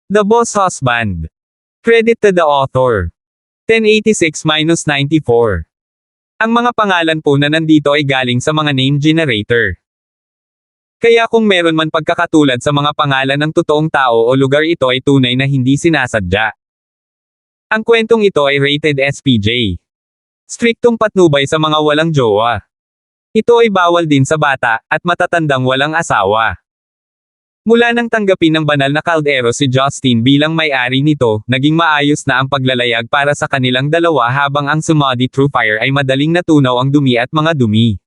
The Boss Husband. Credit to the author. 1086-94. Ang mga pangalan po na nandito ay galing sa mga name generator. Kaya kung meron man pagkakatulad sa mga pangalan ng totoong tao o lugar, ito ay tunay na hindi sinasadya. Ang kwentong ito ay rated SPJ. Striktong patnubay sa mga walang jowa. Ito ay bawal din sa bata, at matatandang walang asawa. Mula nang tanggapin ng banal na kaldero si Justin bilang may-ari nito, naging maayos na ang paglalayag para sa kanilang dalawa habang ang sumadi through fire ay madaling natunaw ang dumi at mga dumi.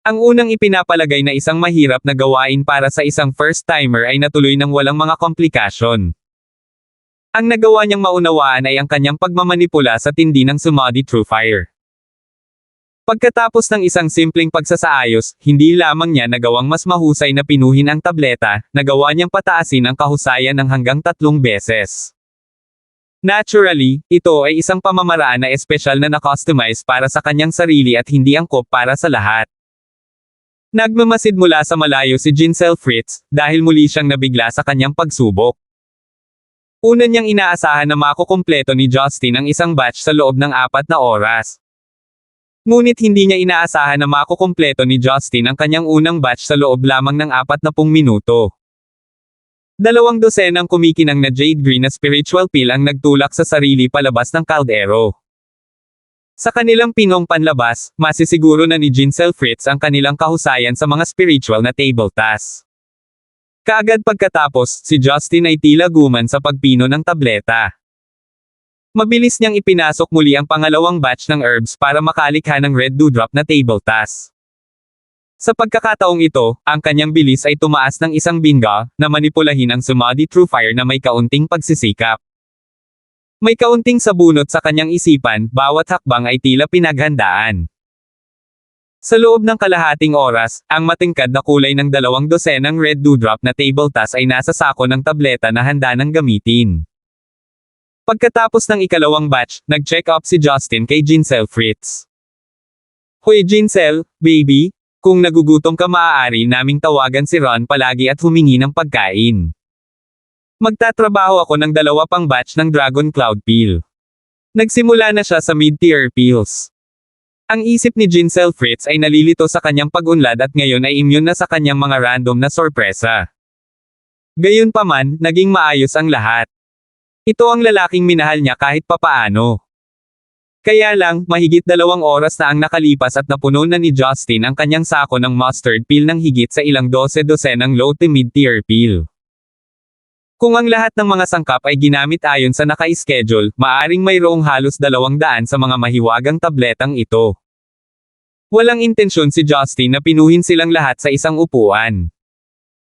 Ang unang ipinapalagay na isang mahirap na gawain para sa isang first-timer ay natuloy ng walang mga komplikasyon. Ang nagawa niyang maunawaan ay ang kanyang pagmamanipula sa tindi ng sumadi through fire. Pagkatapos ng isang simpleng pagsasaayos, hindi lamang niya nagawang mas mahusay na pinuhin ang tableta, nagawa niyang pataasin ang kahusayan ng hanggang 3 beses. Naturally, ito ay isang pamamaraan na espesyal na na-customize para sa kanyang sarili at hindi angkop para sa lahat. Nagmamasid mula sa malayo si Giselle Fritz, dahil muli siyang nabigla sa kanyang pagsubok. Una niyang inaasahan na makukumpleto ni Justin ang isang batch sa loob ng 4 na oras. Ngunit hindi niya inaasahan na makukumpleto ni Justin ang kanyang unang batch sa loob lamang ng 40 minuto. 2 dosenang kumikinang na jade green na spiritual pill ang nagtulak sa sarili palabas ng kaldero. Sa kanilang pinong panlabas, masisiguro na ni Giselle Fritz ang kanilang kahusayan sa mga spiritual na table tasks. Kaagad pagkatapos, si Justin ay tila guman sa pagpino ng tableta. Mabilis niyang ipinasok muli ang pangalawang batch ng herbs para makalikha ng red dewdrop na table task. Sa pagkakataong ito, ang kanyang bilis ay tumaas ng isang bingga, na manipulahin ang sumadi through fire na may kaunting pagsisikap. May kaunting sabunot sa kanyang isipan, bawat hakbang ay tila pinaghandaan. Sa loob ng kalahating oras, ang matingkad na kulay ng 2 dosenang red dewdrop na table task ay nasa sako ng tableta na handa ng gamitin. Pagkatapos ng ikalawang batch, nag-check up si Justin kay Giselle Fritz. Hoy Giselle, baby, kung nagugutom ka maaari naming tawagan si Ron palagi at humingi ng pagkain. Magtatrabaho ako ng 2 pang batch ng Dragon Cloud Pill. Nagsimula na siya sa mid-tier pills. Ang isip ni Giselle Fritz ay nalilito sa kanyang pag-unlad at ngayon ay immune na sa kanyang mga random na sorpresa. Gayunpaman, naging maayos ang lahat. Ito ang lalaking minahal niya kahit papaano. Kaya lang, mahigit 2 oras na ang nakalipas at napuno na ni Justin ang kanyang sako ng mustard pill ng higit sa ilang dosenang low to mid-tier pill. Kung ang lahat ng mga sangkap ay ginamit ayon sa naka-schedule, maaring mayroong halos 200 sa mga mahiwagang tabletang ito. Walang intensyon si Justin na pinuhin silang lahat sa isang upuan.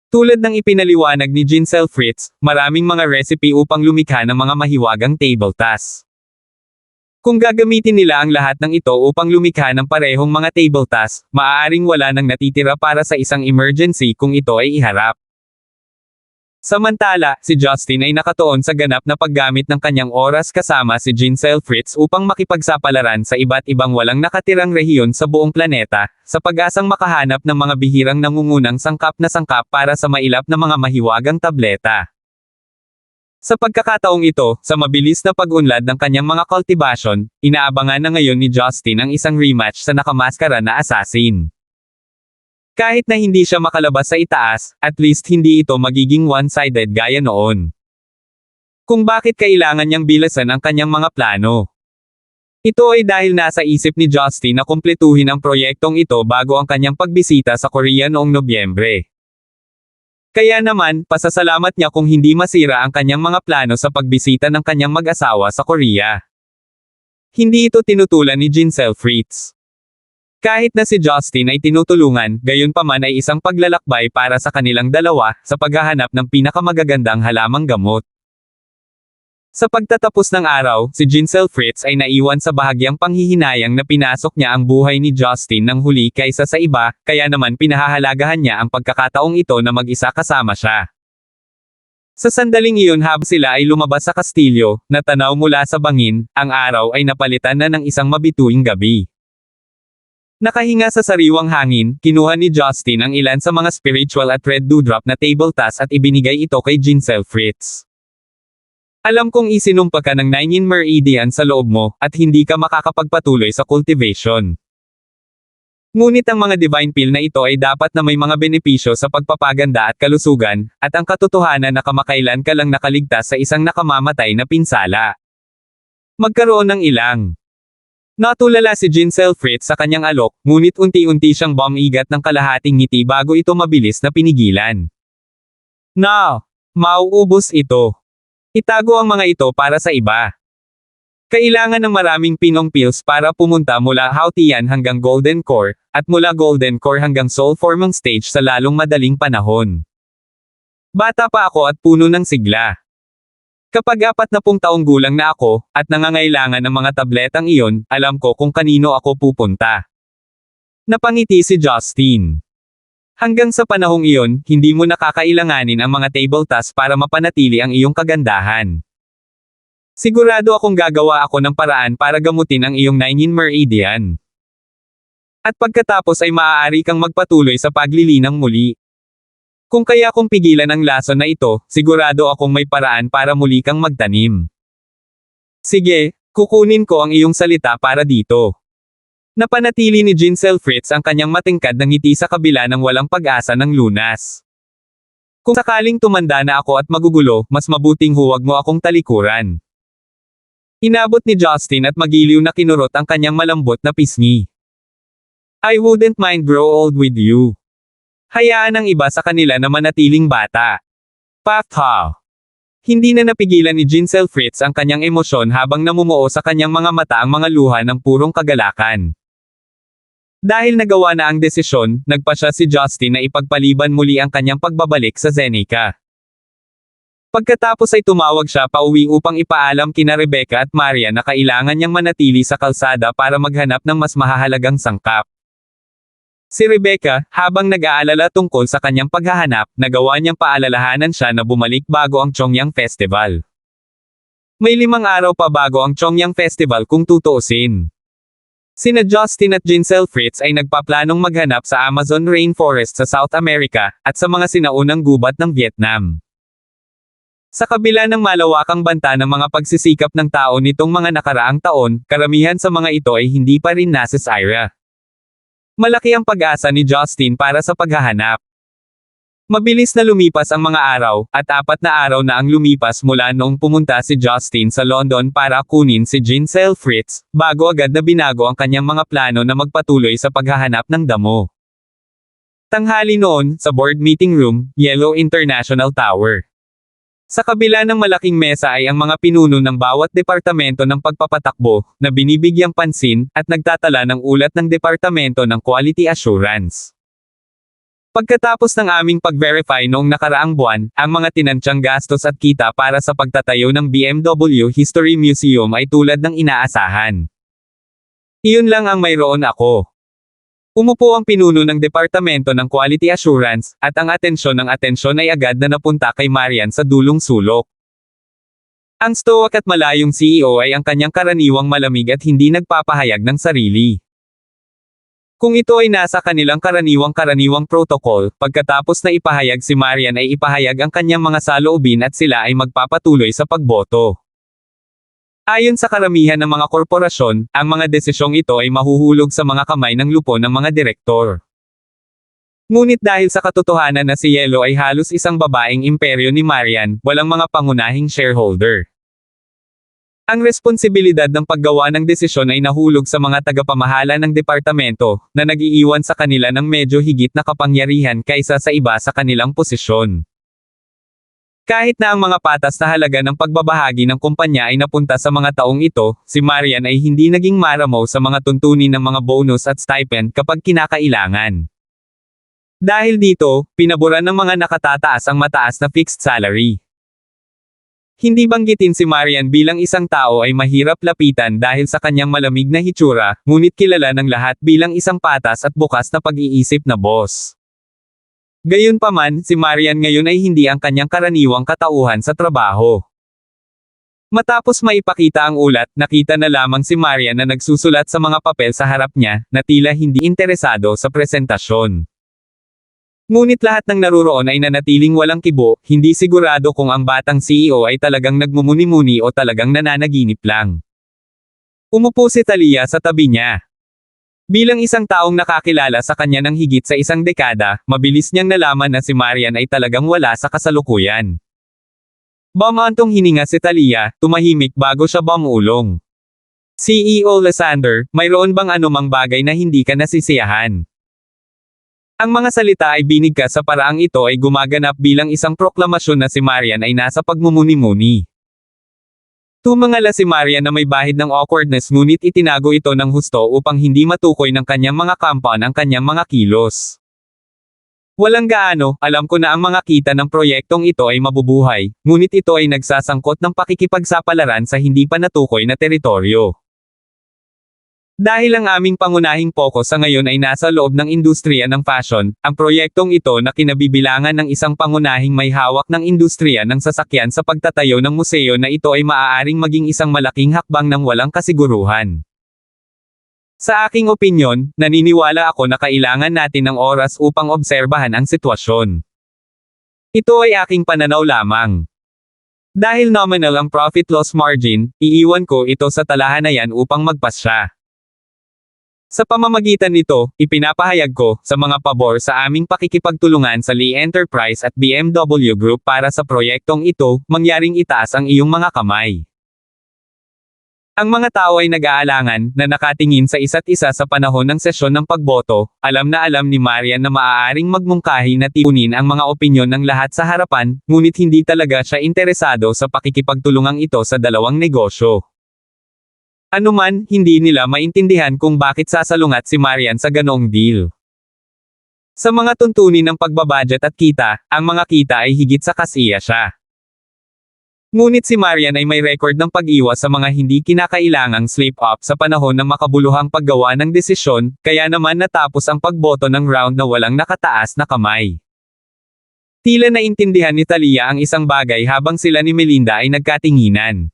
Tulad ng ipinaliwanag ni Giselle Fritz, maraming mga recipe upang lumikha ng mga mahiwagang table tasks. Kung gagamitin nila ang lahat ng ito upang lumikha ng parehong mga table tasks, maaaring wala nang natitira para sa isang emergency kung ito ay iharap. Samantala, si Justin ay nakatuon sa ganap na paggamit ng kanyang oras kasama si Giselle Fritz upang makipagsapalaran sa iba't ibang walang nakatirang rehiyon sa buong planeta, sa pag-asang makahanap ng mga bihirang nangungunang sangkap para sa mailap na mga mahiwagang tableta. Sa pagkakataong ito, sa mabilis na pag-unlad ng kanyang mga cultivation, inaabangan na ngayon ni Justin ang isang rematch sa nakamaskara na assassin. Kahit na hindi siya makalabas sa itaas, at least hindi ito magiging one-sided gaya noon. Kung bakit kailangan niyang bilasan ang kanyang mga plano. Ito ay dahil nasa isip ni Justin na kumpletuhin ang proyektong ito bago ang kanyang pagbisita sa Korea noong Nobyembre. Kaya naman, pasasalamat niya kung hindi masira ang kanyang mga plano sa pagbisita ng kanyang mag-asawa sa Korea. Hindi ito tinutulan ni Giselle Fritz. Kahit na si Justin ay tinutulungan, gayunpaman ay isang paglalakbay para sa kanilang dalawa, sa paghahanap ng pinakamagagandang halamang gamot. Sa pagtatapos ng araw, si Giselle Fritz ay naiwan sa bahagyang panghihinayang na pinasok niya ang buhay ni Justin ng huli kaysa sa iba, kaya naman pinahahalagahan niya ang pagkakataong ito na mag-isa kasama siya. Sa sandaling iyon habang sila ay lumabas sa kastilyo, natanaw mula sa bangin, ang araw ay napalitan na ng isang mabituing gabi. Nakahinga sa sariwang hangin, kinuha ni Justin ang ilan sa mga spiritual at red dewdrop na table task at ibinigay ito kay Jincel Fritz. Alam kong isinumpa ka ng 9 meridian sa loob mo, at hindi ka makakapagpatuloy sa cultivation. Ngunit ang mga divine pill na ito ay dapat na may mga benepisyo sa pagpapaganda at kalusugan, at ang katotohanan na kamakailan ka lang nakaligtas sa isang nakamamatay na pinsala. Magkaroon ng ilang. Natulala si Jincel Fritz sa kanyang alok, ngunit unti-unti siyang bumigat ng kalahating ngiti bago ito mabilis na pinigilan. Na, mauubos ito. Itago ang mga ito para sa iba. Kailangan ng maraming pinong pills para pumunta mula Hautian hanggang Golden Core, at mula Golden Core hanggang Soul Forming Stage sa lalong madaling panahon. Bata pa ako at puno ng sigla. Kapag 40 taong gulang na ako, at nangangailangan ng mga tabletang iyon, alam ko kung kanino ako pupunta. Napangiti si Justin. Hanggang sa panahong iyon, hindi mo nakakailanganin ang mga table tasks para mapanatili ang iyong kagandahan. Sigurado akong gagawa ako ng paraan para gamutin ang iyong 9 meridian. At pagkatapos ay maaari kang magpatuloy sa paglilinang muli. Kung kaya kong pigilan ang lason na ito, sigurado akong may paraan para muli kang magtanim. Sige, kukunin ko ang iyong salita para dito. Napanatili ni Jincel Fritz ang kanyang matingkad na ngiti sa kabila ng walang pag-asa ng lunas. Kung sakaling tumanda na ako at magugulo, mas mabuting huwag mo akong talikuran. Inabot ni Justin at magiliw na kinurot ang kanyang malambot na pisngi. I wouldn't mind grow old with you. Hayaan ang iba sa kanila na manatiling bata. Pakhaw. Hindi na napigilan ni Jincel Fritz ang kanyang emosyon habang namumuo sa kanyang mga mata ang mga luha ng purong kagalakan. Dahil nagawa na ang desisyon, nagpasya si Justin na ipagpaliban muli ang kanyang pagbabalik sa Zenica. Pagkatapos ay tumawag siya pauwi upang ipaalam kina Rebecca at Maria na kailangan niyang manatili sa kalsada para maghanap ng mas mahahalagang sangkap. Si Rebecca, habang nag-aalala tungkol sa kanyang paghahanap, nagawa niyang paalalahanan siya na bumalik bago ang Chongyang Festival. May 5 araw pa bago ang Chongyang Festival kung tutuusin. Sina Justin at Jincel Fritz ay nagpaplanong maghanap sa Amazon Rainforest sa South America, at sa mga sinaunang gubat ng Vietnam. Sa kabila ng malawakang banta ng mga pagsisikap ng tao nitong mga nakaraang taon, karamihan sa mga ito ay hindi pa rin nasa Syria. Malaki ang pag-asa ni Justin para sa paghahanap. Mabilis na lumipas ang mga araw, at 4 na araw na ang lumipas mula noong pumunta si Justin sa London para kunin si Jincel Fritz, bago agad na binago ang kanyang mga plano na magpatuloy sa paghahanap ng damo. Tanghali noon, sa board meeting room, Yellow International Tower. Sa kabila ng malaking mesa ay ang mga pinuno ng bawat departamento ng pagpapatakbo, na binibigyang pansin, at nagtatala ng ulat ng Departamento ng Quality Assurance. Pagkatapos ng aming pag-verify noong nakaraang buwan, ang mga tinantiyang gastos at kita para sa pagtatayo ng BMW History Museum ay tulad ng inaasahan. Iyon lang ang mayroon ako. Umupo ang pinuno ng Departamento ng Quality Assurance, at ang atensyon ay agad na napunta kay Marian sa dulong sulok. Ang stoic at malayong CEO ay ang kanyang karaniwang malamig at hindi nagpapahayag ng sarili. Kung ito ay nasa kanilang karaniwang protocol, pagkatapos na ipahayag si Marian ay ipahayag ang kanyang mga saloobin at sila ay magpapatuloy sa pagboto. Ayon sa karamihan ng mga korporasyon, ang mga desisyong ito ay mahuhulog sa mga kamay ng lupon ng mga direktor. Ngunit dahil sa katotohanan na si Yellow ay halos isang babaeng imperyo ni Marian, walang mga pangunahing shareholder. Ang responsibilidad ng paggawa ng desisyon ay nahulog sa mga tagapamahala ng departamento, na nag-iiwan sa kanila ng medyo higit na kapangyarihan kaysa sa iba sa kanilang posisyon. Kahit na ang mga patas na halaga ng pagbabahagi ng kumpanya ay napunta sa mga taong ito, si Marian ay hindi naging maramaw sa mga tuntunin ng mga bonus at stipend kapag kinakailangan. Dahil dito, pinaboran ng mga nakatataas ang mataas na fixed salary. Hindi banggitin si Marian bilang isang tao ay mahirap lapitan dahil sa kanyang malamig na hitsura, ngunit kilala ng lahat bilang isang patas at bukas na pag-iisip na boss. Gayunpaman, si Marian ngayon ay hindi ang kanyang karaniwang katauhan sa trabaho. Matapos maipakita ang ulat, nakita na lamang si Marian na nagsusulat sa mga papel sa harap niya, na tila hindi interesado sa presentasyon. Ngunit lahat ng naruroon ay nanatiling walang kibo, hindi sigurado kung ang batang CEO ay talagang nagmumuni-muni o talagang nananaginip lang. Umupo si Talia sa tabi niya. Bilang isang taong nakakilala sa kanya ng higit sa isang dekada, mabilis niyang nalaman na si Marian ay talagang wala sa kasalukuyan. Bumantong hininga si Talia, tumahimik bago siya bumulong. CEO Lysander, mayroon bang anumang bagay na hindi ka nasisiyahan? Ang mga salita ay binigkas sa paraang ito ay gumaganap bilang isang proklamasyon na si Marian ay nasa pagmumuni-muni. Tumangala si Marian na may bahid ng awkwardness ngunit itinago ito ng husto upang hindi matukoy ng kanyang mga kampan ang kanyang mga kilos. Walang gaano, alam ko na ang mga kita ng proyektong ito ay mabubuhay, ngunit ito ay nagsasangkot ng pakikipagsapalaran sa hindi pa natukoy na teritoryo. Dahil ang aming pangunahing pokus sa ngayon ay nasa loob ng industriya ng fashion, ang proyektong ito na kinabibilangan ng isang pangunahing may hawak ng industriya ng sasakyan sa pagtatayo ng museo na ito ay maaaring maging isang malaking hakbang ng walang kasiguruhan. Sa aking opinyon, naniniwala ako na kailangan natin ng oras upang obserbahan ang sitwasyon. Ito ay aking pananaw lamang. Dahil nominal ang profit-loss margin, iiwan ko ito sa talahanayan upang magpasya. Sa pamamagitan nito, ipinapahayag ko, sa mga pabor sa aming pakikipagtulungan sa Lee Enterprise at BMW Group para sa proyektong ito, mangyaring itaas ang iyong mga kamay. Ang mga tao ay nag-aalangan, na nakatingin sa isa't isa sa panahon ng sesyon ng pagboto, alam na alam ni Marian na maaaring magmungkahi na tipunin ang mga opinyon ng lahat sa harapan, ngunit hindi talaga siya interesado sa pakikipagtulungang ito sa dalawang negosyo. Anuman, hindi nila maintindihan kung bakit sasalungat si Marian sa ganoong deal. Sa mga tuntunin ng pagbabudget at kita, ang mga kita ay higit sa kasiya siya. Ngunit si Marian ay may record ng pag-iwas sa mga hindi kinakailangang slip-up sa panahon ng makabuluhang paggawa ng desisyon, kaya naman natapos ang pagboto ng round na walang nakataas na kamay. Tila naintindihan ni Talia ang isang bagay habang sila ni Melinda ay nagkatinginan.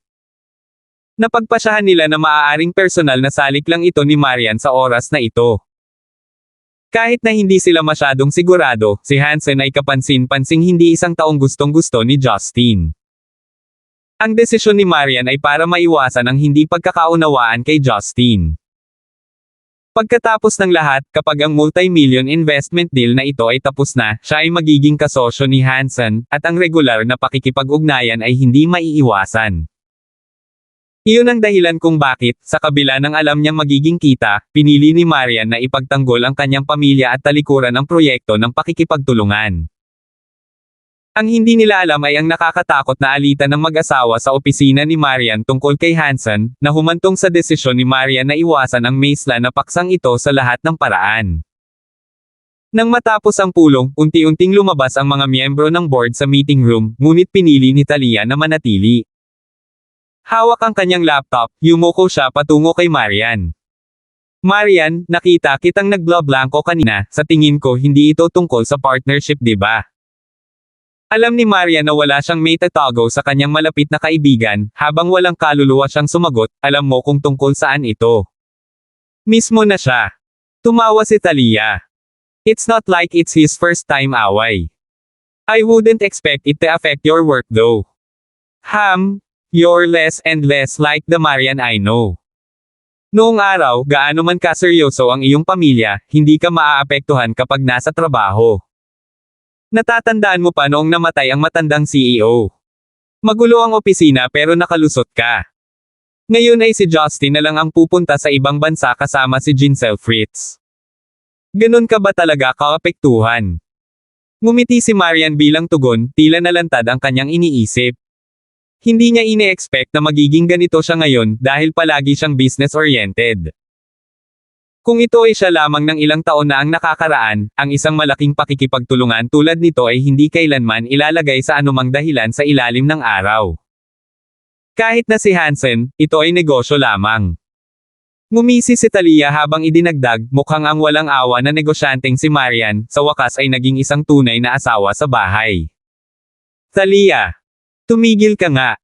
Napagpasyahan nila na maaaring personal na salik lang ito ni Marian sa oras na ito. Kahit na hindi sila masyadong sigurado, si Hansen ay kapansin-pansing hindi isang taong gustong-gusto ni Justin. Ang desisyon ni Marian ay para maiwasan ang hindi pagkakaunawaan kay Justin. Pagkatapos ng lahat, kapag ang multi-million investment deal na ito ay tapos na, siya ay magiging kasosyo ni Hansen, at ang regular na pakikipag-ugnayan ay hindi maiiwasan. Iyon ang dahilan kung bakit, sa kabila ng alam niyang magiging kita, pinili ni Marian na ipagtanggol ang kanyang pamilya at talikuran ang proyekto ng pakikipagtulungan. Ang hindi nila alam ay ang nakakatakot na alitan ng mag-asawa sa opisina ni Marian tungkol kay Hansen, na humantong sa desisyon ni Marian na iwasan ang Maisla na paksang ito sa lahat ng paraan. Nang matapos ang pulong, unti-unting lumabas ang mga miyembro ng board sa meeting room, ngunit pinili ni Talia na manatili. Hawak ang kanyang laptop, yumuko siya patungo kay Marian. Marian, nakita kitang nagblablanko kanina, sa tingin ko hindi ito tungkol sa partnership, diba? Alam ni Marian na wala siyang may tatago sa kanyang malapit na kaibigan, habang walang kaluluwa siyang sumagot, alam mo kung tungkol saan ito. Mismo na siya. Tumawa si Talia. It's not like it's his first time away. I wouldn't expect it to affect your work though. You're less and less like the Marian I know. Noong araw, gaano man kaseryoso ang iyong pamilya, hindi ka maaapektuhan kapag nasa trabaho. Natatandaan mo pa noong namatay ang matandang CEO. Magulo ang opisina pero nakalusot ka. Ngayon ay si Justin na lang ang pupunta sa ibang bansa kasama si Giselle Fritz. Ganon ka ba talaga kaapektuhan? Ngumiti si Marian bilang tugon, tila nalantad ang kanyang iniisip. Hindi niya ine-expect na magiging ganito siya ngayon dahil palagi siyang business-oriented. Kung ito ay siya lamang ng ilang taon na ang nakakaraan, ang isang malaking pakikipagtulungan tulad nito ay hindi kailanman ilalagay sa anumang dahilan sa ilalim ng araw. Kahit na si Hansen, ito ay negosyo lamang. Ngumisi si Talia habang idinagdag, mukhang ang walang awa na negosyanteng si Marian, sa wakas ay naging isang tunay na asawa sa bahay. Talia, tumigil ka nga.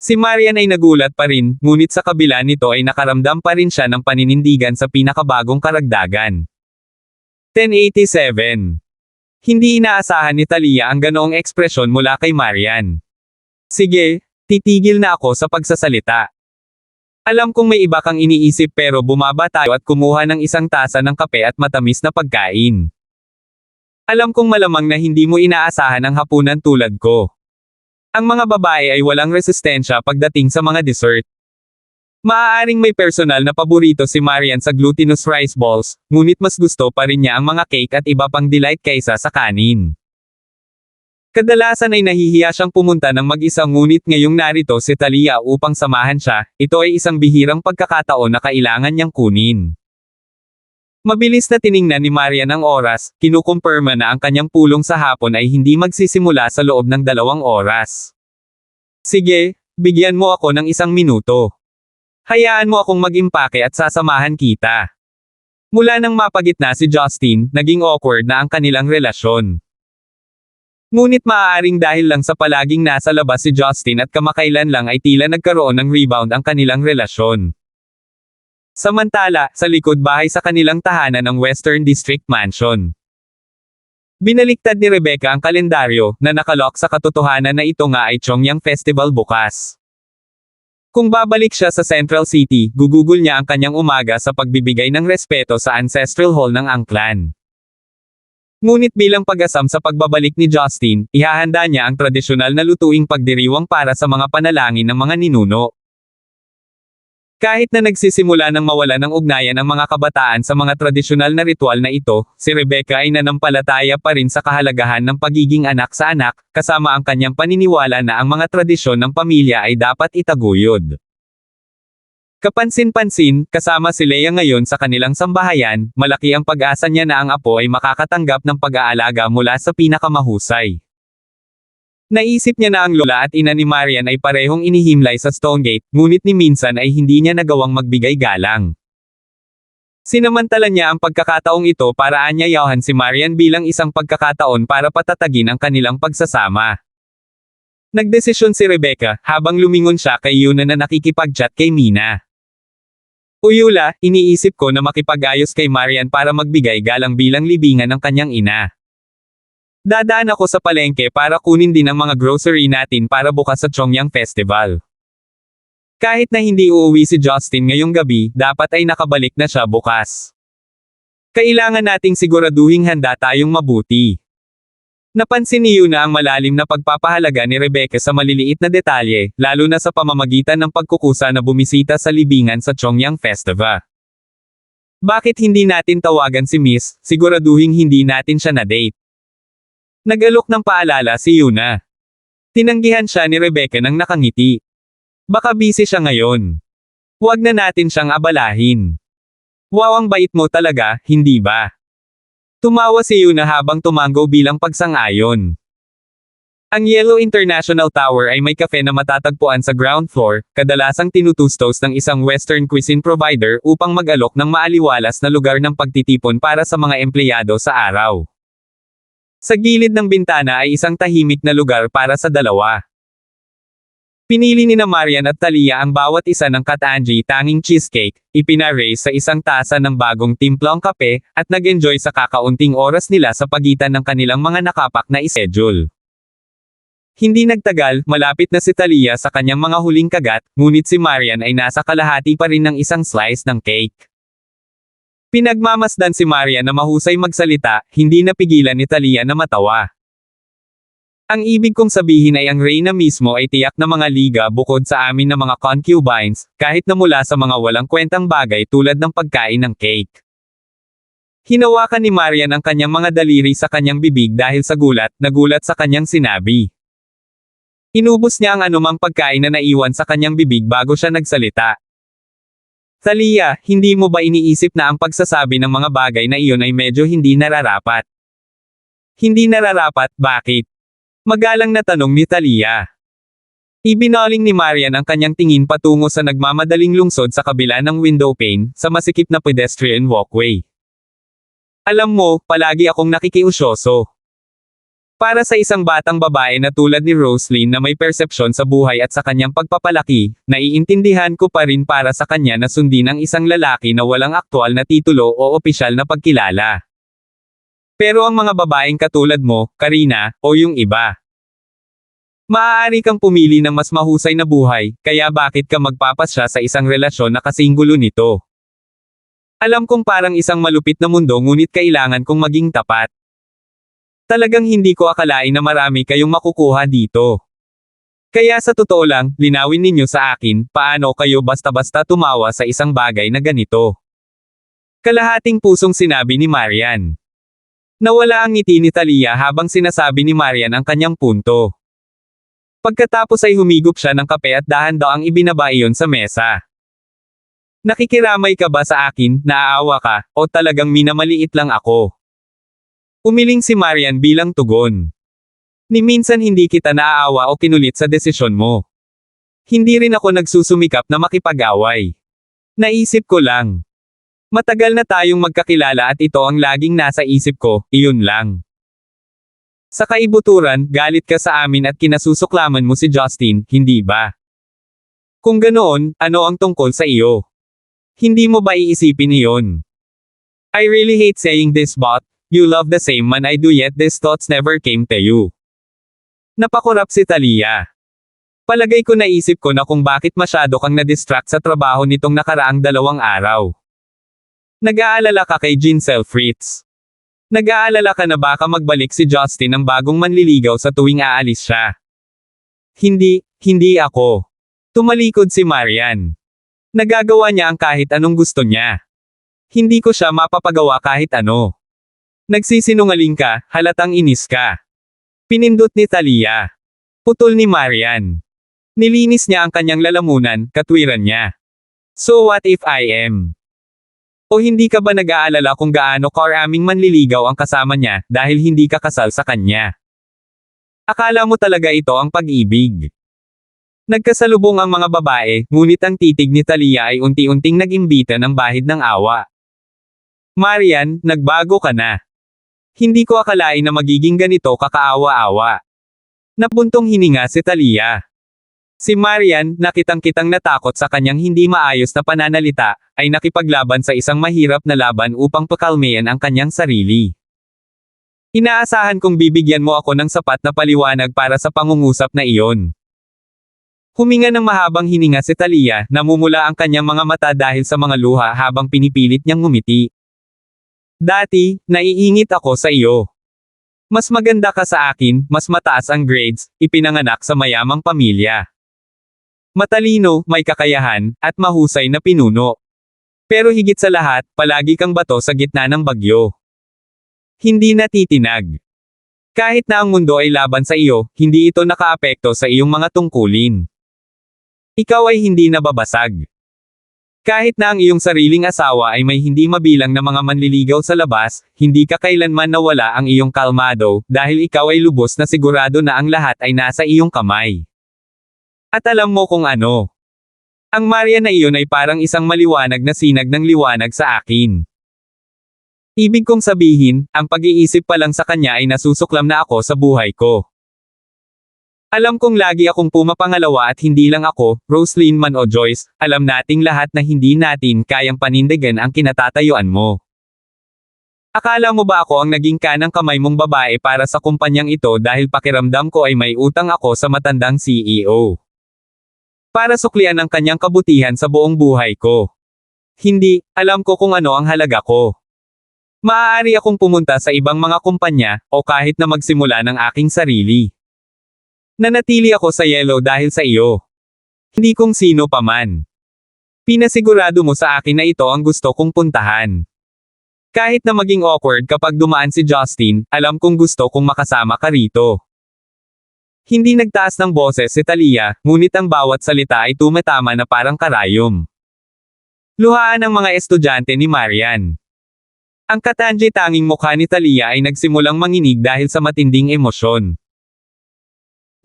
Si Marian ay nagulat pa rin, ngunit sa kabila nito ay nakaramdam pa rin siya ng paninindigan sa pinakabagong karagdagan. 1087. Hindi inaasahan ni Talia ang ganoong ekspresyon mula kay Marian. Sige, titigil na ako sa pagsasalita. Alam kong may iba kang iniisip pero bumaba tayo at kumuha ng isang tasa ng kape at matamis na pagkain. Alam kong malamang na hindi mo inaasahan ang hapunan tulad ko. Ang mga babae ay walang resistensya pagdating sa mga dessert. Maaaring may personal na paborito si Marian sa glutinous rice balls, ngunit mas gusto pa rin niya ang mga cake at iba pang delight kaysa sa kanin. Kadalasan ay nahihiya siyang pumunta ng mag-isa ngunit ngayong narito si Talia upang samahan siya, ito ay isang bihirang pagkakataon na kailangan niyang kunin. Mabilis na tiningnan ni Marian ang oras, kinukumpirma na ang kanyang pulong sa hapon ay hindi magsisimula sa loob ng 2 oras. Sige, bigyan mo ako ng 1 minuto. Hayaan mo akong mag-impake at sasamahan kita. Mula nang mapagitna si Justin, naging awkward na ang kanilang relasyon. Ngunit maaaring dahil lang sa palaging nasa labas si Justin at kamakailan lang ay tila nagkaroon ng rebound ang kanilang relasyon. Samantala, sa likod bahay sa kanilang tahanan ng Western District Mansion. Binaliktad ni Rebecca ang kalendaryo, na nakalock sa katotohanan na ito nga ay Chongyang Festival bukas. Kung babalik siya sa Central City, gugugol niya ang kanyang umaga sa pagbibigay ng respeto sa Ancestral Hall ng Angklan. Ngunit bilang pag-asam sa pagbabalik ni Justin, ihahanda niya ang tradisyonal na lutuing pagdiriwang para sa mga panalangin ng mga ninuno. Kahit na nagsisimula ng mawala ng ugnayan ang mga kabataan sa mga tradisyonal na ritual na ito, si Rebecca ay nanampalataya pa rin sa kahalagahan ng pagiging anak sa anak, kasama ang kanyang paniniwala na ang mga tradisyon ng pamilya ay dapat itaguyod. Kapansin-pansin, kasama si Leia ngayon sa kanilang sambahayan, malaki ang pag-asa niya na ang apo ay makakatanggap ng pag-aalaga mula sa pinakamahusay. Naisip niya na ang lola at ina ni Marian ay parehong inihimlay sa Stonegate, ngunit ni minsan ay hindi niya nagawang magbigay galang. Sinamantala niya ang pagkakataong ito para anyayahan si Marian bilang isang pagkakataon para patatagin ang kanilang pagsasama. Nagdesisyon si Rebecca, habang lumingon siya kay Yuna na nakikipag-chat kay Mina. Uyula, iniisip ko na makipag-ayos kay Marian para magbigay galang bilang libingan ng kanyang ina. Dadaan ako sa palengke para kunin din ang mga grocery natin para bukas sa Chongyang Festival. Kahit na hindi uuwi si Justin ngayong gabi, dapat ay nakabalik na siya bukas. Kailangan nating siguraduhing handa tayong mabuti. Napansin ni Yuna ang malalim na pagpapahalaga ni Rebecca sa maliliit na detalye, lalo na sa pamamagitan ng pagkukusa na bumisita sa libingan sa Chongyang Festival. Bakit hindi natin tawagan si Miss, siguraduhing hindi natin siya na-date? Nag-alok ng paalala si Yuna. Tinanggihan siya ni Rebecca nang nakangiti. Baka busy siya ngayon. Huwag na natin siyang abalahin. Wow, ang bait mo talaga, hindi ba? Tumawa si Yuna habang tumango bilang pagsang-ayon. Ang Yellow International Tower ay may cafe na matatagpuan sa ground floor, kadalasang tinutustos ng isang Western cuisine provider upang mag-alok ng maaliwalas na lugar ng pagtitipon para sa mga empleyado sa araw. Sa gilid ng bintana ay isang tahimik na lugar para sa dalawa. Pinili nina Marian at Talia ang bawat isa ng Katanji tanging cheesecake, ipinaraise sa isang tasa ng bagong timplong kape, at nag-enjoy sa kakaunting oras nila sa pagitan ng kanilang mga nakapak na ischedule. Hindi nagtagal, malapit na si Talia sa kanyang mga huling kagat, ngunit si Marian ay nasa kalahati pa rin ng isang slice ng cake. Pinagmamasdan si Marian na mahusay magsalita, hindi napigilan ni Talia na matawa. Ang ibig kong sabihin ay ang reyna mismo ay tiyak na mga liga bukod sa amin na mga concubines, kahit na mula sa mga walang kwentang bagay tulad ng pagkain ng cake. Hinawakan ni Marian ang kanyang mga daliri sa kanyang bibig dahil sa gulat, nagulat sa kanyang sinabi. Inubos niya ang anumang pagkain na naiwan sa kanyang bibig bago siya nagsalita. Talia, hindi mo ba iniisip na ang pagsasabi ng mga bagay na iyon ay medyo hindi nararapat? Hindi nararapat, bakit? Magalang na tanong ni Talia. Ibinaling ni Marian ang kanyang tingin patungo sa nagmamadaling lungsod sa kabila ng window pane, sa masikip na pedestrian walkway. Alam mo, palagi akong nakikiusyoso. Para sa isang batang babae na tulad ni Roslyn na may persepsyon sa buhay at sa kanyang pagpapalaki, naiintindihan ko pa rin para sa kanya na sundin ang isang lalaki na walang aktwal na titulo o opisyal na pagkilala. Pero ang mga babaeng katulad mo, Karina, o yung iba, maaari kang pumili ng mas mahusay na buhay, kaya bakit ka magpapasya sa isang relasyon na kasing gulo nito? Alam kong parang isang malupit na mundo ngunit kailangan kong maging tapat. Talagang hindi ko akalain na marami kayong makukuha dito. Kaya sa totoo lang, linawin ninyo sa akin, paano kayo basta-basta tumawa sa isang bagay na ganito? Kalahating pusong sinabi ni Marian. Nawala ang ngiti ni Talia habang sinasabi ni Marian ang kanyang punto. Pagkatapos ay humigop siya ng kape at dahan-daang ibinaba iyon sa mesa. Nakikiramay ka ba sa akin, naaawa ka, o talagang minamaliit lang ako? Umiling si Marian bilang tugon. Ni minsan hindi kita naaawa o kinulit sa desisyon mo. Hindi rin ako nagsusumikap na makipag-away. Naisip ko lang. Matagal na tayong magkakilala at ito ang laging nasa isip ko, iyon lang. Sa kaibuturan, galit ka sa amin at kinasusuklaman mo si Justin, hindi ba? Kung ganoon, ano ang tungkol sa iyo? Hindi mo ba iisipin iyon? I really hate saying this but, you love the same man I do yet these thoughts never came to you. Napakurap si Talia. Palagay ko naisip ko na kung bakit masyado kang na-distract sa trabaho nitong nakaraang 2 araw. Nag-aalala ka kay Giselle Fritz. Nag-aalala ka na baka magbalik si Justin ang bagong manliligaw sa tuwing aalis siya. Hindi ako. Tumalikod si Marian. Nagagawa niya ang kahit anong gusto niya. Hindi ko siya mapapagawa kahit ano. Nagsisinungaling ka, halatang inis ka. Pinindot ni Talia. Putol ni Marian. Nilinis niya ang kanyang lalamunan, katwiran niya. So what if I am? O hindi ka ba nag-aalala kung gaano karaming manliligaw ang kasama niya dahil hindi ka kasal sa kanya? Akala mo talaga ito ang pag-ibig? Nagkasalubong ang mga babae, ngunit ang titig ni Talia ay unti-unting nag-imbita ng bahid ng awa. Marian, nagbago ka na. Hindi ko akalain na magiging ganito kakaawa-awa. Napuntong hininga si Talia. Si Marian, nakitang-kitang natakot sa kanyang hindi maayos na pananalita, ay nakipaglaban sa isang mahirap na laban upang pakalmayan ang kanyang sarili. Inaasahan kong bibigyan mo ako ng sapat na paliwanag para sa pangungusap na iyon. Huminga ng mahabang hininga si Talia, namumula ang kanyang mga mata dahil sa mga luha habang pinipilit niyang ngumiti. Dati, naiingit ako sa iyo. Mas maganda ka sa akin, mas mataas ang grades, ipinanganak sa mayamang pamilya. Matalino, may kakayahan, at mahusay na pinuno. Pero higit sa lahat, palagi kang bato sa gitna ng bagyo. Hindi natitinag. Kahit na ang mundo ay laban sa iyo, hindi ito nakaapekto sa iyong mga tungkulin. Ikaw ay hindi nababasag. Kahit na ang iyong sariling asawa ay may hindi mabilang na mga manliligaw sa labas, hindi ka kailanman nawala ang iyong kalmado, dahil ikaw ay lubos na sigurado na ang lahat ay nasa iyong kamay. At alam mo kung ano. Ang Maria na iyon ay parang isang maliwanag na sinag ng liwanag sa akin. Ibig kong sabihin, ang pag-iisip pa lang sa kanya ay nasusuklam na ako sa buhay ko. Alam kong lagi akong pumapangalawa at hindi lang ako, Roslyn man o Joyce, alam nating lahat na hindi natin kayang panindigan ang kinatatayuan mo. Akala mo ba ako ang naging kanang kamay mong babae para sa kumpanyang ito dahil pakiramdam ko ay may utang ako sa matandang CEO? Para suklian ang kanyang kabutihan sa buong buhay ko. Hindi, alam ko kung ano ang halaga ko. Maaari akong pumunta sa ibang mga kumpanya, o kahit na magsimula ng aking sarili. Nanatili ako sa Yellow dahil sa iyo. Hindi kung sino pa man. Pinasigurado mo sa akin na ito ang gusto kong puntahan. Kahit na maging awkward kapag dumaan si Justin, alam kong gusto kong makasama ka rito. Hindi nagtaas ng boses si Talia, ngunit ang bawat salita ay tumatama na parang karayom. Luhaan ang mga estudyante ni Marian. Ang katangi-tanging mukha ni Talia ay nagsimulang manginig dahil sa matinding emosyon.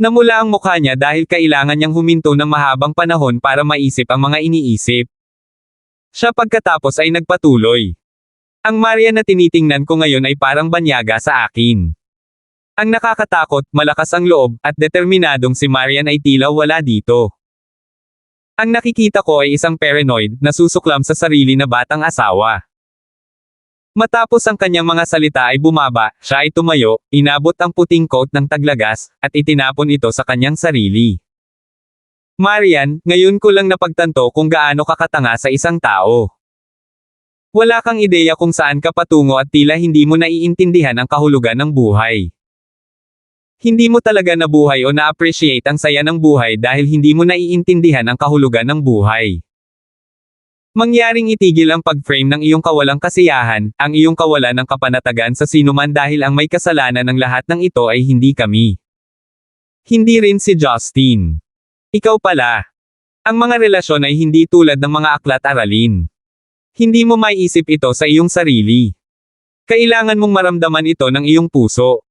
Namula ang mukha niya dahil kailangan niyang huminto ng mahabang panahon para maisip ang mga iniisip. Siya pagkatapos ay nagpatuloy. Ang Maria na tinitingnan ko ngayon ay parang banyaga sa akin. Ang nakakatakot, malakas ang loob, at determinadong si Marian ay tila wala dito. Ang nakikita ko ay isang paranoid, na susuklam sa sarili na batang asawa. Matapos ang kanyang mga salita ay bumaba, siya ay tumayo, inabot ang puting coat ng taglagas, at itinapon ito sa kanyang sarili. Marian, ngayon ko lang napagtanto kung gaano ka katanga sa isang tao. Wala kang ideya kung saan ka patungo at tila hindi mo naiintindihan ang kahulugan ng buhay. Hindi mo talaga nabuhay o na-appreciate ang saya ng buhay dahil hindi mo naiintindihan ang kahulugan ng buhay. Mangyaring itigil ang pag-frame ng iyong kawalang kasiyahan, ang iyong kawalan ng kapanatagan sa sinuman dahil ang may kasalanan ng lahat ng ito ay hindi kami. Hindi rin si Justin. Ikaw pala. Ang mga relasyon ay hindi tulad ng mga aklat aralin. Hindi mo maiisip ito sa iyong sarili. Kailangan mong maramdaman ito ng iyong puso.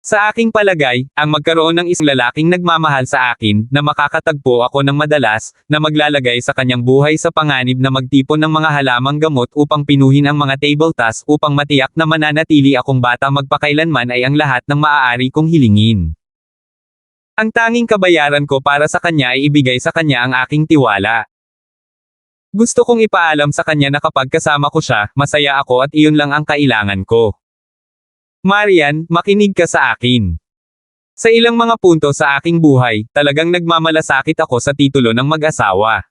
Sa aking palagay, ang magkaroon ng isang lalaking nagmamahal sa akin, na makakatagpo ako ng madalas, na maglalagay sa kanyang buhay sa panganib na magtipon ng mga halamang gamot upang pinuhin ang mga table tasks upang matiyak na mananatili akong bata magpakailanman ay ang lahat ng maaari kong hilingin. Ang tanging kabayaran ko para sa kanya ay ibigay sa kanya ang aking tiwala. Gusto kong ipaalam sa kanya na kapag kasama ko siya, masaya ako at iyon lang ang kailangan ko. Marian, makinig ka sa akin. Sa ilang mga punto sa aking buhay, talagang nagmamalasakit ako sa titulo ng mag-asawa.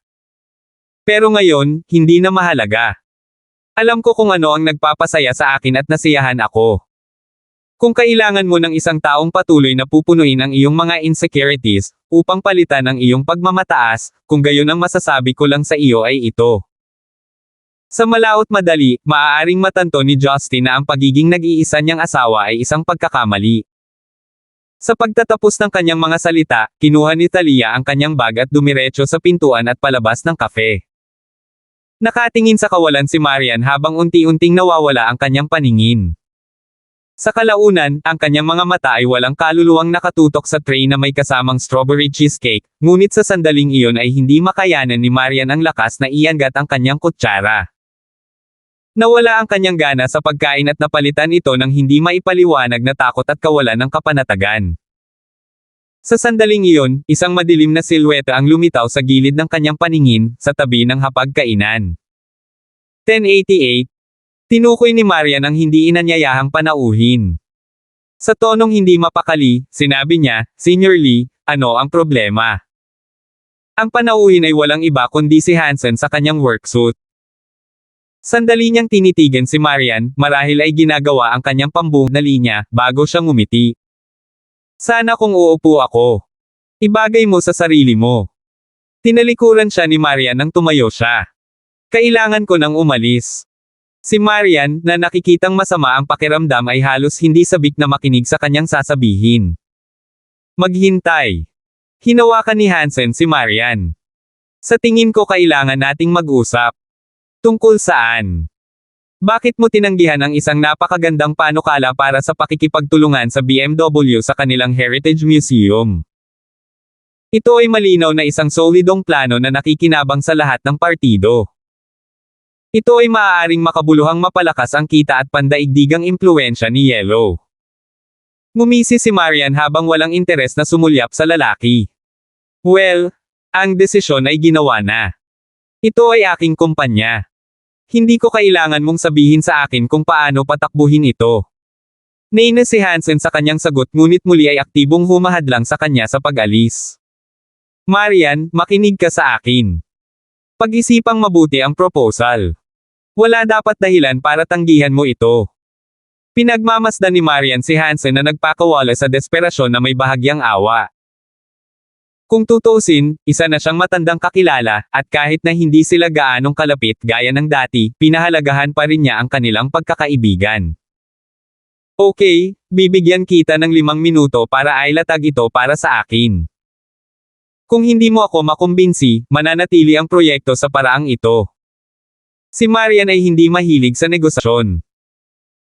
Pero ngayon, hindi na mahalaga. Alam ko kung ano ang nagpapasaya sa akin at nasiyahan ako. Kung kailangan mo ng isang taong patuloy na pupunuin ang iyong mga insecurities, upang palitan ang iyong pagmamataas, kung gayon ang masasabi ko lang sa iyo ay ito. Sa malaot madali, maaaring matanto ni Justin na ang pagiging nag-iisa niyang asawa ay isang pagkakamali. Sa pagtatapos ng kanyang mga salita, kinuha ni Talia ang kanyang bag at dumiretso sa pintuan at palabas ng kafe. Nakatingin sa kawalan si Marian habang unti-unting nawawala ang kanyang paningin. Sa kalaunan, ang kanyang mga mata ay walang kaluluwang nakatutok sa tray na may kasamang strawberry cheesecake, ngunit sa sandaling iyon ay hindi makayanan ni Marian ang lakas na iangat ang kanyang kutsara. Nawala ang kanyang gana sa pagkain at napalitan ito ng hindi maipaliwanag na takot at kawalan ng kapanatagan. Sa sandaling iyon, isang madilim na silweta ang lumitaw sa gilid ng kanyang paningin, sa tabi ng hapagkainan. 1088. Tinukoy ni Marian ang hindi inanyayahang panauhin. Sa tonong hindi mapakali, sinabi niya, "Senior Lee, ano ang problema?" Ang panauhin ay walang iba kundi si Hansen sa kanyang worksuit. Sandali niyang tinitigan si Marian, marahil ay ginagawa ang kanyang pambuhok na linya, bago siya ngumiti. Sana kung uupo ako. Ibagay mo sa sarili mo. Tinalikuran siya ni Marian nang tumayo siya. Kailangan ko nang umalis. Si Marian, na nakikitang masama ang pakiramdam ay halos hindi sabik na makinig sa kanyang sasabihin. Maghintay. Hinawakan ni Hansen si Marian. Sa tingin ko kailangan nating mag-usap. Tungkol saan? Bakit mo tinanggihan ang isang napakagandang panukala para sa pakikipagtulungan sa BMW sa kanilang Heritage Museum? Ito ay malinaw na isang solidong plano na nakikinabang sa lahat ng partido. Ito ay maaaring makabuluhang mapalakas ang kita at pandaigdigang impluwensya ni Yellow. Ngumisi si Marian habang walang interes na sumulyap sa lalaki. Well, ang desisyon ay ginawa na. Ito ay aking kumpanya. Hindi ko kailangan mong sabihin sa akin kung paano patakbuhin ito. Nainis si Hansen sa kanyang sagot ngunit muli ay aktibong humahadlang sa kanya sa pag-alis. Marian, makinig ka sa akin. Pag-isipang mabuti ang proposal. Wala dapat dahilan para tanggihan mo ito. Pinagmamasdan ni Marian si Hansen na nagpakawala sa desperasyon na may bahagyang awa. Kung tutuusin, isa na siyang matandang kakilala, at kahit na hindi sila gaanong kalapit gaya ng dati, pinahalagahan pa rin niya ang kanilang pagkakaibigan. Okay, bibigyan kita ng 5 minuto para ailatag ito para sa akin. Kung hindi mo ako makumbinsi, mananatili ang proyekto sa paraang ito. Si Marian ay hindi mahilig sa negosasyon.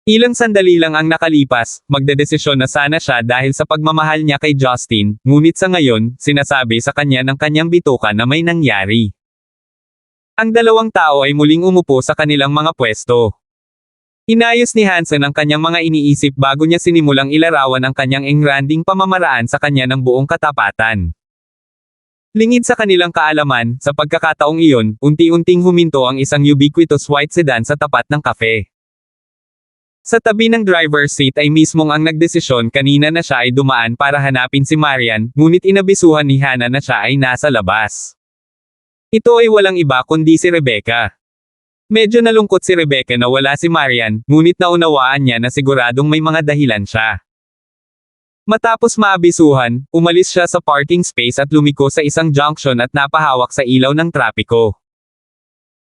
Ilang sandali lang ang nakalipas, magdedesisyon na sana siya dahil sa pagmamahal niya kay Justin, ngunit sa ngayon, sinasabi sa kanya ng kanyang bituka na may nangyari. Ang dalawang tao ay muling umupo sa kanilang mga pwesto. Inayos ni Hansen ang kanyang mga iniisip bago niya sinimulang ilarawan ang kanyang engranding pamamaraan sa kanya ng buong katapatan. Lingid sa kanilang kaalaman, sa pagkakataong iyon, unti-unting huminto ang isang ubiquitous white sedan sa tapat ng kafe. Sa tabi ng driver's seat ay mismong ang nagdesisyon kanina na siya ay dumaan para hanapin si Marian, ngunit inabisuhan ni Hannah na siya ay nasa labas. Ito ay walang iba kundi si Rebecca. Medyo nalungkot si Rebecca na wala si Marian, ngunit naunawaan niya na siguradong may mga dahilan siya. Matapos maabisuhan, umalis siya sa parking space at lumiko sa isang junction at napahawak sa ilaw ng trapiko.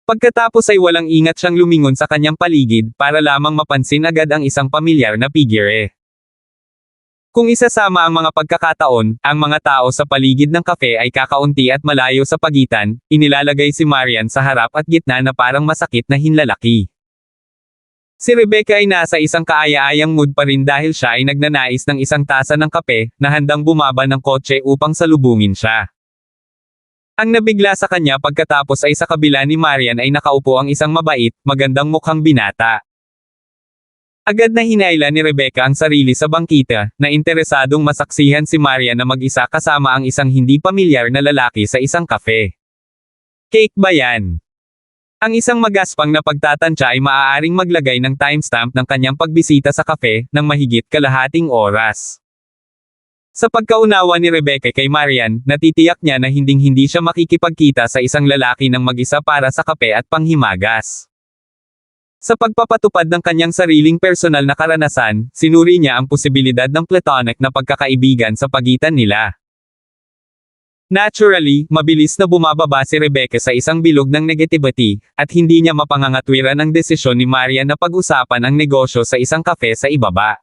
Pagkatapos ay walang ingat siyang lumingon sa kanyang paligid para lamang mapansin agad ang isang pamilyar na figure. Kung isasama ang mga pagkakataon, ang mga tao sa paligid ng kafe ay kakaunti at malayo sa pagitan, inilalagay si Marian sa harap at gitna na parang masakit na hinlalaki. Si Rebecca ay nasa isang kaaya-ayang mood pa rin dahil siya ay nagnanais ng isang tasa ng kape, na handang bumaba ng kotse upang salubungin siya. Ang nabigla sa kanya pagkatapos ay sa kabila ni Marian ay nakaupo ang isang mabait, magandang mukhang binata. Agad na hinayla ni Rebecca ang sarili sa bangkita, na interesadong masaksihan si Marian na mag-isa kasama ang isang hindi pamilyar na lalaki sa isang kafe. Cake ba yan? Ang isang magaspang na pagtatansya ay maaaring maglagay ng timestamp ng kanyang pagbisita sa kafe, ng mahigit kalahating oras. Sa pagkaunawa ni Rebecca kay Marian, natitiyak niya na hinding-hindi siya makikipagkita sa isang lalaki ng mag-isa para sa kape at panghimagas. Sa pagpapatupad ng kanyang sariling personal na karanasan, sinuri niya ang posibilidad ng platonic na pagkakaibigan sa pagitan nila. Naturally, mabilis na bumababa si Rebecca sa isang bilog ng negativity, at hindi niya mapangangatwiran ang desisyon ni Marian na pag-usapan ang negosyo sa isang kafe sa ibaba.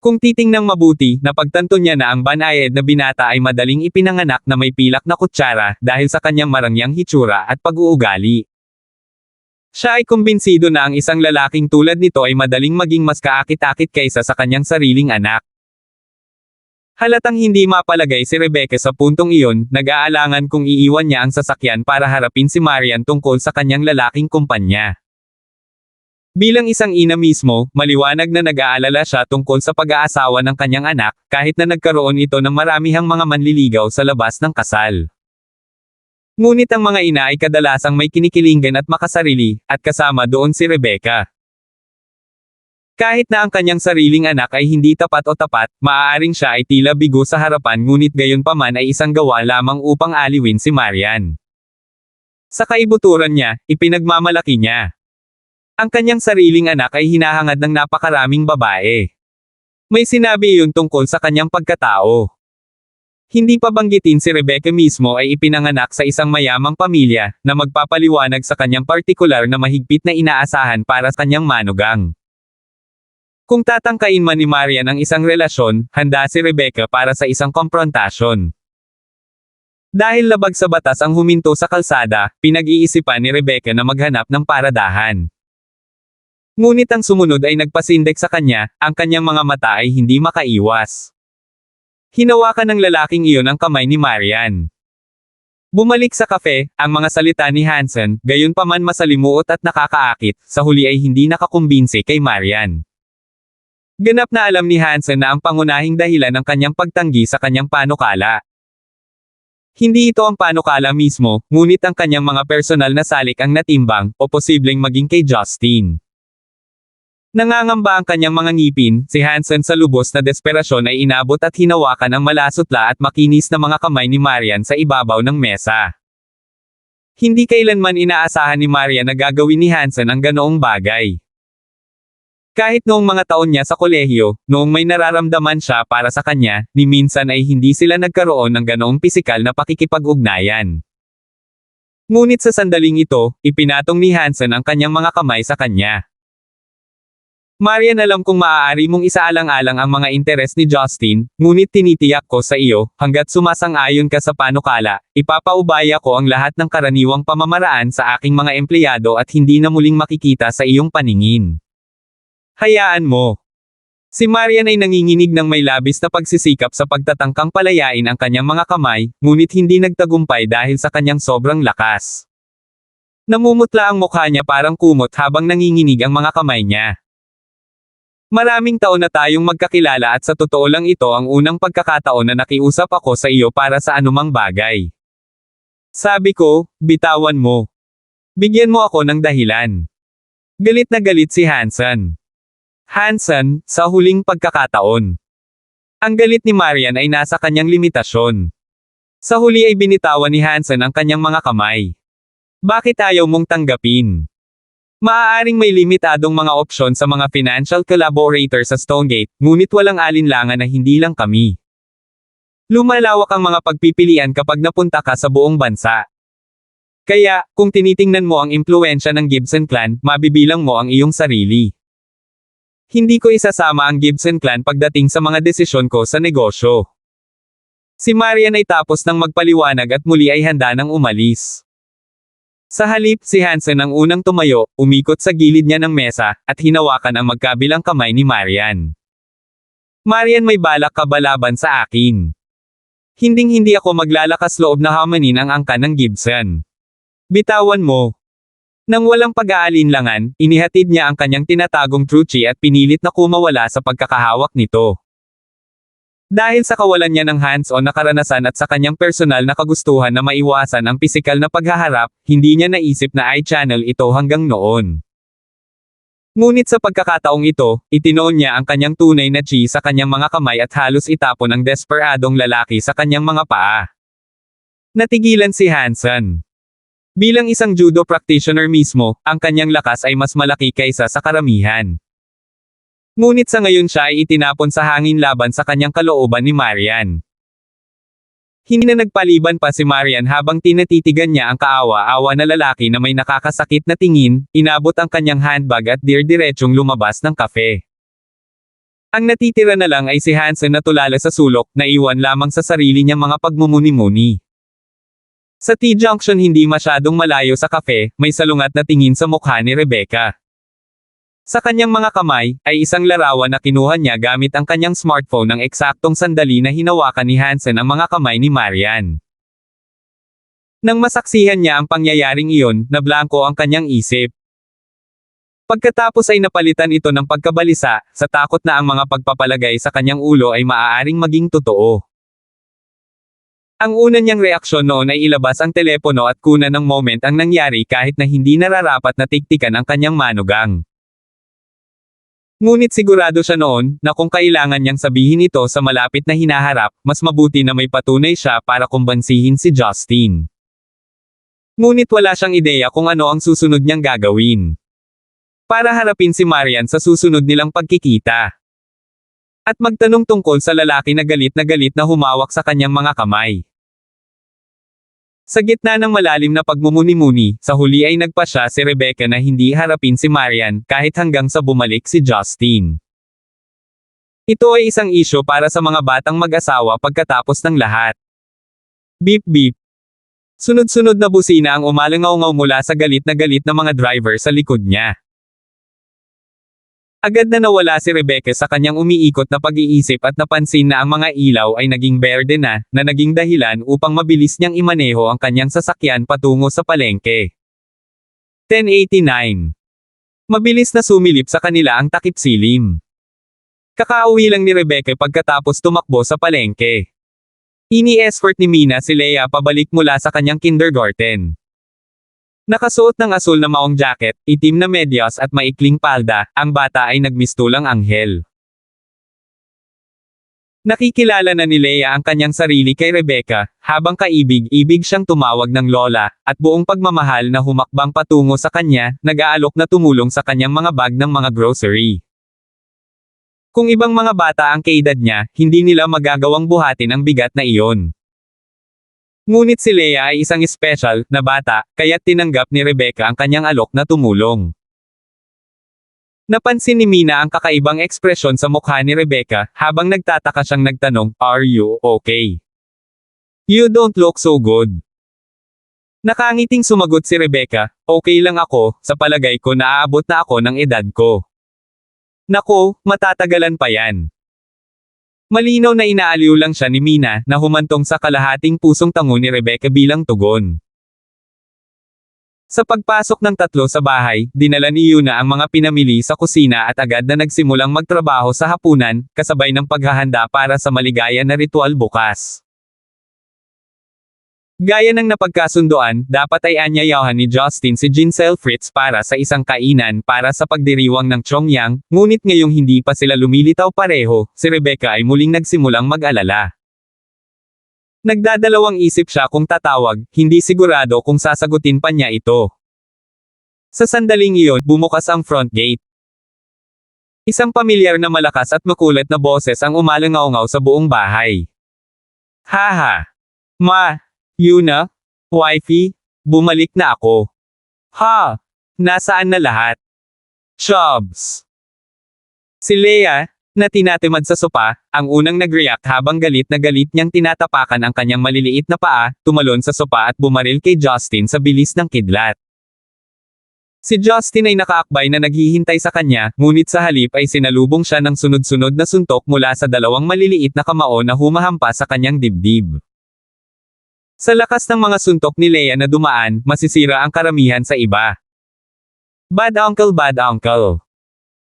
Kung titingnang mabuti, napagtanto niya na ang banayad na binata ay madaling ipinanganak na may pilak na kutsara dahil sa kanyang marangyang hitsura at pag-uugali. Siya ay kumbinsido na ang isang lalaking tulad nito ay madaling maging mas kaakit-akit kaysa sa kanyang sariling anak. Halatang hindi mapalagay si Rebecca sa puntong iyon, nag-aalangan kung iiwan niya ang sasakyan para harapin si Marian tungkol sa kanyang lalaking kumpanya. Bilang isang ina mismo, maliwanag na nag-aalala siya tungkol sa pag-aasawa ng kanyang anak, kahit na nagkaroon ito ng maramihang mga manliligaw sa labas ng kasal. Ngunit ang mga ina ay kadalasang may kinikilingan at makasarili, at kasama doon si Rebecca. Kahit na ang kanyang sariling anak ay hindi tapat o tapat, maaaring siya ay tila bigo sa harapan ngunit gayunpaman ay isang gawa lamang upang aliwin si Marian. Sa kaibuturan niya, ipinagmamalaki niya. Ang kanyang sariling anak ay hinahangad ng napakaraming babae. May sinabi iyon tungkol sa kanyang pagkatao. Hindi pa banggitin si Rebecca mismo ay ipinanganak sa isang mayamang pamilya, na magpapaliwanag sa kanyang partikular na mahigpit na inaasahan para sa kanyang manugang. Kung tatangkain man ni Marian ang isang relasyon, handa si Rebecca para sa isang komprontasyon. Dahil labag sa batas ang huminto sa kalsada, pinag-iisipan ni Rebecca na maghanap ng paradahan. Ngunit ang sumunod ay nagpasindek sa kanya, ang kanyang mga mata ay hindi makaiwas. Hinawakan ng lalaking iyon ang kamay ni Marian. Bumalik sa kafe, ang mga salita ni Hansen, gayunpaman masalimuot at nakakaakit, sa huli ay hindi nakakumbinsi kay Marian. Ganap na alam ni Hansen na ang pangunahing dahilan ng kanyang pagtanggi sa kanyang panukala. Hindi ito ang panukala mismo, ngunit ang kanyang mga personal na salik ang natimbang, o posibleng maging kay Justin. Nangangamba ang kanyang mga ngipin, si Hansen sa lubos na desperasyon ay inabot at hinawakan ang malasutla at makinis na mga kamay ni Marian sa ibabaw ng mesa. Hindi kailanman inaasahan ni Marian na gagawin ni Hansen ang ganoong bagay. Kahit noong mga taon niya sa kolehiyo, noong may nararamdaman siya para sa kanya, ni minsan ay hindi sila nagkaroon ng ganoong pisikal na pakikipag-ugnayan. Ngunit sa sandaling ito, ipinatong ni Hansen ang kanyang mga kamay sa kanya. Marian, alam kong maaari mong isaalang-alang ang mga interes ni Justin, ngunit tinitiyak ko sa iyo, hanggat sumasang-ayon ka sa panukala, ipapaubaya ko ang lahat ng karaniwang pamamaraan sa aking mga empleyado at hindi na muling makikita sa iyong paningin. Hayaan mo. Si Marian ay nanginginig ng may labis na pagsisikap sa pagtatangkang palayain ang kanyang mga kamay, ngunit hindi nagtagumpay dahil sa kanyang sobrang lakas. Namumutla ang mukha niya parang kumot habang nanginginig ang mga kamay niya. Maraming taon na tayong magkakilala at sa totoo lang ito ang unang pagkakataon na nakiusap ako sa iyo para sa anumang bagay. Sabi ko, bitawan mo. Bigyan mo ako ng dahilan. Galit na galit si Hansen. Hansen, sa huling pagkakataon. Ang galit ni Marian ay nasa kanyang limitasyon. Sa huli ay binitawan ni Hansen ang kanyang mga kamay. Bakit ayaw mong tanggapin? Maaaring may limitadong mga opsyon sa mga financial collaborator sa Stonegate, ngunit walang alinlangan na hindi lang kami. Lumalawak ang mga pagpipilian kapag napunta ka sa buong bansa. Kaya, kung tinitingnan mo ang impluwensya ng Gibson Clan, mabibilang mo ang iyong sarili. Hindi ko isasama ang Gibson Clan pagdating sa mga desisyon ko sa negosyo. Si Marian ay tapos ng magpaliwanag at muli ay handa nang umalis. Sa halip, si Hansen ang unang tumayo, umikot sa gilid niya ng mesa, at hinawakan ang magkabilang kamay ni Marian. Marian, may balak ka ba laban sa akin? Hinding-hindi ako maglalakas loob na hamanin ang angka ng Gibson. Bitawan mo. Nang walang pag-aalinlangan, inihatid niya ang kanyang tinatagong truchi at pinilit na kumawala sa pagkakahawak nito. Dahil sa kawalan niya ng hands-on na karanasan at sa kanyang personal na kagustuhan na maiwasan ang pisikal na paghaharap, hindi niya naisip na i-channel ito hanggang noon. Ngunit sa pagkakataong ito, itinoon niya ang kanyang tunay na chi sa kanyang mga kamay at halos itapon ang desperadong lalaki sa kanyang mga paa. Natigilan si Hansen. Bilang isang judo practitioner mismo, ang kanyang lakas ay mas malaki kaysa sa karamihan. Ngunit sa ngayon siya ay itinapon sa hangin laban sa kanyang kalooban ni Marian. Hindi na nagpaliban pa si Marian habang tinatitigan niya ang kaawa-awa na lalaki na may nakakasakit na tingin, inabot ang kanyang handbag at dir-diretsyong lumabas ng kafe. Ang natitira na lang ay si Hansen na tulala sa sulok, na iwan lamang sa sarili niyang mga pagmumuni-muni. Sa T-junction hindi masyadong malayo sa kafe, may salungat na tingin sa mukha ni Rebecca. Sa kanyang mga kamay, ay isang larawan na kinuha niya gamit ang kanyang smartphone ng eksaktong sandali na hinawakan ni Hansen ang mga kamay ni Marian. Nang masaksihan niya ang pangyayaring iyon, nablangko ang kanyang isip. Pagkatapos ay napalitan ito ng pagkabalisa, sa takot na ang mga pagpapalagay sa kanyang ulo ay maaaring maging totoo. Ang una niyang reaksyon noon ay ilabas ang telepono at kunan ng moment ang nangyari kahit na hindi nararapat na tiktikan ang kanyang manugang. Ngunit sigurado siya noon, na kung kailangan niyang sabihin ito sa malapit na hinaharap, mas mabuti na may patunay siya para kumbansihin si Justin. Ngunit wala siyang ideya kung ano ang susunod niyang gagawin. Para harapin si Marian sa susunod nilang pagkikita. At magtanong tungkol sa lalaki na galit na humawak sa kanyang mga kamay. Sa gitna ng malalim na pagmumuni-muni, sa huli ay nagpasya si Rebecca na hindi harapin si Marian, kahit hanggang sa bumalik si Justin. Ito ay isang isyo para sa mga batang mag-asawa pagkatapos ng lahat. Beep beep. Sunod-sunod na busina ang umalangaw-ngaw mula sa galit na mga driver sa likod niya. Agad na nawala si Rebecca sa kanyang umiikot na pag-iisip at napansin na ang mga ilaw ay naging berde na naging dahilan upang mabilis niyang imaneho ang kanyang sasakyan patungo sa palengke. 10:89. Mabilis na sumilip sa kanila ang takip silim. Kakauwi lang ni Rebecca pagkatapos tumakbo sa palengke. Ini-escort ni Mina si Leia pabalik mula sa kanyang kindergarten. Nakasuot ng asul na maong jacket, itim na medyas at maikling palda, ang bata ay nagmistulang anghel. Nakikilala na ni Leia ang kanyang sarili kay Rebecca, habang kaibig-ibig siyang tumawag ng lola, at buong pagmamahal na humakbang patungo sa kanya, nag-aalok na tumulong sa kanyang mga bag ng mga grocery. Kung ibang mga bata ang kaedad niya, hindi nila magagawang buhatin ang bigat na iyon. Ngunit si Leia ay isang espesyal na bata, kaya't tinanggap ni Rebecca ang kanyang alok na tumulong. Napansin ni Mina ang kakaibang ekspresyon sa mukha ni Rebecca, habang nagtataka siyang nagtanong, "Are you okay? You don't look so good." Nakangiting sumagot si Rebecca, "Okay lang ako, sa palagay ko naaabot na ako ng edad ko." "Nako, matatagalan pa yan." Malinaw na inaaliw lang siya ni Mina, na humantong sa kalahating pusong tango ni Rebecca bilang tugon. Sa pagpasok ng tatlo sa bahay, dinala ni Yuna ang mga pinamili sa kusina at agad na nagsimulang magtrabaho sa hapunan, kasabay ng paghahanda para sa maligaya na ritual bukas. Gaya ng napagkasundoan, dapat ay anyayahan ni Justin si Jinsel Fritz para sa isang kainan para sa pagdiriwang ng Chongyang, ngunit ngayong hindi pa sila lumilitaw pareho, si Rebecca ay muling nagsimulang mag-alala. Nagdadalawang isip siya kung tatawag, hindi sigurado kung sasagutin pa niya ito. Sa sandaling iyon, bumukas ang front gate. Isang pamilyar na malakas at makulit na boses ang umalangaw-ngaw sa buong bahay. Haha! Ma! Yuna? Wifey? Bumalik na ako. Ha! Nasaan na lahat? Chubs! Si Leia, na tinatimad sa sopa, ang unang nag-react habang galit na galit niyang tinatapakan ang kanyang maliliit na paa, tumalon sa sopa at bumaril kay Justin sa bilis ng kidlat. Si Justin ay nakaakbay na naghihintay sa kanya, ngunit sa halip ay sinalubong siya ng sunod-sunod na suntok mula sa dalawang maliliit na kamao na humahampas sa kanyang dibdib. Sa lakas ng mga suntok ni Leia na dumaan, masisira ang karamihan sa iba. Bad uncle, bad uncle.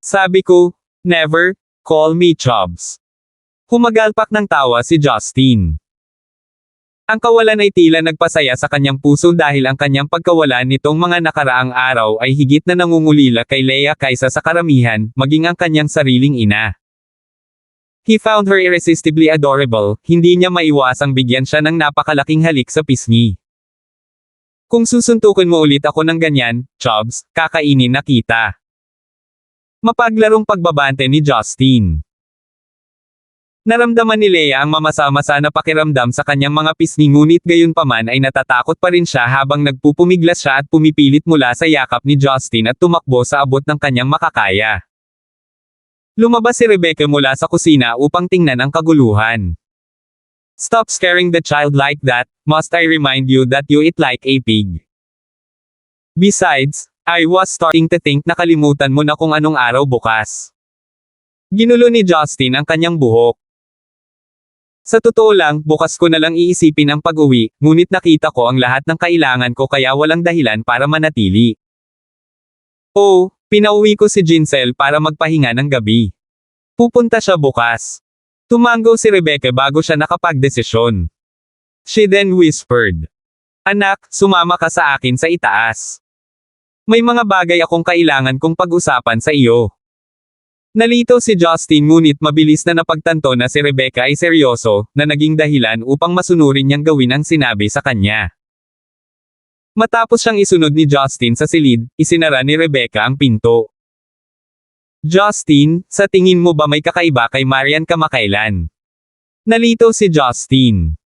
Sabi ko, never. Call me Chubs. Humagalpak ng tawa si Justin. Ang kawalan ay tila nagpasaya sa kanyang puso dahil ang kanyang pagkawalan nitong mga nakaraang araw ay higit na nangungulila kay Leia kaysa sa karamihan, maging ang kanyang sariling ina. He found her irresistibly adorable, hindi niya maiwasang bigyan siya ng napakalaking halik sa pisngi. Kung susuntukin mo ulit ako ng ganyan, Chubs, kakainin na kita. Mapaglarong pagbabante ni Justin. Naramdaman ni Leia ang mamasa-masa na pakiramdam sa kanyang mga pisngi ngunit gayunpaman ay natatakot pa rin siya habang nagpupumiglas siya at pumipilit mula sa yakap ni Justin at tumakbo sa abot ng kanyang makakaya. Lumabas si Rebecca mula sa kusina upang tingnan ang kaguluhan. Stop scaring the child like that, must I remind you that you eat like a pig? Besides, I was starting to think na kalimutan mo na kung anong araw bukas. Ginulo ni Justin ang kanyang buhok. Sa totoo lang, bukas ko na lang iisipin ang pag-uwi, ngunit nakita ko ang lahat ng kailangan ko kaya walang dahilan para manatili. Oh, pinauwi ko si Jinsel para magpahinga ng gabi. Pupunta siya bukas. Tumango si Rebecca bago siya nakapagdesisyon. She then whispered, "Anak, sumama ka sa akin sa itaas. May mga bagay akong kailangan kong pag-usapan sa iyo." Nalito si Justin ngunit mabilis na napagtanto na si Rebecca ay seryoso, na naging dahilan upang masunurin niyang gawin ang sinabi sa kanya. Matapos siyang isunod ni Justin sa silid, isinara ni Rebecca ang pinto. Justin, sa tingin mo ba may kakaiba kay Marian kamakailan? Nalito si Justin.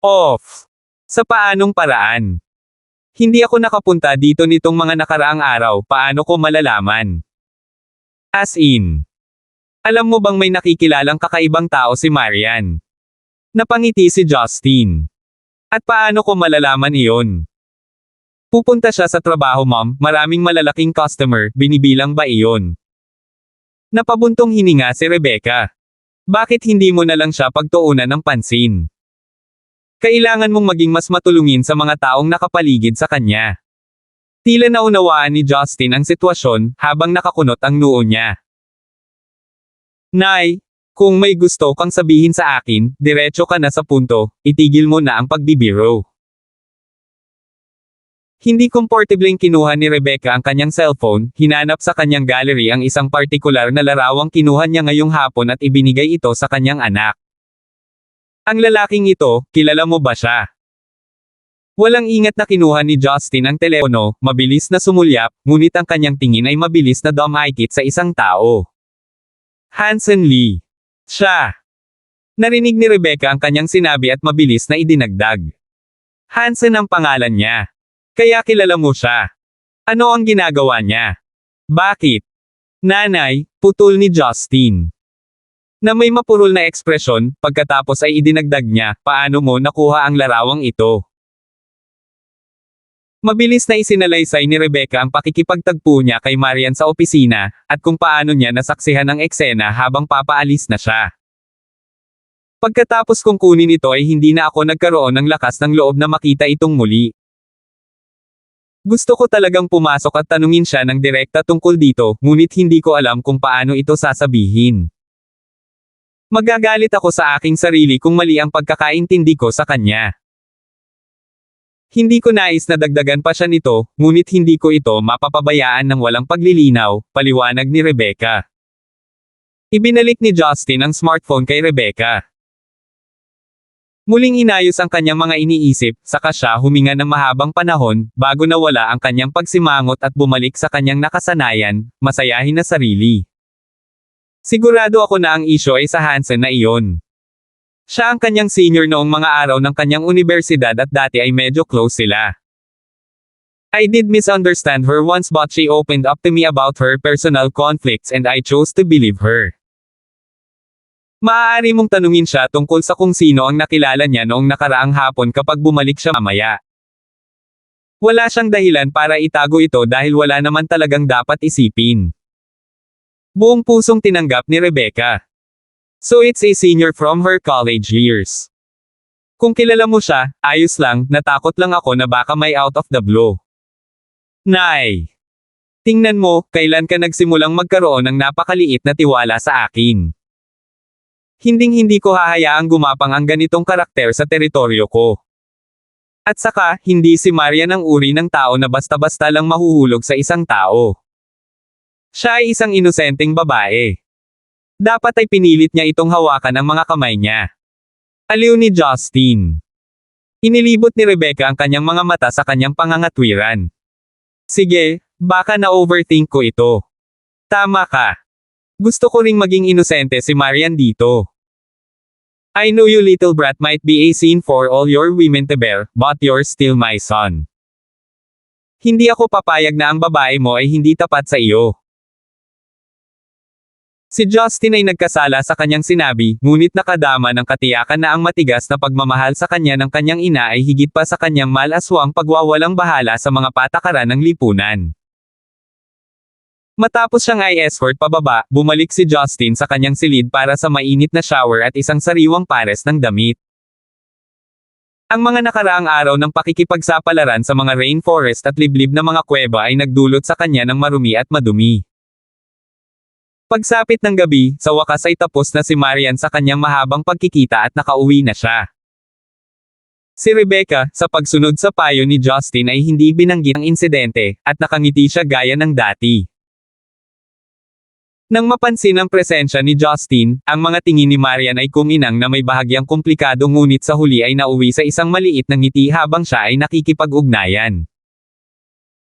Off. Sa paanong paraan? Hindi ako nakapunta dito nitong mga nakaraang araw, paano ko malalaman? As in. Alam mo bang may nakikilalang kakaibang tao si Marian? Napangiti si Justin. At paano ko malalaman iyon? Pupunta siya sa trabaho ma'am, maraming malalaking customer, binibilang ba iyon? Napabuntong hininga si Rebecca. Bakit hindi mo na lang siya pagtuunan ng pansin? Kailangan mong maging mas matulungin sa mga taong nakapaligid sa kanya. Tila naunawaan ni Justin ang sitwasyon, habang nakakunot ang noo niya. Nay, kung may gusto kang sabihin sa akin, diretso ka na sa punto, itigil mo na ang pagbibiro. Hindi komportableng kinuha ni Rebecca ang kanyang cellphone, hinanap sa kanyang gallery ang isang partikular na larawang kinuha niya ngayong hapon at ibinigay ito sa kanyang anak. Ang lalaking ito, kilala mo ba siya? Walang ingat na kinuha ni Justin ang telepono, mabilis na sumulyap, ngunit ang kanyang tingin ay mabilis na dumikit sa isang tao. Hanson Lee. Siya. Narinig ni Rebecca ang kanyang sinabi at mabilis na idinagdag. Hanson ang pangalan niya. Kaya kilala mo siya. Ano ang ginagawa niya? Bakit? Nanay, putol ni Justin. Na may mapurol na ekspresyon, pagkatapos ay idinagdag niya, paano mo nakuha ang larawang ito? Mabilis na isinalaysay ni Rebecca ang pakikipagtagpo niya kay Marian sa opisina, at kung paano niya nasaksihan ang eksena habang papaalis na siya. Pagkatapos kong kunin ito ay hindi na ako nagkaroon ng lakas ng loob na makita itong muli. Gusto ko talagang pumasok at tanungin siya ng direkta tungkol dito, ngunit hindi ko alam kung paano ito sasabihin. Magagalit ako sa aking sarili kung mali ang pagkakaintindi ko sa kanya. Hindi ko nais na dagdagan pa siya nito, ngunit hindi ko ito mapapabayaan ng walang paglilinaw, paliwanag ni Rebecca. Ibinalik ni Justin ang smartphone kay Rebecca. Muling inayos ang kanyang mga iniisip, saka siya huminga ng mahabang panahon, bago nawala ang kanyang pagsimangot at bumalik sa kanyang nakasanayan, masayahin na sarili. Sigurado ako na ang isyo ay sa Hansen na iyon. Siya ang kanyang senior noong mga araw ng kanyang universidad at dati ay medyo close sila. I did misunderstand her once but she opened up to me about her personal conflicts and I chose to believe her. Maaari mong tanungin siya tungkol sa kung sino ang nakilala niya noong nakaraang hapon kapag bumalik siya mamaya. Wala siyang dahilan para itago ito dahil wala naman talagang dapat isipin. Buong pusong tinanggap ni Rebecca. So it's a senior from her college years. Kung kilala mo siya, ayos lang, natakot lang ako na baka may out of the blue. Nay! Tingnan mo, kailan ka nagsimulang magkaroon ng napakaliit na tiwala sa akin. Hinding-hindi ko hahayaang gumapang ang ganitong karakter sa teritoryo ko. At saka, hindi si Marian ang uri ng tao na basta-basta lang mahuhulog sa isang tao. Siya ay isang inosenteng babae. Dapat ay pinilit niya itong hawakan ang mga kamay niya. Aliw ni Justin. Inilibot ni Rebecca ang kanyang mga mata sa kanyang pangangatwiran. Sige, baka na-overthink ko ito. Tama ka. Gusto ko ring maging inosente si Marian dito. I know you little brat might be a sin for all your women to bear, but you're still my son. Hindi ako papayag na ang babae mo ay hindi tapat sa iyo. Si Justin ay nagkasala sa kanyang sinabi, ngunit nakadama ng katiyakan na ang matigas na pagmamahal sa kanya ng kanyang ina ay higit pa sa kanyang malaswang pagwawalang bahala sa mga patakaran ng lipunan. Matapos siyang i-escort pababa, bumalik si Justin sa kanyang silid para sa mainit na shower at isang sariwang pares ng damit. Ang mga nakaraang araw ng pakikipagsapalaran sa mga rainforest at liblib na mga kuweba ay nagdulot sa kanya ng marumi at madumi. Pagsapit ng gabi, sa wakas ay tapos na si Marian sa kanyang mahabang pagkikita at nakauwi na siya. Si Rebecca, sa pagsunod sa payo ni Justin ay hindi binanggit ang insidente, at nakangiti siya gaya ng dati. Nang mapansin ang presensya ni Justin, ang mga tingin ni Marian ay kuminang na may bahagyang komplikado ngunit sa huli ay nauwi sa isang maliit na ngiti habang siya ay nakikipag-ugnayan.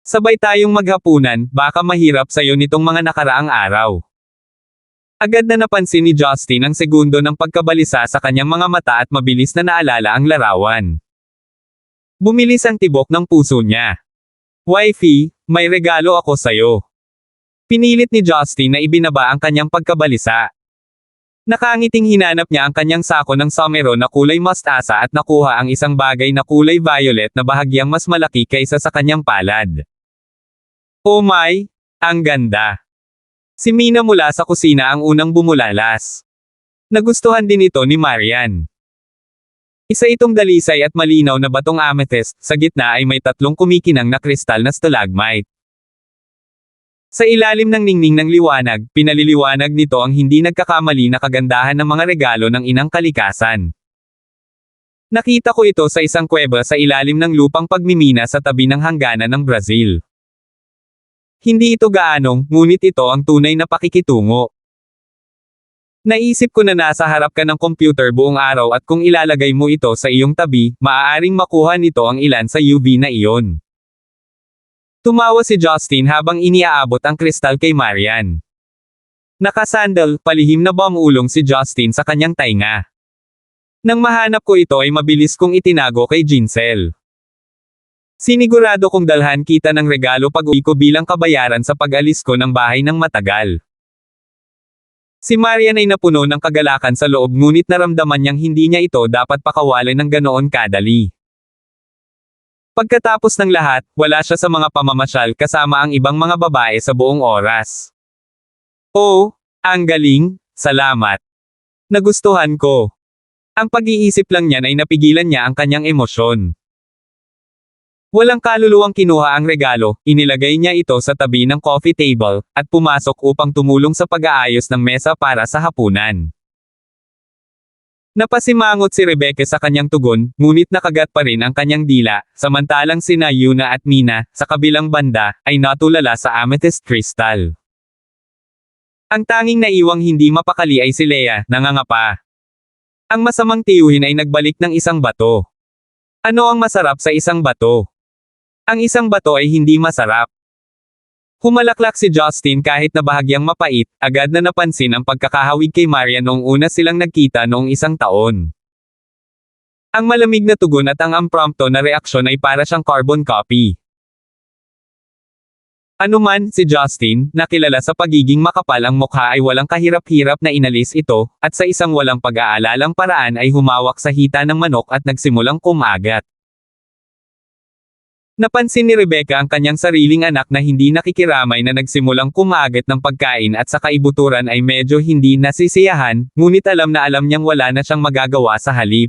Sabay tayong maghapunan, baka mahirap sa'yo nitong mga nakaraang araw. Agad na napansin ni Justin ang segundo ng pagkabalisa sa kanyang mga mata at mabilis na naalala ang larawan. Bumilis ang tibok ng puso niya. Wifey, may regalo ako sa'yo. Pinilit ni Justin na ibinaba ang kanyang pagkabalisa. Nakangiting hinanap niya ang kanyang sako ng somero na kulay mustasa at nakuha ang isang bagay na kulay violet na bahagyang mas malaki kaysa sa kanyang palad. Oh my! Ang ganda! Si Mina mula sa kusina ang unang bumulalas. Nagustuhan din ito ni Marian. Isa itong dalisay at malinaw na batong amethyst, sa gitna ay may 3 kumikinang na kristal na stalagmite. Sa ilalim ng ningning ng liwanag, pinaliliwanag nito ang hindi nagkakamali na kagandahan ng mga regalo ng inang kalikasan. Nakita ko ito sa isang kuweba sa ilalim ng lupang pagmimina sa tabi ng hangganan ng Brazil. Hindi ito gaanong, ngunit ito ang tunay na pakikitungo. Naisip ko na nasa harap ka ng computer buong araw at kung ilalagay mo ito sa iyong tabi, maaaring makuha nito ang ilan sa UV na iyon. Tumawa si Justin habang iniaabot ang kristal kay Marian. Nakasandal, palihim na bumulong si Justin sa kanyang tainga. Nang mahanap ko ito ay mabilis kong itinago kay Jinsel. Sinigurado kong dalhan kita ng regalo pag-uwi ko bilang kabayaran sa pag-alis ko ng bahay ng matagal. Si Marian ay napuno ng kagalakan sa loob ngunit naramdaman niyang hindi niya ito dapat pakawalan ng ganoon kadali. Pagkatapos ng lahat, wala siya sa mga pamamasyal kasama ang ibang mga babae sa buong oras. Oh, ang galing, salamat. Nagustuhan ko. Ang pag-iisip lang niyan ay napigilan niya ang kanyang emosyon. Walang kaluluwang kinuha ang regalo, inilagay niya ito sa tabi ng coffee table, at pumasok upang tumulong sa pag-aayos ng mesa para sa hapunan. Napasimangot si Rebecca sa kanyang tugon, ngunit nakagat pa rin ang kanyang dila, samantalang sina Yuna at Mina, sa kabilang banda, ay natulala sa amethyst crystal. Ang tanging naiwang hindi mapakali ay si Leia, nangangapa. Ang masamang tiyuhin ay nagbalik ng isang bato. Ano ang masarap sa isang bato? Ang isang bato ay hindi masarap. Humalaklak si Justin kahit na bahagyang mapait, agad na napansin ang pagkakahawig kay Maria noong una silang nagkita noong 1 taon. Ang malamig na tugon at ang impromptu na reaksyon ay para siyang carbon copy. Anuman, si Justin, na kilala sa pagiging makapal ang mukha ay walang kahirap-hirap na inalis ito, at sa isang walang pag-aalalang paraan ay humawak sa hita ng manok at nagsimulang kumagat. Napansin ni Rebecca ang kanyang sariling anak na hindi nakikiramay na nagsimulang kumagat ng pagkain at sa kaibuturan ay medyo hindi nasisiyahan, ngunit alam na alam niyang wala na siyang magagawa sa halip.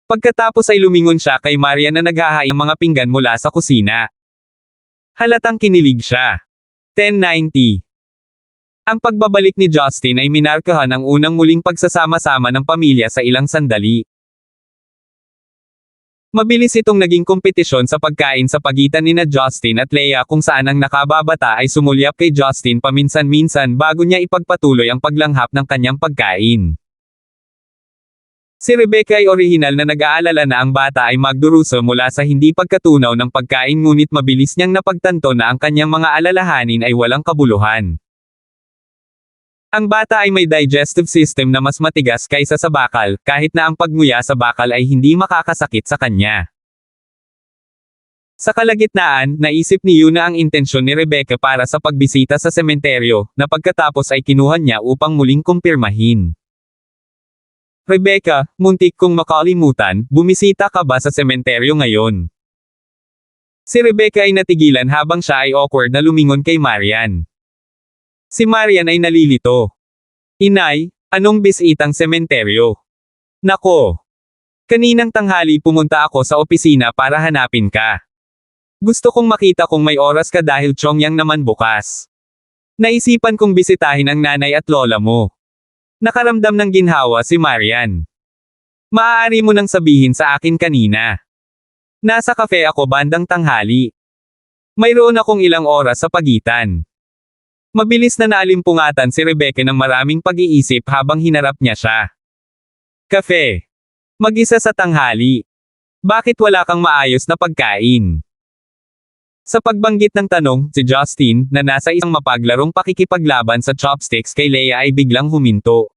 Pagkatapos ay lumingon siya kay Maria na naghahain ng mga pinggan mula sa kusina. Halatang kinilig siya. 1090. Ang pagbabalik ni Justin ay minarkahan ang unang muling pagsasama-sama ng pamilya sa ilang sandali. Mabilis itong naging kompetisyon sa pagkain sa pagitan nina Justin at Leia kung saan ang nakababata ay sumulyap kay Justin paminsan-minsan bago niya ipagpatuloy ang paglanghap ng kanyang pagkain. Si Rebecca ay orihinal na nag-aalala na ang bata ay magduruso mula sa hindi pagkatunaw ng pagkain ngunit mabilis niyang napagtanto na ang kanyang mga alalahanin ay walang kabuluhan. Ang bata ay may digestive system na mas matigas kaysa sa bakal, kahit na ang pagnguya sa bakal ay hindi makakasakit sa kanya. Sa kalagitnaan, naisip ni Yuna ang intensyon ni Rebecca para sa pagbisita sa sementeryo, na pagkatapos ay kinuha niya upang muling kumpirmahin. Rebecca, muntik kong makalimutan, bumisita ka ba sa sementeryo ngayon? Si Rebecca ay natigilan habang siya ay awkward na lumingon kay Marian. Si Marian ay nalilito. Inay, anong bisitang sementeryo? Nako! Kaninang tanghali pumunta ako sa opisina para hanapin ka. Gusto kong makita kung may oras ka dahil Chongyang naman bukas. Naisipan kong bisitahin ang nanay at lola mo. Nakaramdam ng ginhawa si Marian. Maaari mo nang sabihin sa akin kanina. Nasa kafe ako bandang tanghali. Mayroon akong ilang oras sa pagitan. Mabilis na naalimpungatan si Rebecca ng maraming pag-iisip habang hinarap niya siya. Kafe. Mag-isa sa tanghali. Bakit wala kang maayos na pagkain? Sa pagbanggit ng tanong, si Justin, na nasa isang mapaglarong pakikipaglaban sa chopsticks kay Leia ay biglang huminto.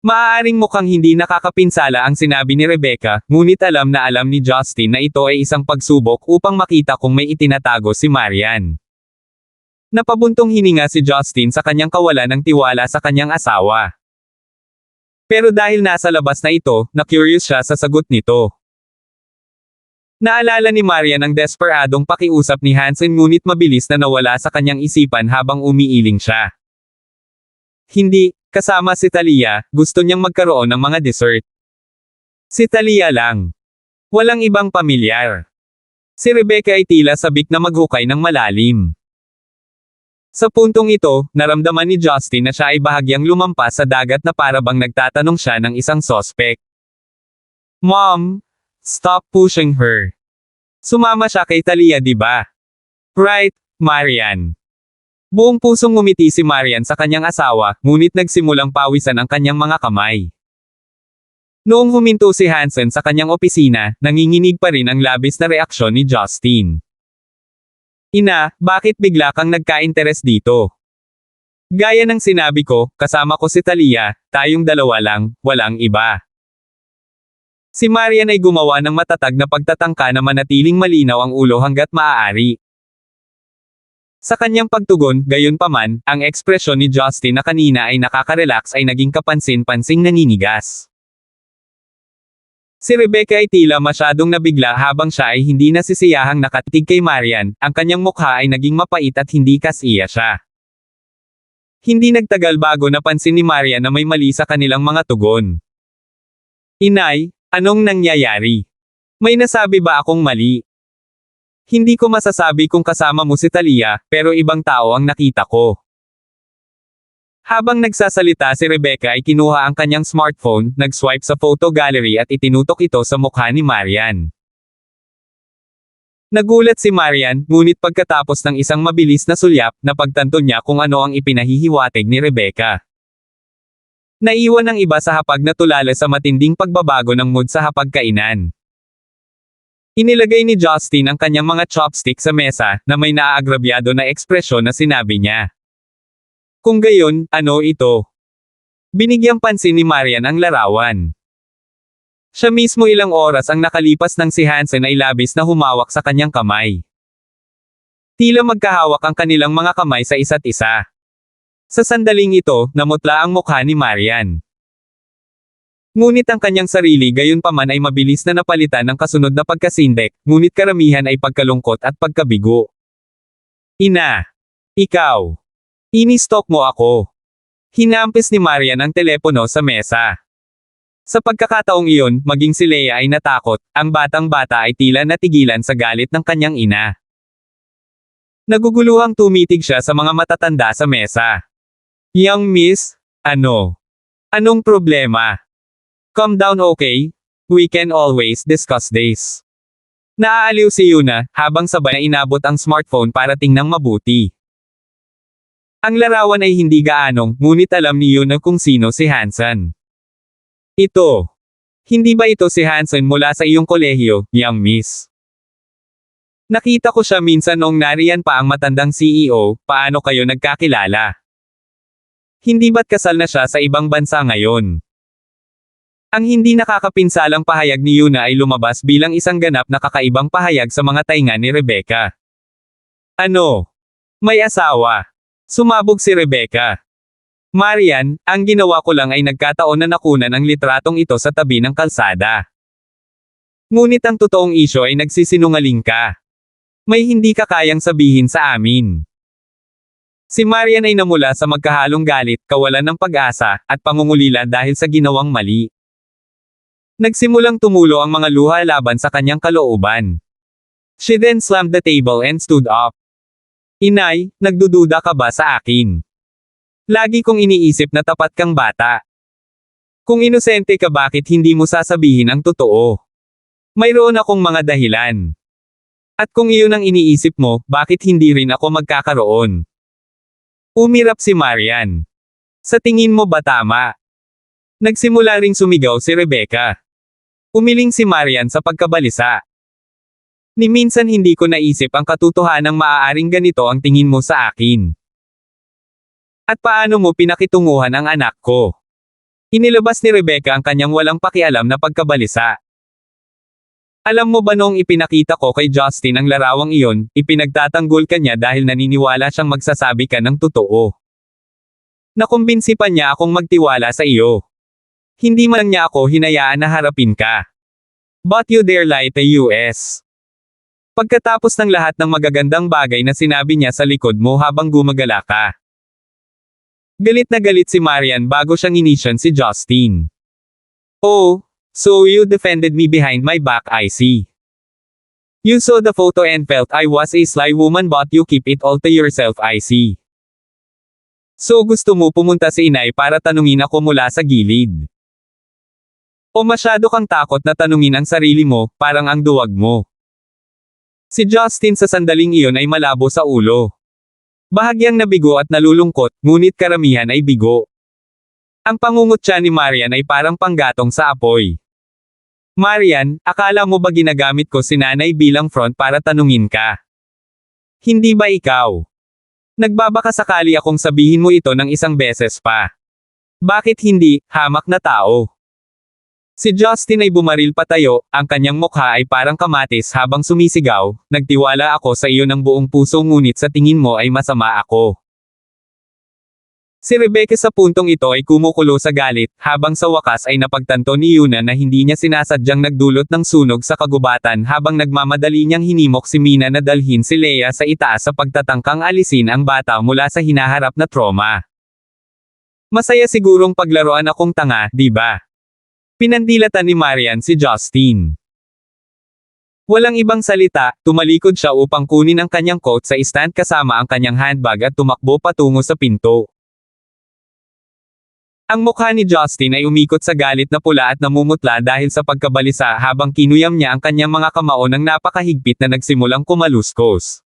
Maaaring mukhang hindi nakakapinsala ang sinabi ni Rebecca, ngunit alam ni Justin na ito ay isang pagsubok upang makita kung may itinatago si Marian. Napabuntong hininga si Justin sa kanyang kawalan ng tiwala sa kanyang asawa. Pero dahil nasa labas na ito, na-curious siya sa sagot nito. Naalala ni Marian ang desperadong pakiusap ni Hansen ngunit mabilis na nawala sa kanyang isipan habang umiiling siya. Hindi, kasama si Talia, gusto niyang magkaroon ng mga dessert. Si Talia lang. Walang ibang pamilyar. Si Rebecca ay tila sabik na maghukay ng malalim. Sa puntong ito, naramdaman ni Justin na siya ay bahagyang lumampas sa dagat na parabang nagtatanong siya ng isang sospek. Mom, stop pushing her. Sumama siya kay Talia, di ba? Right, Marian. Buong pusong ngumiti si Marian sa kanyang asawa, ngunit nagsimulang pawisan ang kanyang mga kamay. Noong huminto si Hansen sa kanyang opisina, nanginginig pa rin ang labis na reaksyon ni Justin. Ina, bakit bigla kang nagka-interes dito? Gaya ng sinabi ko, kasama ko si Talia, tayong dalawa lang, walang iba. Si Marian ay gumawa ng matatag na pagtatangka na manatiling malinaw ang ulo hanggat maaari. Sa kanyang pagtugon, gayunpaman, ang ekspresyon ni Justin na kanina ay nakaka-relax ay naging kapansin-pansing naninigas. Si Rebecca ay tila masyadong nabigla habang siya ay hindi nasisiyahang nakatitig kay Marian, ang kanyang mukha ay naging mapait at hindi kasiya siya. Hindi nagtagal bago napansin ni Marian na may mali sa kanilang mga tugon. Inay, anong nangyayari? May nasabi ba akong mali? Hindi ko masasabi kung kasama mo si Talia, pero ibang tao ang nakita ko. Habang nagsasalita si Rebecca ay kinuha ang kanyang smartphone, nag-swipe sa photo gallery at itinutok ito sa mukha ni Marian. Nagulat si Marian, ngunit pagkatapos ng isang mabilis na sulyap, napagtanto niya kung ano ang ipinahihiwatig ni Rebecca. Naiwan ang iba sa hapag na tulala sa matinding pagbabago ng mood sa hapagkainan. Inilagay ni Justin ang kanyang mga chopstick sa mesa, na may naaagrabyado na ekspresyon na sinabi niya. Kung gayon, ano ito? Binigyang pansin ni Marian ang larawan. Siya mismo ilang oras ang nakalipas nang si Hansen ay labis na humawak sa kanyang kamay. Tila magkahawak ang kanilang mga kamay sa isa't isa. Sa sandaling ito, namutla ang mukha ni Marian. Ngunit ang kanyang sarili gayunpaman ay mabilis na napalitan ng kasunod na pagkasindek, ngunit karamihan ay pagkalungkot at pagkabigo. Ina! Ikaw! Ini-stalk mo ako! Hinampis ni Marian ang telepono sa mesa. Sa pagkakataong iyon, maging si Leia ay natakot, ang batang-bata ay tila natigilan sa galit ng kanyang ina. Naguguluhang tumitig siya sa mga matatanda sa mesa. Young miss, ano? Anong problema? Calm down, okay? We can always discuss this. Naaaliw si Yuna, habang sabay na inabot ang smartphone para tingnang mabuti. Ang larawan ay hindi gaanong, ngunit alam ni Yuna kung sino si Hansen. Ito. Hindi ba ito si Hansen mula sa iyong kolehiyo, young miss? Nakita ko siya minsan noong nariyan pa ang matandang CEO, paano kayo nagkakilala? Hindi ba't kasal na siya sa ibang bansa ngayon? Ang hindi nakakapinsalang pahayag ni Yuna ay lumabas bilang isang ganap na kakaibang pahayag sa mga tainga ni Rebecca. Ano? May asawa? Sumabog si Rebecca. Marian, ang ginawa ko lang ay nagkataon na nakunan ang litratong ito sa tabi ng kalsada. Ngunit ang totoong isyo ay nagsisinungaling ka. May hindi ka kayang sabihin sa amin. Si Marian ay namula sa magkahalong galit, kawalan ng pag-asa, at pangungulila dahil sa ginawang mali. Nagsimulang tumulo ang mga luha laban sa kanyang kalooban. She then slammed the table and stood up. Inay, nagdududa ka ba sa akin? Lagi kong iniisip na tapat kang bata. Kung inosente ka, bakit hindi mo sasabihin ang totoo? Mayroon akong mga dahilan. At kung iyon ang iniisip mo, bakit hindi rin ako magkakaroon? Umirap si Marian. Sa tingin mo ba tama? Nagsimula ring sumigaw si Rebecca. Umiling si Marian sa pagkabalisa. Ni minsan hindi ko naisip ang katotohanang maaaring ganito ang tingin mo sa akin. At paano mo pinakitunguhan ang anak ko? Inilabas ni Rebecca ang kanyang walang pakialam na pagkabalisa. Alam mo ba noong ipinakita ko kay Justin ang larawang iyon, ipinagtatanggol ka niya dahil naniniwala siyang magsasabi ka ng totoo. Nakumbinsi pa niya akong magtiwala sa iyo. Hindi man niya ako hinayaan na harapin ka. But you dare lie to US. Pagkatapos ng lahat ng magagandang bagay na sinabi niya sa likod mo habang gumagala ka. Galit na galit si Marian bago siyang inisyon si Justin. Oh, so you defended me behind my back, I see. You saw the photo and felt I was a sly woman, but you keep it all to yourself, I see. So gusto mo pumunta si inay para tanungin ako mula sa gilid? O masyado kang takot na tanungin ang sarili mo, parang ang duwag mo? Si Justin sa sandaling iyon ay malabo sa ulo. Bahagyang nabigo at nalulungkot, ngunit karamihan ay bigo. Ang pangungutya ni Marian ay parang panggatong sa apoy. Marian, akala mo ba ginagamit ko si nanay bilang front para tanungin ka? Hindi ba ikaw? Nagbabaka sakali akong sabihin mo ito ng isang beses pa. Bakit hindi, hamak na tao? Si Justin ay bumaril patayo, ang kanyang mukha ay parang kamatis habang sumisigaw, nagtiwala ako sa iyo ng buong puso ngunit sa tingin mo ay masama ako. Si Rebecca sa puntong ito ay kumukulo sa galit, habang sa wakas ay napagtanto ni Yuna na hindi niya sinasadyang nagdulot ng sunog sa kagubatan habang nagmamadali niyang hinimok si Mina na dalhin si Leia sa itaas sa pagtatangkang alisin ang bata mula sa hinaharap na trauma. Masaya sigurong paglaruan akong tanga, di ba? Pinandilatan ni Marian si Justin. Walang ibang salita, tumalikod siya upang kunin ang kanyang coat sa stand kasama ang kanyang handbag at tumakbo patungo sa pinto. Ang mukha ni Justin ay umikot sa galit na pula at namumutla dahil sa pagkabalisa habang kinuyam niya ang kanyang mga kamao ng napakahigpit na nagsimulang kumaluskos.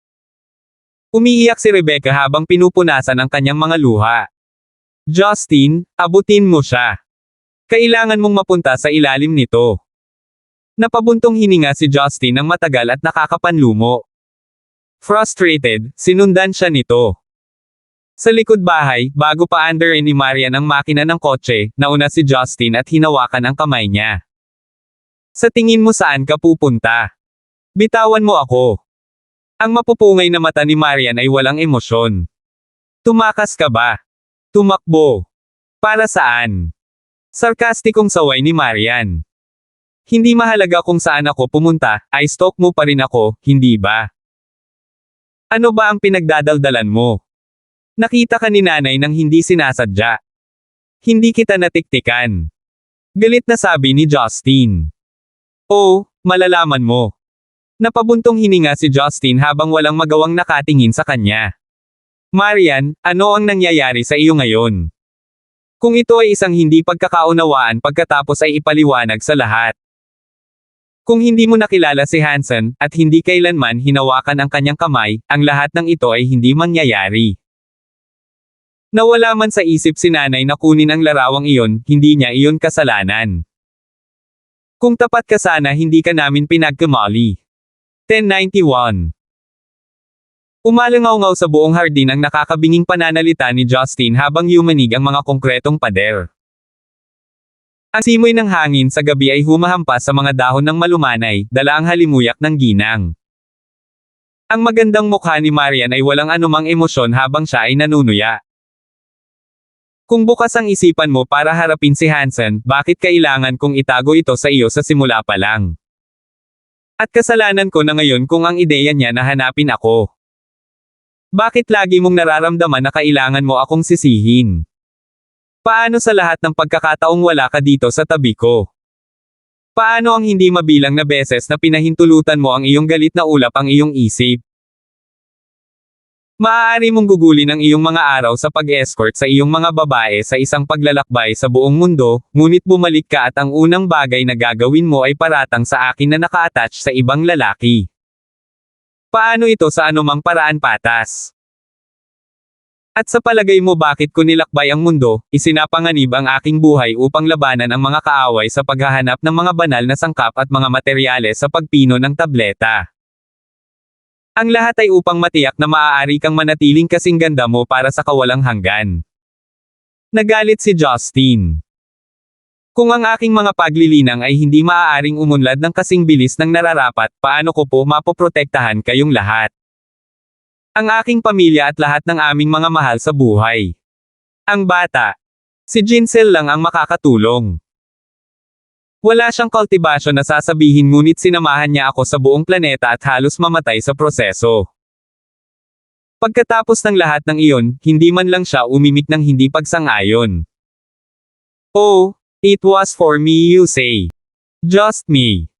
Umiiyak si Rebecca habang pinupunasan ang kanyang mga luha. Justin, abutin mo siya. Kailangan mong mapunta sa ilalim nito. Napabuntong hininga si Justin ng matagal at nakakapanlumo. Frustrated, sinundan siya nito. Sa likod bahay, bago pa andarin ni Marian ang makina ng kotse, nauna si Justin at hinawakan ang kamay niya. Sa tingin mo saan ka pupunta? Bitawan mo ako. Ang mapupungay na mata ni Marian ay walang emosyon. Tumakas ka ba? Tumakbo. Para saan? Sarkastikong saway ni Marian. Hindi mahalaga kung saan ako pumunta, ay stalk mo pa rin ako, hindi ba? Ano ba ang pinagdadaldalan mo? Nakita ka ni nanay nang hindi sinasadya. Hindi kita natiktikan. Galit na sabi ni Justin. Oh, malalaman mo. Napabuntong hininga si Justin habang walang magawang nakatingin sa kanya. Marian, ano ang nangyayari sa iyo ngayon? Kung ito ay isang hindi pagkakaunawaan pagkatapos ay ipaliwanag sa lahat. Kung hindi mo nakilala si Hansen, at hindi kailanman hinawakan ang kanyang kamay, ang lahat ng ito ay hindi mangyayari. Nawala man sa isip si nanay na kunin ang larawang iyon, hindi niya iyon kasalanan. Kung tapat ka sana hindi ka namin pinagkamali. 1091. Umalangaw-ngaw sa buong hardin ang nakakabinging pananalita ni Justin habang yumanig ang mga konkretong pader. Ang simoy ng hangin sa gabi ay humahampas sa mga dahon ng malumanay, dala ang halimuyak ng ginang. Ang magandang mukha ni Marian ay walang anumang emosyon habang siya ay nanunuya. Kung bukas ang isipan mo para harapin si Hansen, bakit kailangan kong itago ito sa iyo sa simula pa lang? At kasalanan ko na ngayon kung ang ideya niya na hanapin ako. Bakit lagi mong nararamdaman na kailangan mo akong sisihin? Paano sa lahat ng pagkakataong wala ka dito sa tabi ko? Paano ang hindi mabilang na beses na pinahintulutan mo ang iyong galit na ulap ang iyong isip? Maaari mong gugulin ang iyong mga araw sa pag-escort sa iyong mga babae sa isang paglalakbay sa buong mundo, ngunit bumalik ka at ang unang bagay na gagawin mo ay paratang sa akin na naka-attach sa ibang lalaki. Paano ito sa anumang paraan patas? At sa palagay mo bakit ko nilakbay ang mundo, isinapanganib ang aking buhay upang labanan ang mga kaaway sa paghahanap ng mga banal na sangkap at mga materyales sa pagpino ng tableta. Ang lahat ay upang matiyak na maaari kang manatiling kasing ganda mo para sa kawalang hanggan. Nagalit si Justin. Kung ang aking mga paglilinang ay hindi maaaring umunlad ng kasing bilis ng nararapat, paano ko po mapoprotektahan kayong lahat? Ang aking pamilya at lahat ng aming mga mahal sa buhay. Ang bata. Si Jinsel lang ang makakatulong. Wala siyang kultibasyon na sasabihin ngunit sinamahan niya ako sa buong planeta at halos mamatay sa proseso. Pagkatapos ng lahat ng iyon, hindi man lang siya umimik ng hindi pagsang-ayon. Oh, it was for me you say. Just me.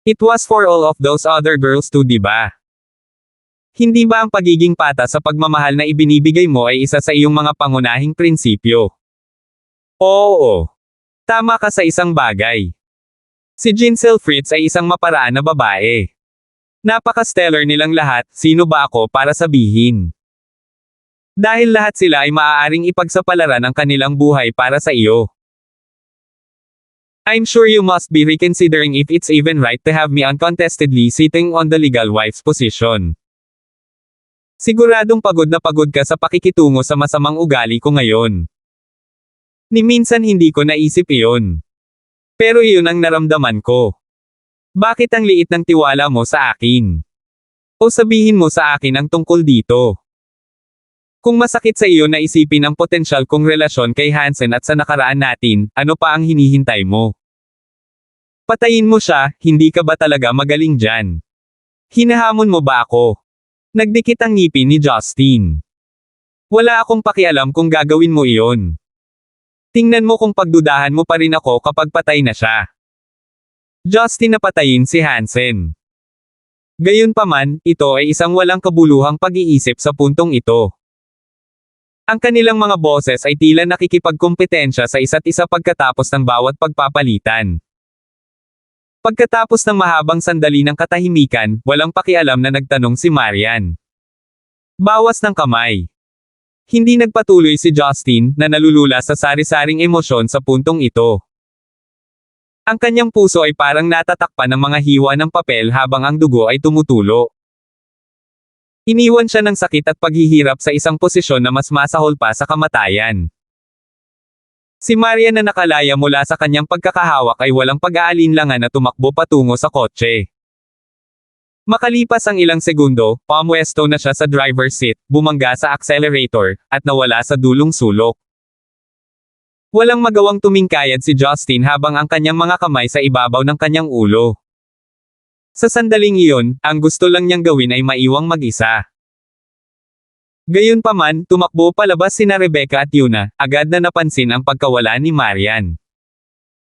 It was for all of those other girls too, diba? Hindi ba ang pagiging pata sa pagmamahal na ibinibigay mo ay isa sa iyong mga pangunahing prinsipyo? Oo. Tama ka sa isang bagay. Si Jinsel Fritz ay isang maparaan na babae. Napaka-stellar nilang lahat, sino ba ako para sabihin? Dahil lahat sila ay maaaring ipagsapalaran ang kanilang buhay para sa iyo. I'm sure you must be reconsidering if it's even right to have me uncontestedly sitting on the legal wife's position. Siguradong pagod na pagod ka sa pakikitungo sa masamang ugali ko ngayon. Ni minsan hindi ko naisip iyon. Pero iyon ang naramdaman ko. Bakit ang liit ng tiwala mo sa akin? O sabihin mo sa akin ang tungkol dito. Kung masakit sa iyo na isipin ang potensyal kong relasyon kay Hansen at sa nakaraan natin, ano pa ang hinihintay mo? Patayin mo siya, hindi ka ba talaga magaling dyan? Hinahamon mo ba ako? Nagdikit ang ngipin ni Justin. Wala akong pakialam kung gagawin mo iyon. Tingnan mo kung pagdudahan mo pa rin ako kapag patay na siya. Justin na patayin si Hansen. Gayunpaman, ito ay isang walang kabuluhang pag-iisip sa puntong ito. Ang kanilang mga boses ay tila nakikipagkompetensya sa isa't isa pagkatapos ng bawat pagpapalitan. Pagkatapos ng mahabang sandali ng katahimikan, walang pakialam na nagtanong si Marian. Bawas ng kamay. Hindi nagpatuloy si Justin, na nalulula sa sari-saring emosyon sa puntong ito. Ang kanyang puso ay parang natatakpan ng mga hiwa ng papel habang ang dugo ay tumutulo. Iniwan siya ng sakit at paghihirap sa isang posisyon na mas masahol pa sa kamatayan. Si Marian na nakalaya mula sa kanyang pagkakahawak ay walang pag-aalinlangan na tumakbo patungo sa kotse. Makalipas ang ilang segundo, pumwesto na siya sa driver's seat, bumangga sa accelerator, at nawala sa dulong sulok. Walang magawang tumingkayad si Justin habang ang kanyang mga kamay sa ibabaw ng kanyang ulo. Sa sandaling iyon, ang gusto lang niyang gawin ay maiwang mag-isa. Gayunpaman, tumakbo palabas sina Rebecca at Yuna, agad na napansin ang pagkawala ni Marian.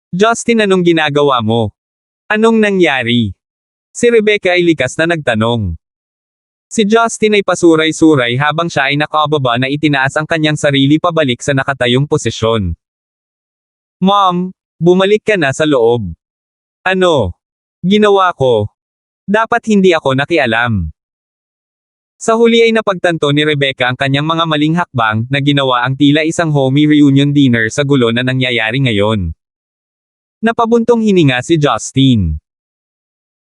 Justin, anong ginagawa mo? Anong nangyari? Si Rebecca ay likas na nagtanong. Si Justin ay pasuray-suray habang siya ay nakababa na itinaas ang kanyang sarili pabalik sa nakatayong posisyon. Mom, bumalik ka na sa loob. Ano? Ginawa ko. Dapat hindi ako nakialam. Sa huli ay napagtanto ni Rebecca ang kanyang mga maling hakbang na ginawa ang tila isang homey reunion dinner sa gulo na nangyayari ngayon. Napabuntong hininga si Justin.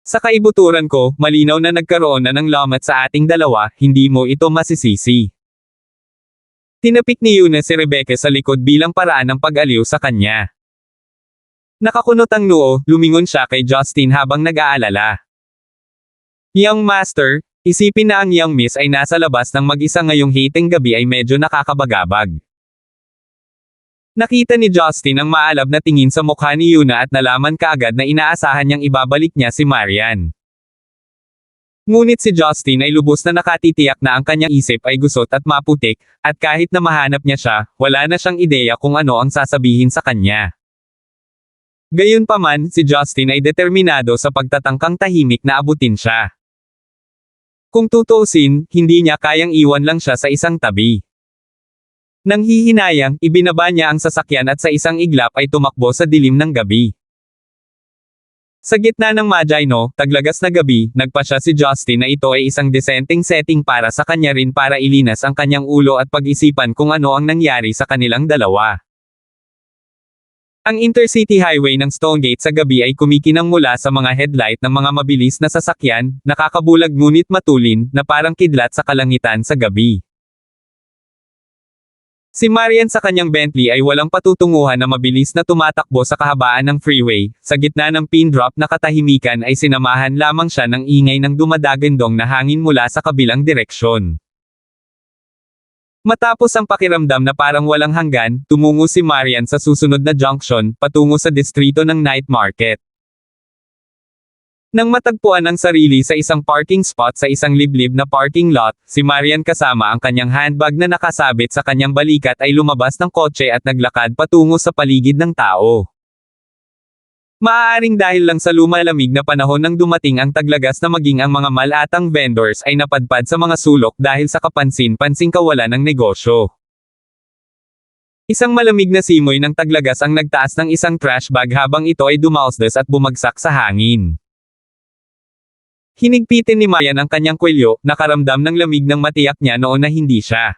Sa kaibuturan ko, malinaw na nagkaroon na ng lamat sa ating dalawa, hindi mo ito masisisi. Tinapik ni Yuna si Rebecca sa likod bilang paraan ng pag-aliw sa kanya. Nakakunot ang noo, lumingon siya kay Justin habang nag-aalala. Young Master, isipin na ang Young Miss ay nasa labas ng mag-isa ngayong hiting gabi ay medyo nakakabagabag. Nakita ni Justin ang maalab na tingin sa mukha ni Yuna at nalaman kaagad na inaasahan niyang ibabalik niya si Marian. Ngunit si Justin ay lubos na nakatitiyak na ang kanyang isip ay gusot at maputik, at kahit na mahanap niya siya, wala na siyang ideya kung ano ang sasabihin sa kanya. Gayunpaman, si Justin ay determinado sa pagtatangkang tahimik na abutin siya. Kung tutuusin, hindi niya kayang iwan lang siya sa isang tabi. Nang hihinayang, ibinaba niya ang sasakyan at sa isang iglap ay tumakbo sa dilim ng gabi. Sa gitna ng Magino, taglagas na gabi, nagpasya si Justin na ito ay isang desenteng setting para sa kanya rin para ilinas ang kanyang ulo at pag-isipan kung ano ang nangyari sa kanilang dalawa. Ang Intercity Highway ng Stonegate sa gabi ay kumikinang mula sa mga headlight ng mga mabilis na sasakyan, nakakabulag ngunit matulin, na parang kidlat sa kalangitan sa gabi. Si Marian sa kanyang Bentley ay walang patutunguhan na mabilis na tumatakbo sa kahabaan ng freeway, sa gitna ng pin drop na katahimikan ay sinamahan lamang siya ng ingay ng dumadagandong na hangin mula sa kabilang direksyon. Matapos ang pakiramdam na parang walang hanggan, tumungo si Marian sa susunod na junction, patungo sa distrito ng night market. Nang matagpuan ang sarili sa isang parking spot sa isang liblib na parking lot, si Marian kasama ang kanyang handbag na nakasabit sa kanyang balikat ay lumabas ng kotse at naglakad patungo sa paligid ng tao. Maaaring dahil lang sa lumalamig na panahon nang dumating ang taglagas na maging ang mga malatang vendors ay napadpad sa mga sulok dahil sa kapansin-pansing kawalan ng negosyo. Isang malamig na simoy ng taglagas ang nagtaas ng isang trash bag habang ito ay dumausdas at bumagsak sa hangin. Hinigpitin ni Marian ang kanyang kwelyo, nakaramdam ng lamig ng matiyak niya noon na hindi siya.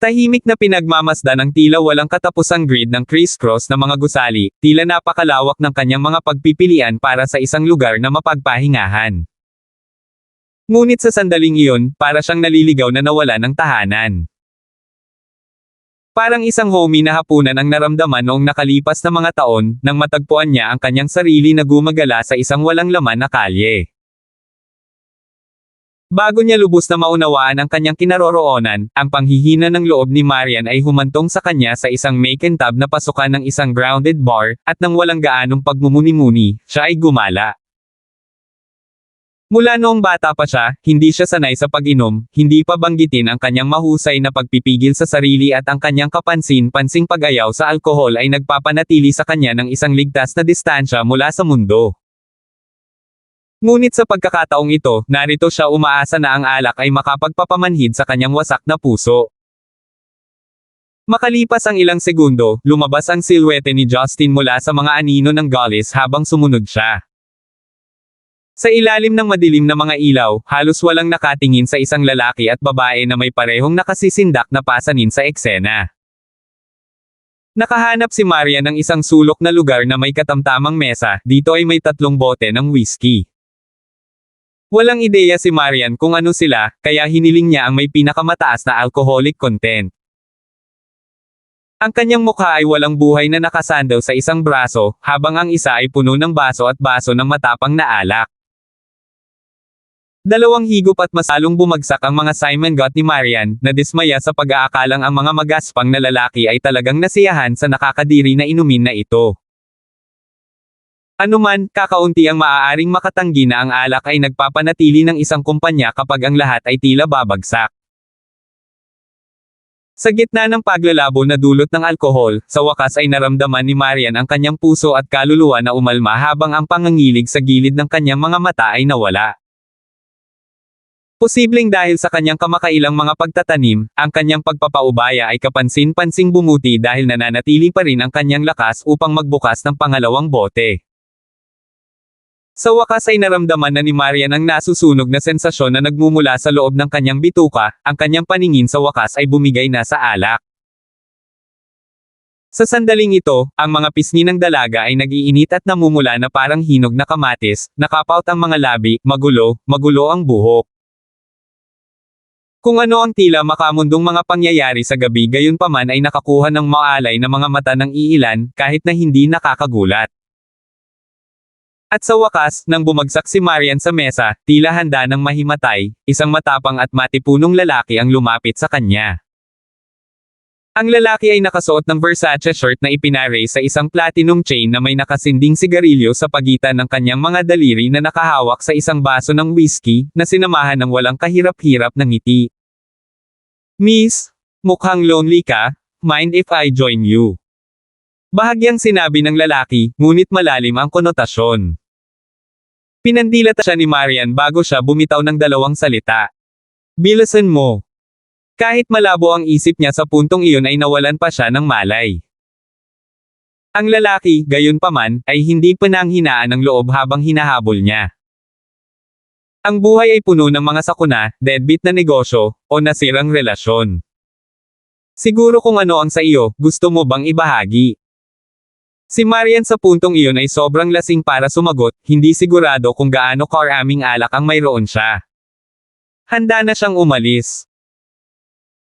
Tahimik na pinagmamasdan ang tila walang katapusang grid ng criss-cross na mga gusali, tila napakalawak ng kanyang mga pagpipilian para sa isang lugar na mapagpahingahan. Ngunit sa sandaling iyon, para siyang naliligaw na nawala ng tahanan. Parang isang homey na hapunan ang naramdaman noong nakalipas na mga taon, nang matagpuan niya ang kanyang sarili na gumagala sa isang walang laman na kalye. Bago niya lubos na maunawaan ang kanyang kinaroroonan, ang panghihina ng loob ni Marian ay humantong sa kanya sa isang makintab na pasukan ng isang grounded bar, at nang walang gaanong pagmumuni-muni, siya ay gumala. Mula noong bata pa siya, hindi siya sanay sa pag-inom, hindi pa banggitin ang kanyang mahusay na pagpipigil sa sarili at ang kanyang kapansin-pansing pag-ayaw sa alkohol ay nagpapanatili sa kanya ng isang ligtas na distansya mula sa mundo. Ngunit sa pagkakataong ito, narito siya umaasa na ang alak ay makapagpapamanhid sa kanyang wasak na puso. Makalipas ang ilang segundo, lumabas ang silhwete ni Justin mula sa mga anino ng Gullis habang sumunod siya. Sa ilalim ng madilim na mga ilaw, halos walang nakatingin sa isang lalaki at babae na may parehong nakasisindak na pasanin sa eksena. Nakahanap si Marian ng isang sulok na lugar na may katamtamang mesa, dito ay may 3 bote ng whiskey. Walang ideya si Marian kung ano sila, kaya hiniling niya ang may pinakamataas na alcoholic content. Ang kanyang mukha ay walang buhay na nakasandaw sa isang braso, habang ang isa ay puno ng baso at baso ng matapang na alak. 2 higop at masalong bumagsak ang mga Simon Got ni Marian, na dismaya sa pag-aakalang ang mga magaspang na lalaki ay talagang nasiyahan sa nakakadiri na inumin na ito. Anuman, kakaunti ang maaaring makatanggi na ang alak ay nagpapanatili ng isang kumpanya kapag ang lahat ay tila babagsak. Sa gitna ng paglalabo na dulot ng alkohol, sa wakas ay naramdaman ni Marian ang kanyang puso at kaluluwa na umalma habang ang pangangilig sa gilid ng kanyang mga mata ay nawala. Posibleng dahil sa kanyang kamakailang mga pagtatanim, ang kanyang pagpapaubaya ay kapansin-pansing bumuti dahil nananatili pa rin ang kanyang lakas upang magbukas ng pangalawang bote. Sa wakas ay naramdaman na ni Marian ang nasusunog na sensasyon na nagmumula sa loob ng kanyang bituka, ang kanyang paningin sa wakas ay bumigay na sa alak. Sa sandaling ito, ang mga pisngi ng dalaga ay nag-iinit at namumula na parang hinog na kamatis, nakapaut ang mga labi, magulo ang buhok. Kung ano ang tila makamundong mga pangyayari sa gabi gayunpaman ay nakakuha ng maalay na mga mata ng iilan, kahit na hindi nakakagulat. At sa wakas, nang bumagsak si Marian sa mesa, tila handa ng mahimatay, isang matapang at matipunong lalaki ang lumapit sa kanya. Ang lalaki ay nakasuot ng Versace shirt na ipinare sa isang platinum chain na may nakasinding sigarilyo sa pagitan ng kanyang mga daliri na nakahawak sa isang baso ng whiskey, na sinamahan ng walang kahirap-hirap na ngiti. "Miss, mukhang lonely ka, mind if I join you?" Bahagyang sinabi ng lalaki, ngunit malalim ang konotasyon. Pinandilata siya ni Marian bago siya bumitaw ng 2 salita. "Bilisan mo." Kahit malabo ang isip niya sa puntong iyon ay nawalan pa siya ng malay. Ang lalaki, gayunpaman, ay hindi pinanghinaan ng loob habang hinahabol niya. Ang buhay ay puno ng mga sakuna, deadbeat na negosyo, o nasirang relasyon. Siguro kung ano ang sa iyo, gusto mo bang ibahagi? Si Marian sa puntong iyon ay sobrang lasing para sumagot, hindi sigurado kung gaano karaming alak ang mayroon siya. Handa na siyang umalis.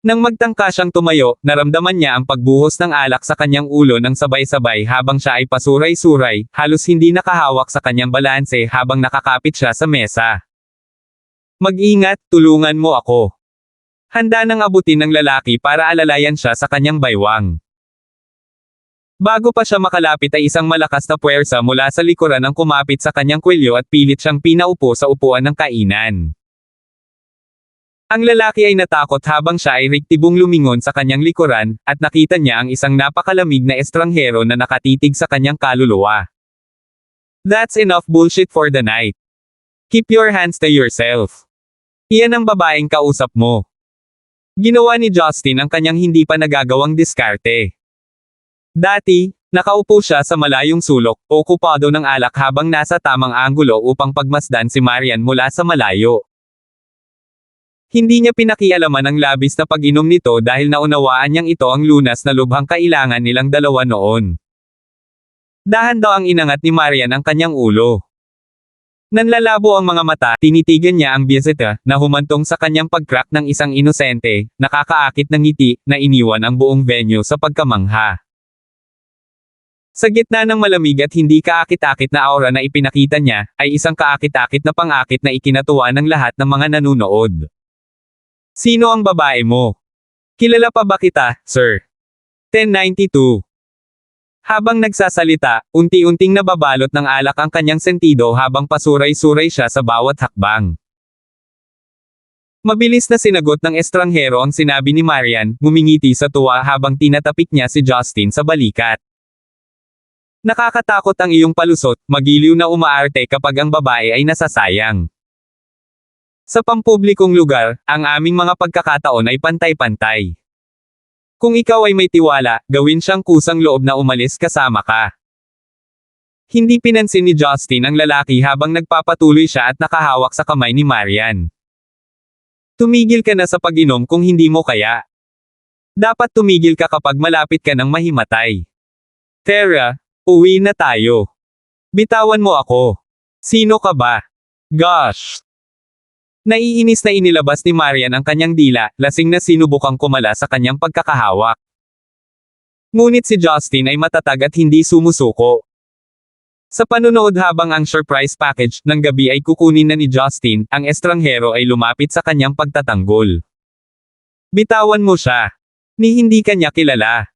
Nang magtangka siyang tumayo, naramdaman niya ang pagbuhos ng alak sa kanyang ulo ng sabay-sabay habang siya ay pasuray-suray, halos hindi nakahawak sa kanyang balanse habang nakakapit siya sa mesa. "Mag-ingat, tulungan mo ako." Handa nang abutin ng lalaki para alalayan siya sa kanyang baywang. Bago pa siya makalapit ay isang malakas na puwersa mula sa likuran ang kumapit sa kanyang kwelyo at pilit siyang pinaupo sa upuan ng kainan. Ang lalaki ay natakot habang siya ay riktibong lumingon sa kanyang likuran, at nakita niya ang isang napakalamig na estranghero na nakatitig sa kanyang kaluluwa. "That's enough bullshit for the night. Keep your hands to yourself. Iyan ang babaeng kausap mo." Ginawa ni Justin ang kanyang hindi pa nagagawang diskarte. Dati, nakaupo siya sa malayong sulok, okupado ng alak habang nasa tamang anggulo upang pagmasdan si Marian mula sa malayo. Hindi niya pinakialaman ang labis na pag-inom nito dahil naunawaan niyang ito ang lunas na lubhang kailangan nilang dalawa noon. Dahan daw ang inangat ni Marian ang kanyang ulo. Nanlalabo ang mga mata, tinitigan niya ang bisita, na humantong sa kanyang pag-crack ng isang inosente, nakakaakit na ngiti, na iniwan ang buong venue sa pagkamangha. Sa gitna ng malamig at hindi kaakit-akit na aura na ipinakita niya, ay isang kaakit-akit na pangakit na ikinatuwa ng lahat ng mga nanunood. "Sino ang babae mo? Kilala pa ba kita, sir?" 1092. Habang nagsasalita, unti-unting nababalot ng alak ang kanyang sentido habang pasuray-suray siya sa bawat hakbang. Mabilis na sinagot ng estranghero ang sinabi ni Marian, ngumingiti sa tuwa habang tinatapik niya si Justin sa balikat. Nakakatakot ang iyong palusot, magiliw na umaarte kapag ang babae ay nasasayang. Sa pampublikong lugar, ang aming mga pagkakataon ay pantay-pantay. Kung ikaw ay may tiwala, gawin siyang kusang loob na umalis kasama ka. Hindi pinansin ni Justin ang lalaki habang nagpapatuloy siya at nakahawak sa kamay ni Marian. Tumigil ka na sa pag-inom kung hindi mo kaya. Dapat tumigil ka kapag malapit ka ng mahimatay. Tara, uwi na tayo. Bitawan mo ako. Sino ka ba? Gosh! Naiinis na inilabas ni Marian ang kanyang dila, lasing na sinubukang kumala sa kanyang pagkakahawak. Ngunit si Justin ay matatag at hindi sumusuko. Sa panunood habang ang surprise package ng gabi ay kukunin na ni Justin, ang estranghero ay lumapit sa kanyang pagtatanggol. Bitawan mo siya. Ni hindi kanya kilala.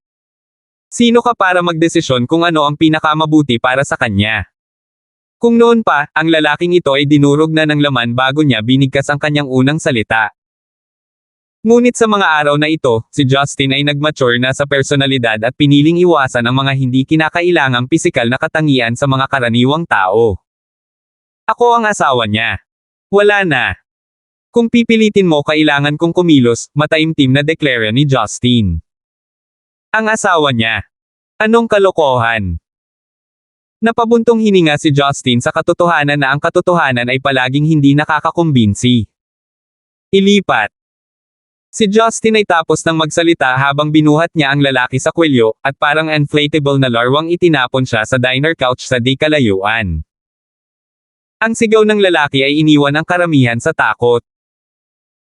Sino ka para magdesisyon kung ano ang pinakamabuti para sa kanya? Kung noon pa, ang lalaking ito ay dinurog na ng laman bago niya binigkas ang kanyang unang salita. Ngunit sa mga araw na ito, si Justin ay nagmature na sa personalidad at piniling iwasan ang mga hindi kinakailangang pisikal na katangian sa mga karaniwang tao. Ako ang asawa niya. Wala na. Kung pipilitin mo kailangan kong kumilos, mataimtim na deklara ni Justin. Ang asawa niya. Anong kalokohan? Napabuntong hininga si Justin sa katotohanan na ang katotohanan ay palaging hindi nakakakumbinsi. Ilipat. Si Justin ay tapos ng magsalita habang binuhat niya ang lalaki sa kwelyo, at parang inflatable na larwang itinapon siya sa diner couch sa di kalayuan. Ang sigaw ng lalaki ay iniwan ang karamihan sa takot.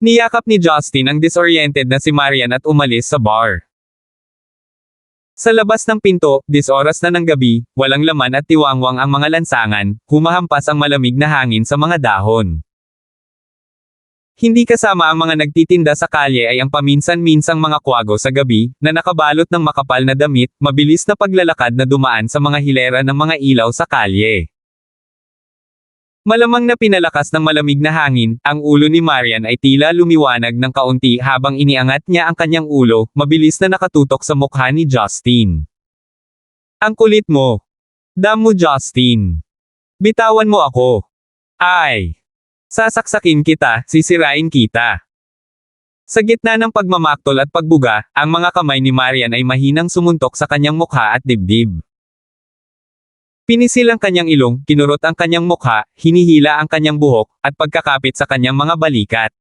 Niyakap ni Justin ang disoriented na si Marian at umalis sa bar. Sa labas ng pinto, oras na ng gabi, walang laman at tiwangwang ang mga lansangan, humahampas ang malamig na hangin sa mga dahon. Hindi kasama ang mga nagtitinda sa kalye ay ang paminsan-minsang mga kwago sa gabi, na nakabalot ng makapal na damit, mabilis na paglalakad na dumaan sa mga hilera ng mga ilaw sa kalye. Malamang na pinalakas ng malamig na hangin, ang ulo ni Marian ay tila lumiwanag ng kaunti habang iniangat niya ang kanyang ulo, mabilis na nakatutok sa mukha ni Justin. Ang kulit mo. Damn mo, Justin. Bitawan mo ako. Ay. Sasaksakin kita, sisirain kita. Sa gitna ng pagmamaktol at pagbuga, ang mga kamay ni Marian ay mahinang sumuntok sa kanyang mukha at dibdib. Pinisil ang kanyang ilong, kinurot ang kanyang mukha, hinihila ang kanyang buhok, at pagkakapit sa kanyang mga balikat.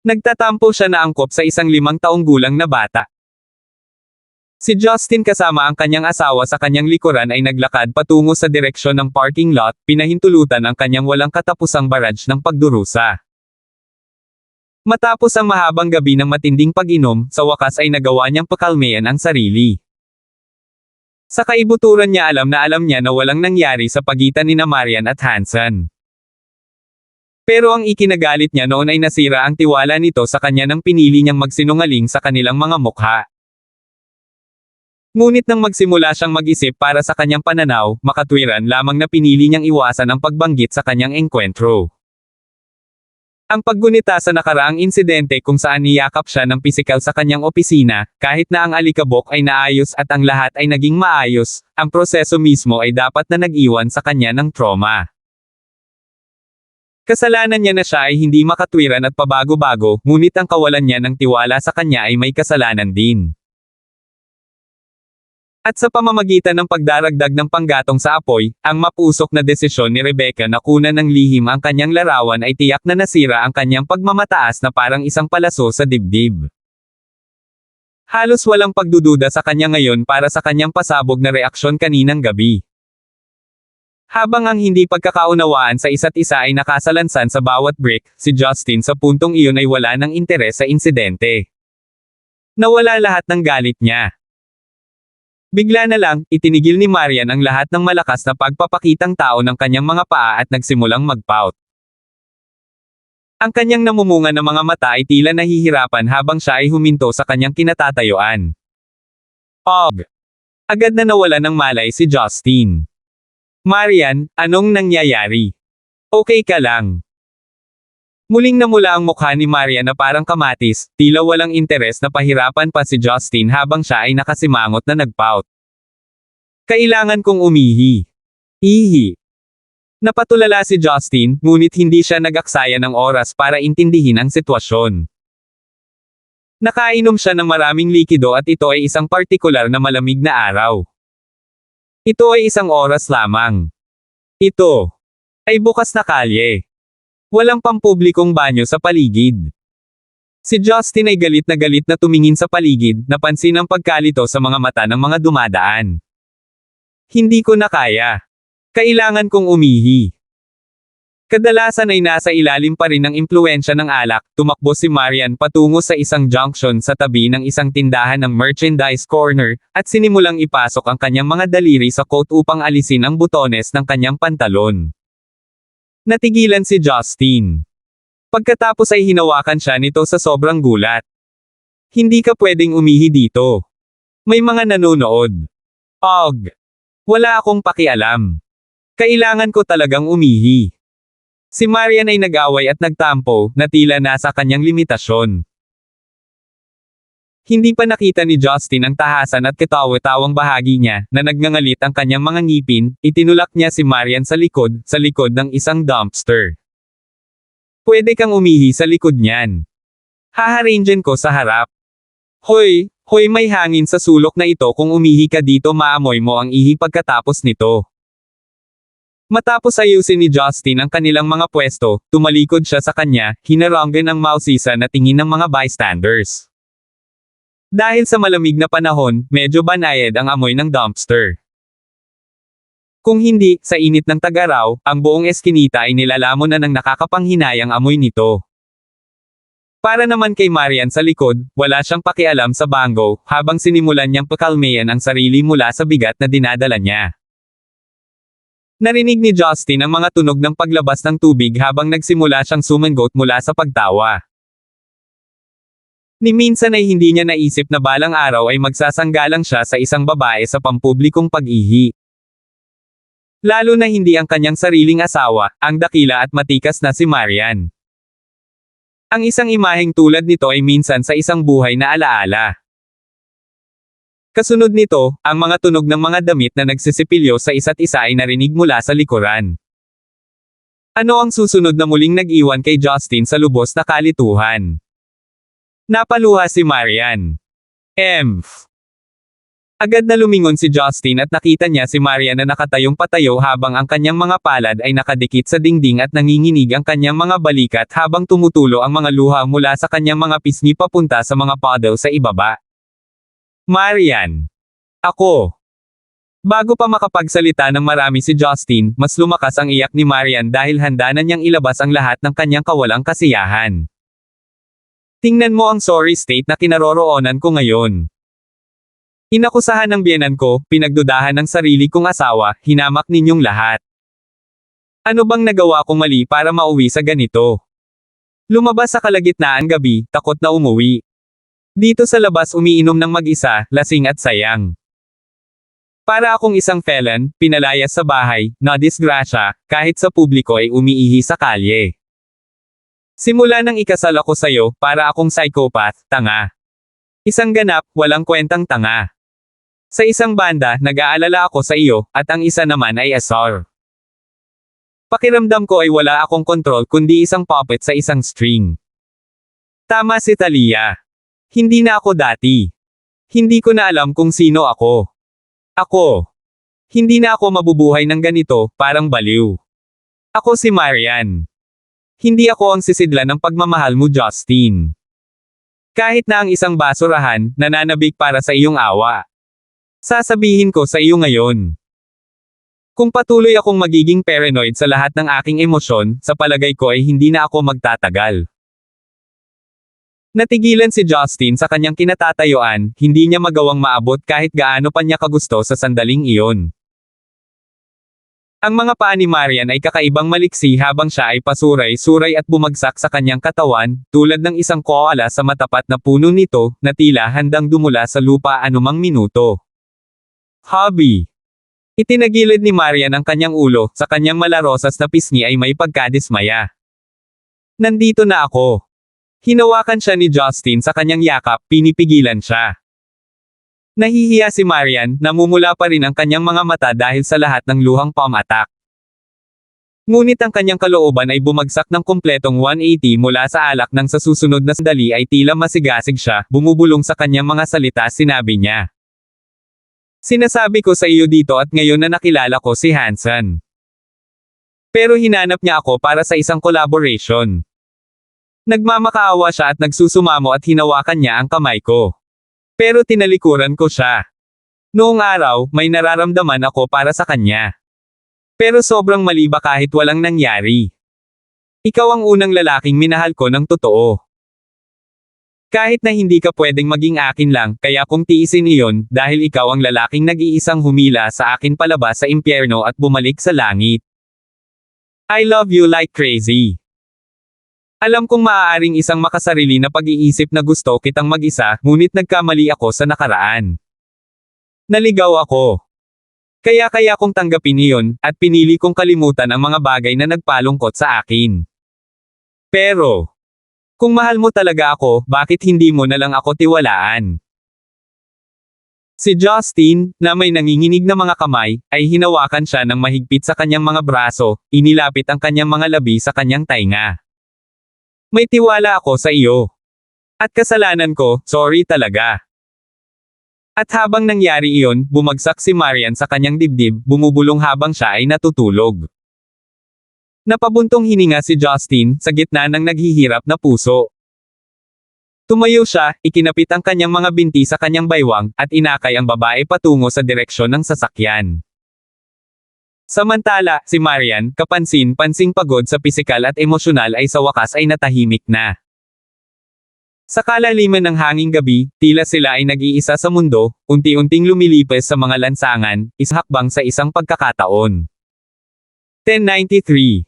Nagtatampo siya na angkop sa isang 5 taong gulang na bata. Si Justin kasama ang kanyang asawa sa kanyang likuran ay naglakad patungo sa direksyon ng parking lot, pinahintulutan ang kanyang walang katapusang barrage ng pagdurusa. Matapos ang mahabang gabi ng matinding pag-inom, sa wakas ay nagawa niyang pakalmeyan ang sarili. Sa kaibuturan niya alam niya na walang nangyari sa pagitan ni Marian at Hansen. Pero ang ikinagalit niya noon ay nasira ang tiwala nito sa kanya nang pinili niyang magsinungaling sa kanilang mga mukha. Ngunit nang magsimula siyang mag-isip para sa kanyang pananaw, makatwiran lamang na pinili niyang iwasan ang pagbanggit sa kanyang engkwentro. Ang paggunita sa nakaraang insidente kung saan niyakap siya ng pisikal sa kanyang opisina, kahit na ang alikabok ay naayos at ang lahat ay naging maayos, ang proseso mismo ay dapat na nag-iwan sa kanya ng trauma. Kasalanan niya na siya ay hindi makatwiran at pabago-bago, ngunit ang kawalan niya ng tiwala sa kanya ay may kasalanan din. At sa pamamagitan ng pagdaragdag ng panggatong sa apoy, ang mapusok na desisyon ni Rebecca na kunan ng lihim ang kanyang larawan ay tiyak na nasira ang kanyang pagmamataas na parang isang palaso sa dibdib. Halos walang pagdududa sa kanya ngayon para sa kanyang pasabog na reaksyon kaninang gabi. Habang ang hindi pagkakaunawaan sa isa't isa ay nakasalansan sa bawat break, si Justin sa puntong iyon ay wala ng interes sa insidente. Nawala lahat ng galit niya. Bigla na lang, itinigil ni Marian ang lahat ng malakas na pagpapakitang tao ng kanyang mga paa at nagsimulang mag-pout. Ang kanyang namumunga na mga mata ay tila nahihirapan habang siya ay huminto sa kanyang kinatatayuan. Og! Agad na nawala ng malay si Justin. Marian, anong nangyayari? Okay ka lang. Muling namula ang mukha ni Marian na parang kamatis, tila walang interes na pahirapan pa si Justin habang siya ay nakasimangot na nag-pout. Kailangan kong umihi. Ihi. Napatulala si Justin, ngunit hindi siya nag-aksaya ng oras para intindihin ang sitwasyon. Nakainom siya ng maraming likido at ito ay isang partikular na malamig na araw. Ito ay isang oras lamang. Ito ay bukas na kalye. Walang pampublikong banyo sa paligid. Si Justin ay galit na tumingin sa paligid, napansin ang pagkalito sa mga mata ng mga dumadaan. Hindi ko na kaya. Kailangan kong umihi. Kadalasan ay nasa ilalim pa rin ng impluwensya ng alak, tumakbo si Marian patungo sa isang junction sa tabi ng isang tindahan ng merchandise corner, at sinimulang ipasok ang kanyang mga daliri sa coat upang alisin ang butones ng kanyang pantalon. Natigilan si Justin. Pagkatapos ay hinawakan siya nito sa sobrang gulat. Hindi ka pwedeng umihi dito. May mga nanonood. Og. Wala akong pakialam. Kailangan ko talagang umihi. Si Marian ay nag-away at nagtampo, na tila nasa kanyang limitasyon. Hindi pa nakita ni Justin ang tahasan at katawa-tawang bahagi niya, na nagngangalit ang kanyang mga ngipin, itinulak niya si Marian sa likod ng isang dumpster. Pwede kang umihi sa likod niyan. Haharangen ko sa harap. Hoy, may hangin sa sulok na ito, kung umihi ka dito maamoy mo ang ihi pagkatapos nito. Matapos ayusin ni Justin ang kanilang mga pwesto, tumalikod siya sa kanya, hinarangan ang mausisa na tingin ng mga bystanders. Dahil sa malamig na panahon, medyo banayad ang amoy ng dumpster. Kung hindi, sa init ng tag-araw, ang buong eskinita ay nilalamon na ng nakakapanghinayang amoy nito. Para naman kay Marian sa likod, wala siyang pakialam sa bango, habang sinimulan niyang pakalmayan ang sarili mula sa bigat na dinadala niya. Narinig ni Justin ang mga tunog ng paglabas ng tubig habang nagsimula siyang sumangot mula sa pagtawa. Ni minsan ay hindi niya naisip na balang araw ay magsasanggalang siya sa isang babae sa pampublikong pag-ihi. Lalo na hindi ang kanyang sariling asawa, ang dakila at matikas na si Marian. Ang isang imaheng tulad nito ay minsan sa isang buhay na alaala. Kasunod nito, ang mga tunog ng mga damit na nagsisipilyo sa isa't isa ay narinig mula sa likuran. Ano ang susunod na muling nag-iwan kay Justin sa lubos na kalituhan? Napaluha si Marian. Agad na lumingon si Justin at nakita niya si Marian na nakatayong patayo habang ang kanyang mga palad ay nakadikit sa dingding at nanginginig ang kanyang mga balikat habang tumutulo ang mga luha mula sa kanyang mga pisngi papunta sa mga puddle sa ibaba. Marian. Ako. Bago pa makapagsalita ng marami si Justin, mas lumakas ang iyak ni Marian dahil handa na niyang ilabas ang lahat ng kanyang kawalang kasiyahan. Tingnan mo ang sorry state na kinaroroonan ko ngayon. Inakusahan ng biyenan ko, pinagdudahan ng sarili kong asawa, hinamak ninyong lahat. Ano bang nagawa kong mali para mauwi sa ganito? Lumabas sa kalagitnaan gabi, takot na umuwi. Dito sa labas umiinom ng mag-isa, lasing at sayang. Para akong isang felon, pinalayas sa bahay, na disgrasya, kahit sa publiko ay umiihi sa kalye. Simula nang ikasal ako sa'yo, para akong psychopath, tanga. Isang ganap, walang kwentang tanga. Sa isang banda, nag-aalala ako sa iyo, at ang isa naman ay asar. Pakiramdam ko ay wala akong kontrol kundi isang puppet sa isang string. Tama si Talia. Hindi na ako dati. Hindi ko na alam kung sino ako. Hindi na ako mabubuhay ng ganito, parang baliw. Ako si Marian. Hindi ako ang sisidla ng pagmamahal mo, Justin. Kahit na ang isang basurahan, nananabik para sa iyong awa. Sasabihin ko sa iyo ngayon. Kung patuloy akong magiging paranoid sa lahat ng aking emosyon, sa palagay ko ay hindi na ako magtatagal. Natigilan si Justin sa kanyang kinatatayuan, hindi niya magawang maabot kahit gaano pa niya kagusto sa sandaling iyon. Ang mga paa ni Marian ay kakaibang maliksi habang siya ay pasuray-suray at bumagsak sa kanyang katawan, tulad ng isang koala sa matapat na puno nito, na tila handang dumula sa lupa anumang minuto. Hobby. Itinagilid ni Marian ang kanyang ulo, sa kanyang malarosas na pisngi ay may pagkadismaya. Nandito na ako. Hinawakan siya ni Justin sa kanyang yakap, pinipigilan siya. Nahihiya si Marian, namumula pa rin ang kanyang mga mata dahil sa lahat ng luhang palm attack. Ngunit ang kanyang kalooban ay bumagsak ng kumpletong 180 mula sa alak nang sa susunod na sandali ay tila masigasig siya, bumubulong sa kanyang mga salita sinabi niya. Sinasabi ko sa iyo dito at ngayon na nakilala ko si Hansen. Pero hinanap niya ako para sa isang collaboration. Nagmamakaawa siya at nagsusumamo at hinawakan niya ang kamay ko. Pero tinalikuran ko siya. Noong araw, may nararamdaman ako para sa kanya. Pero sobrang mali ba kahit walang nangyari? Ikaw ang unang lalaking minahal ko ng totoo. Kahit na hindi ka pwedeng maging akin lang, kaya kung tiisin iyon, dahil ikaw ang lalaking nag-iisang humila sa akin palabas sa impyerno at bumalik sa langit. I love you like crazy. Alam kong maaaring isang makasarili na pag-iisip na gusto kitang mag-isa, ngunit nagkamali ako sa nakaraan. Naligaw ako. Kaya kong tanggapin iyon, at pinili kong kalimutan ang mga bagay na nagpalungkot sa akin. Pero, kung mahal mo talaga ako, bakit hindi mo na lang ako tiwalaan? Si Justin, na may nanginginig na mga kamay, ay hinawakan siya ng mahigpit sa kanyang mga braso, inilapit ang kanyang mga labi sa kanyang tainga. May tiwala ako sa iyo. At kasalanan ko, sorry talaga. At habang nangyari iyon, bumagsak si Marian sa kanyang dibdib, bumubulong habang siya ay natutulog. Napabuntong hininga si Justin, sa gitna ng naghihirap na puso. Tumayo siya, ikinapit ang kanyang mga binti sa kanyang baywang, at inakay ang babae patungo sa direksyon ng sasakyan. Samantala, si Marian, kapansin-pansing pagod sa pisikal at emosyonal ay sa wakas ay natahimik na. Sa kalaliman ng hanging gabi, tila sila ay nag-iisa sa mundo, unti-unting lumilipes sa mga lansangan, ishakbang sa isang pagkakataon. 1093.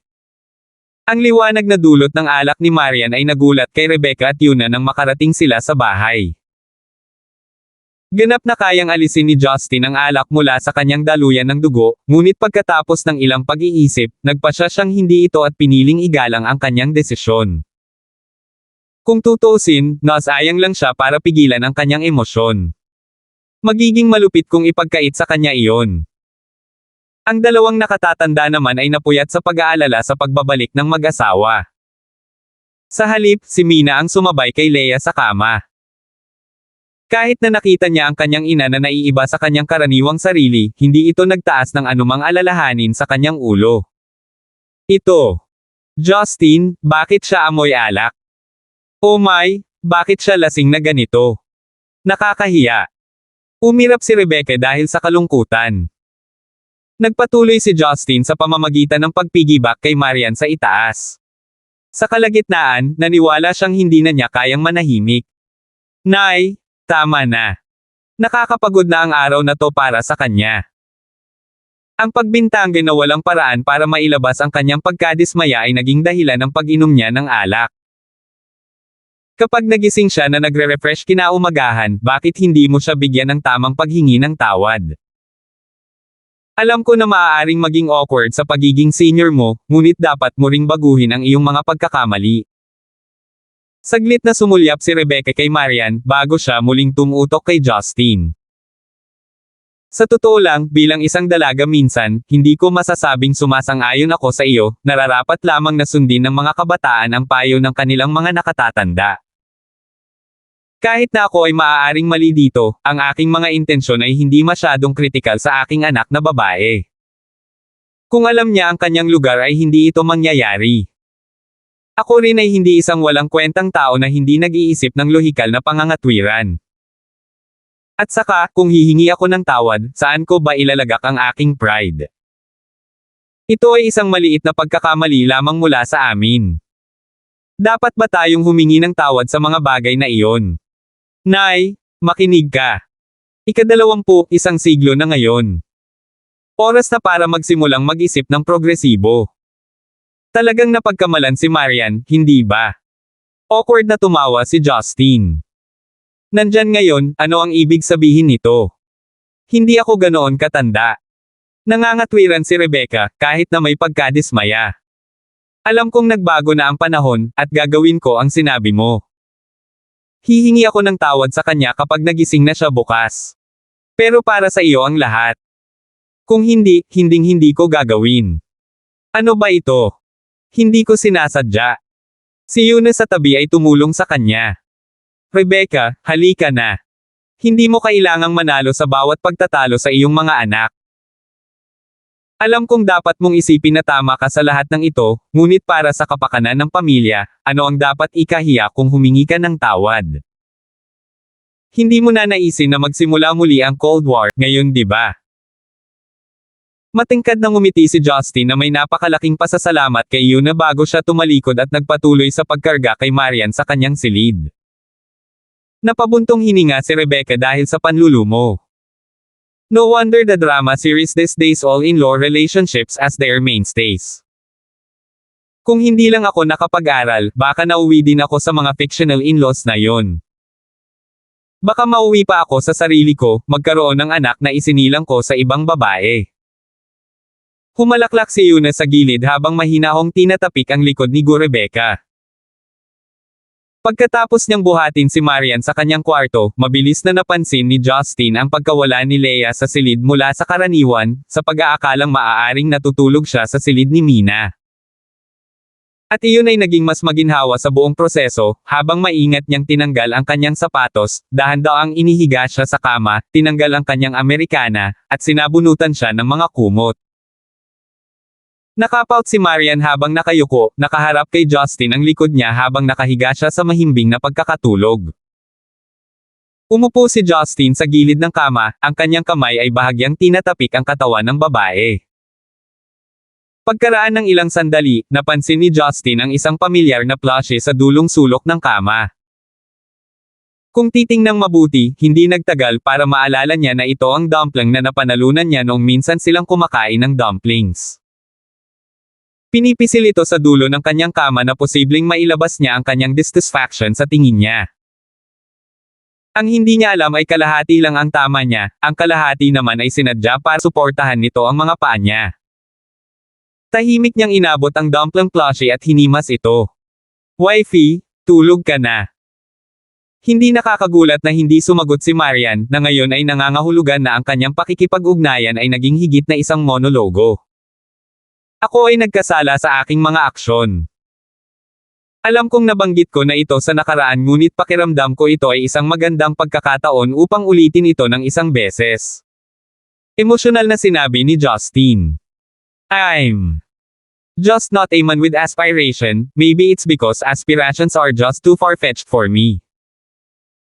Ang liwanag na dulot ng alak ni Marian ay nagulat kay Rebecca at Yuna nang makarating sila sa bahay. Ganap na kayang alisin ni Justin ang alak mula sa kanyang daluyan ng dugo, ngunit pagkatapos ng ilang pag-iisip, nagpasya siyang hindi ito at piniling igalang ang kanyang desisyon. Kung tutuusin, nasayang lang siya para pigilan ang kanyang emosyon. Magiging malupit kung ipagkait sa kanya iyon. Ang dalawang nakatatanda naman ay napuyat sa pag-aalala sa pagbabalik ng mag-asawa. Sa halip, si Mina ang sumabay kay Leia sa kama. Kahit na nakita niya ang kanyang ina na naiiba sa kanyang karaniwang sarili, hindi ito nagtaas ng anumang alalahanin sa kanyang ulo. Ito. Justin, bakit siya amoy alak? Oh my, bakit siya lasing na ganito? Nakakahiya. Umirap si Rebecca dahil sa kalungkutan. Nagpatuloy si Justin sa pamamagitan ng pagpigibak kay Marian sa itaas. Sa kalagitnaan, naniwala siyang hindi na niya kayang manahimik. Nay, tama na. Nakakapagod na ang araw na to para sa kanya. Ang pagbintangge na walang paraan para mailabas ang kanyang pagkadismaya ay naging dahilan ng pag-inom niya ng alak. Kapag nagising siya na nagre-refresh kinaumagahan, bakit hindi mo siya bigyan ng tamang paghingi ng tawad? Alam ko na maaaring maging awkward sa pagiging senior mo, ngunit dapat mo ring baguhin ang iyong mga pagkakamali. Saglit na sumulyap si Rebecca kay Marian, bago siya muling tumutok kay Justin. Sa totoo lang, bilang isang dalaga minsan, hindi ko masasabing sumasang-ayon ako sa iyo, nararapat lamang na sundin ng mga kabataan ang payo ng kanilang mga nakatatanda. Kahit na ako ay maaaring mali dito, ang aking mga intensyon ay hindi masyadong kritikal sa aking anak na babae. Kung alam niya ang kanyang lugar ay hindi ito mangyayari. Ako rin ay hindi isang walang kwentang tao na hindi nag-iisip ng lohikal na pangangatwiran. At saka, kung hihingi ako ng tawad, saan ko ba ilalagak ang aking pride? Ito ay isang maliit na pagkakamali lamang mula sa amin. Dapat ba tayong humingi ng tawad sa mga bagay na iyon? Nay, makinig ka. Ika-21 siglo na ngayon. Oras na para magsimulang mag-isip ng progresibo. Talagang napagkamalan si Marian, hindi ba? Awkward na tumawa si Justin. Nandyan ngayon, ano ang ibig sabihin nito? Hindi ako ganoon katanda. Nangangatwiran si Rebecca, kahit na may pagkadismaya. Alam kong nagbago na ang panahon, at gagawin ko ang sinabi mo. Hihingi ako ng tawad sa kanya kapag nagising na siya bukas. Pero para sa iyo ang lahat. Kung hindi, hinding-hindi ko gagawin. Ano ba ito? Hindi ko sinasadya. Si Yuna sa tabi ay tumulong sa kanya. Rebecca, halika na. Hindi mo kailangang manalo sa bawat pagtatalo sa iyong mga anak. Alam kong dapat mong isipin na tama ka sa lahat ng ito, ngunit para sa kapakanan ng pamilya, ano ang dapat ikahiya kung humingi ka ng tawad? Hindi mo na naisin na magsimula muli ang Cold War, ngayon di ba? Matingkad na ngumiti si Justin na may napakalaking pasasalamat kay Yuna bago siya tumalikod at nagpatuloy sa pagkarga kay Marian sa kanyang silid. Napabuntong hininga si Rebecca dahil sa panlulumo. No wonder the drama series these days all in-law relationships as their mainstays. Kung hindi lang ako nakapag-aral, baka nauwi din ako sa mga fictional in-laws na yon. Baka mauwi pa ako sa sarili ko, magkaroon ng anak na isinilang ko sa ibang babae. Humalaklak si Yuna sa gilid habang mahinahong tinatapik ang likod ni Rebecca. Pagkatapos niyang buhatin si Marian sa kanyang kwarto, mabilis na napansin ni Justin ang pagkawala ni Leia sa silid mula sa karaniwan, sa pag-aakalang maaaring natutulog siya sa silid ni Mina. At iyon ay naging mas maginhawa sa buong proseso, habang maingat niyang tinanggal ang kanyang sapatos, dahan-daang inihiga siya sa kama, tinanggal ang kanyang Amerikana, at sinabunutan siya ng mga kumot. Nakapout si Marian habang nakayuko, nakaharap kay Justin ang likod niya habang nakahiga siya sa mahimbing na pagkakatulog. Umupo si Justin sa gilid ng kama, ang kanyang kamay ay bahagyang tinatapik ang katawan ng babae. Pagkaraan ng ilang sandali, napansin ni Justin ang isang pamilyar na plushie sa dulong sulok ng kama. Kung titingnang mabuti, hindi nagtagal para maalala niya na ito ang dumpling na napanalunan niya noong minsan silang kumakain ng dumplings. Pinipisil ito sa dulo ng kanyang kama na posibleng mailabas niya ang kanyang dissatisfaction sa tingin niya. Ang hindi niya alam ay kalahati lang ang tama niya, ang kalahati naman ay sinadya para suportahan nito ang mga paa niya. Tahimik niyang inabot ang dumpling plushie at hinimas ito. Wifey, tulog ka na. Hindi nakakagulat na hindi sumagot si Marian, na ngayon ay nangangahulugan na ang kanyang pakikipag-ugnayan ay naging higit na isang monologo. Ako ay nagkasala sa aking mga aksyon. Alam kong nabanggit ko na ito sa nakaraan ngunit pakiramdam ko ito ay isang magandang pagkakataon upang ulitin ito ng isang beses. Emosyonal na sinabi ni Justin. I'm just not a man with aspiration, maybe it's because aspirations are just too far-fetched for me.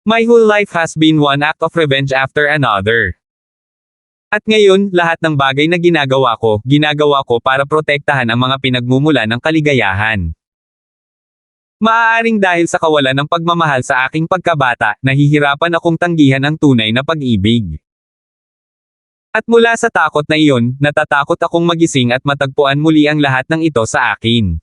My whole life has been one act of revenge after another. At ngayon, lahat ng bagay na ginagawa ko para protektahan ang mga pinagmumula ng kaligayahan. Maaaring dahil sa kawalan ng pagmamahal sa aking pagkabata, nahihirapan akong tanggihan ang tunay na pag-ibig. At mula sa takot na iyon, natatakot akong magising at matagpuan muli ang lahat ng ito sa akin.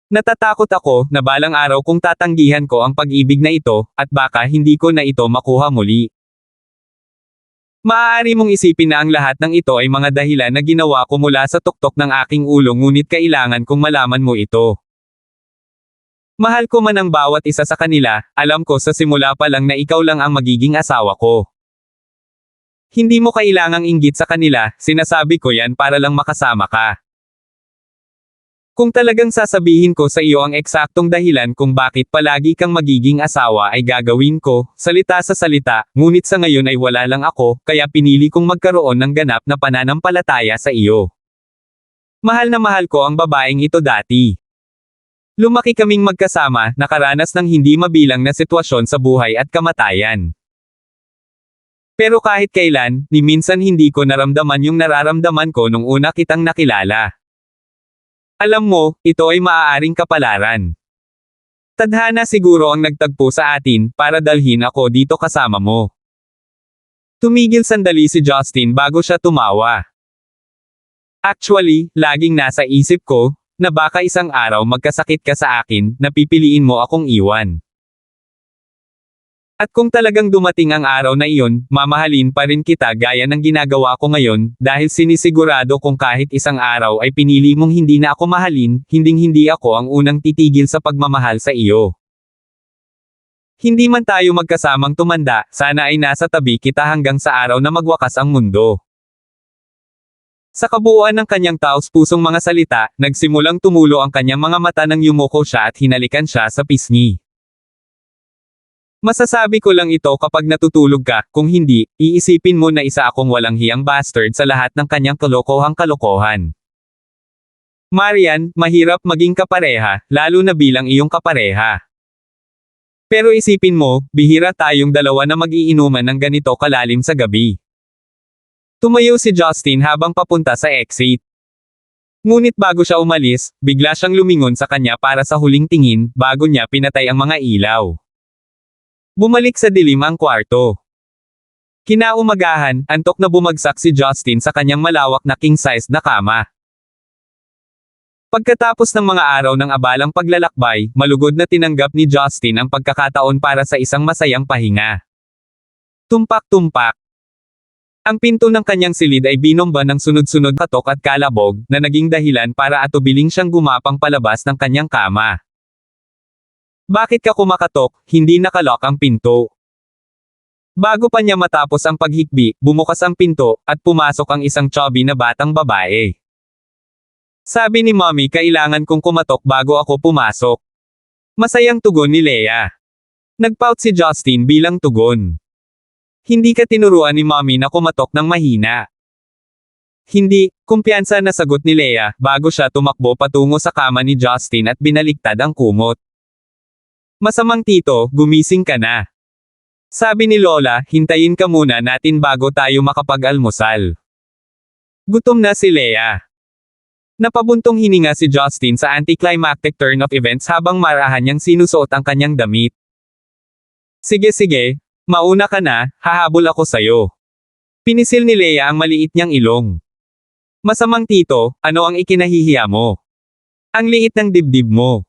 Natatakot ako na balang araw kung tatanggihan ko ang pag-ibig na ito, at baka hindi ko na ito makuha muli. Maaari mong isipin na ang lahat ng ito ay mga dahilan na ginawa ko mula sa tuktok ng aking ulo ngunit kailangan kong malaman mo ito. Mahal ko man ang bawat isa sa kanila, alam ko sa simula pa lang na ikaw lang ang magiging asawa ko. Hindi mo kailangang inggit sa kanila, sinasabi ko yan para lang makasama ka. Kung talagang sasabihin ko sa iyo ang eksaktong dahilan kung bakit palagi kang magiging asawa ay gagawin ko, salita sa salita, ngunit sa ngayon ay wala lang ako, kaya pinili kong magkaroon ng ganap na pananampalataya sa iyo. Mahal na mahal ko ang babaeng ito dati. Lumaki kaming magkasama, nakaranas ng hindi mabilang na sitwasyon sa buhay at kamatayan. Pero kahit kailan, ni minsan hindi ko naramdaman yung nararamdaman ko nung una kitang nakilala. Alam mo, ito ay maaaring kapalaran. Tadhana siguro ang nagtagpo sa atin, para dalhin ako dito kasama mo. Tumigil sandali si Justin bago siya tumawa. Actually, laging nasa isip ko, na baka isang araw magkasakit ka sa akin, na pipiliin mo akong iwan. At kung talagang dumating ang araw na iyon, mamahalin pa rin kita gaya ng ginagawa ko ngayon, dahil sinisigurado kung kahit isang araw ay pinili mong hindi na ako mahalin, hinding-hindi ako ang unang titigil sa pagmamahal sa iyo. Hindi man tayo magkasamang tumanda, sana ay nasa tabi kita hanggang sa araw na magwakas ang mundo. Sa kabuuan ng kanyang taos-pusong mga salita, nagsimulang tumulo ang kanyang mga mata nang yumuko siya at hinalikan siya sa pisngi. Masasabi ko lang ito kapag natutulog ka, kung hindi, iisipin mo na isa akong walang hiyang bastard sa lahat ng kanyang kalokohang kalokohan. Marian, mahirap maging kapareha, lalo na bilang iyong kapareha. Pero isipin mo, bihira tayong dalawa na mag-iinuman ng ganito kalalim sa gabi. Tumayo si Justin habang papunta sa exit. Ngunit bago siya umalis, bigla siyang lumingon sa kanya para sa huling tingin, bago niya pinatay ang mga ilaw. Bumalik sa dilim ang kwarto. Kinaumagahan, antok na bumagsak si Justin sa kanyang malawak na king-size na kama. Pagkatapos ng mga araw ng abalang paglalakbay, malugod na tinanggap ni Justin ang pagkakataon para sa isang masayang pahinga. Tumpak-tumpak. Ang pinto ng kanyang silid ay binomba ng sunod-sunod katok at kalabog, na naging dahilan para atubiling siyang gumapang palabas ng kanyang kama. Bakit ka kumakatok, hindi nakalock ang pinto? Bago pa niya matapos ang paghikbi, bumukas ang pinto, at pumasok ang isang chubby na batang babae. Sabi ni Mommy kailangan kong kumatok bago ako pumasok. Masayang tugon ni Leia. Nagpout si Justin bilang tugon. Hindi ka tinuruan ni Mommy na kumatok ng mahina. Hindi, kumpiyansa na sagot ni Leia, bago siya tumakbo patungo sa kama ni Justin at binaliktad ang kumot. Masamang tito, gumising ka na. Sabi ni Lola, hintayin ka muna natin bago tayo makapag-almusal. Gutom na si Leia. Napabuntong hininga si Justin sa anticlimactic turn of events habang marahan niyang sinusuot ang kanyang damit. Sige, mauna ka na, hahabol ako sayo. Pinisil ni Leia ang maliit niyang ilong. Masamang tito, ano ang ikinahihiya mo? Ang liit ng dibdib mo.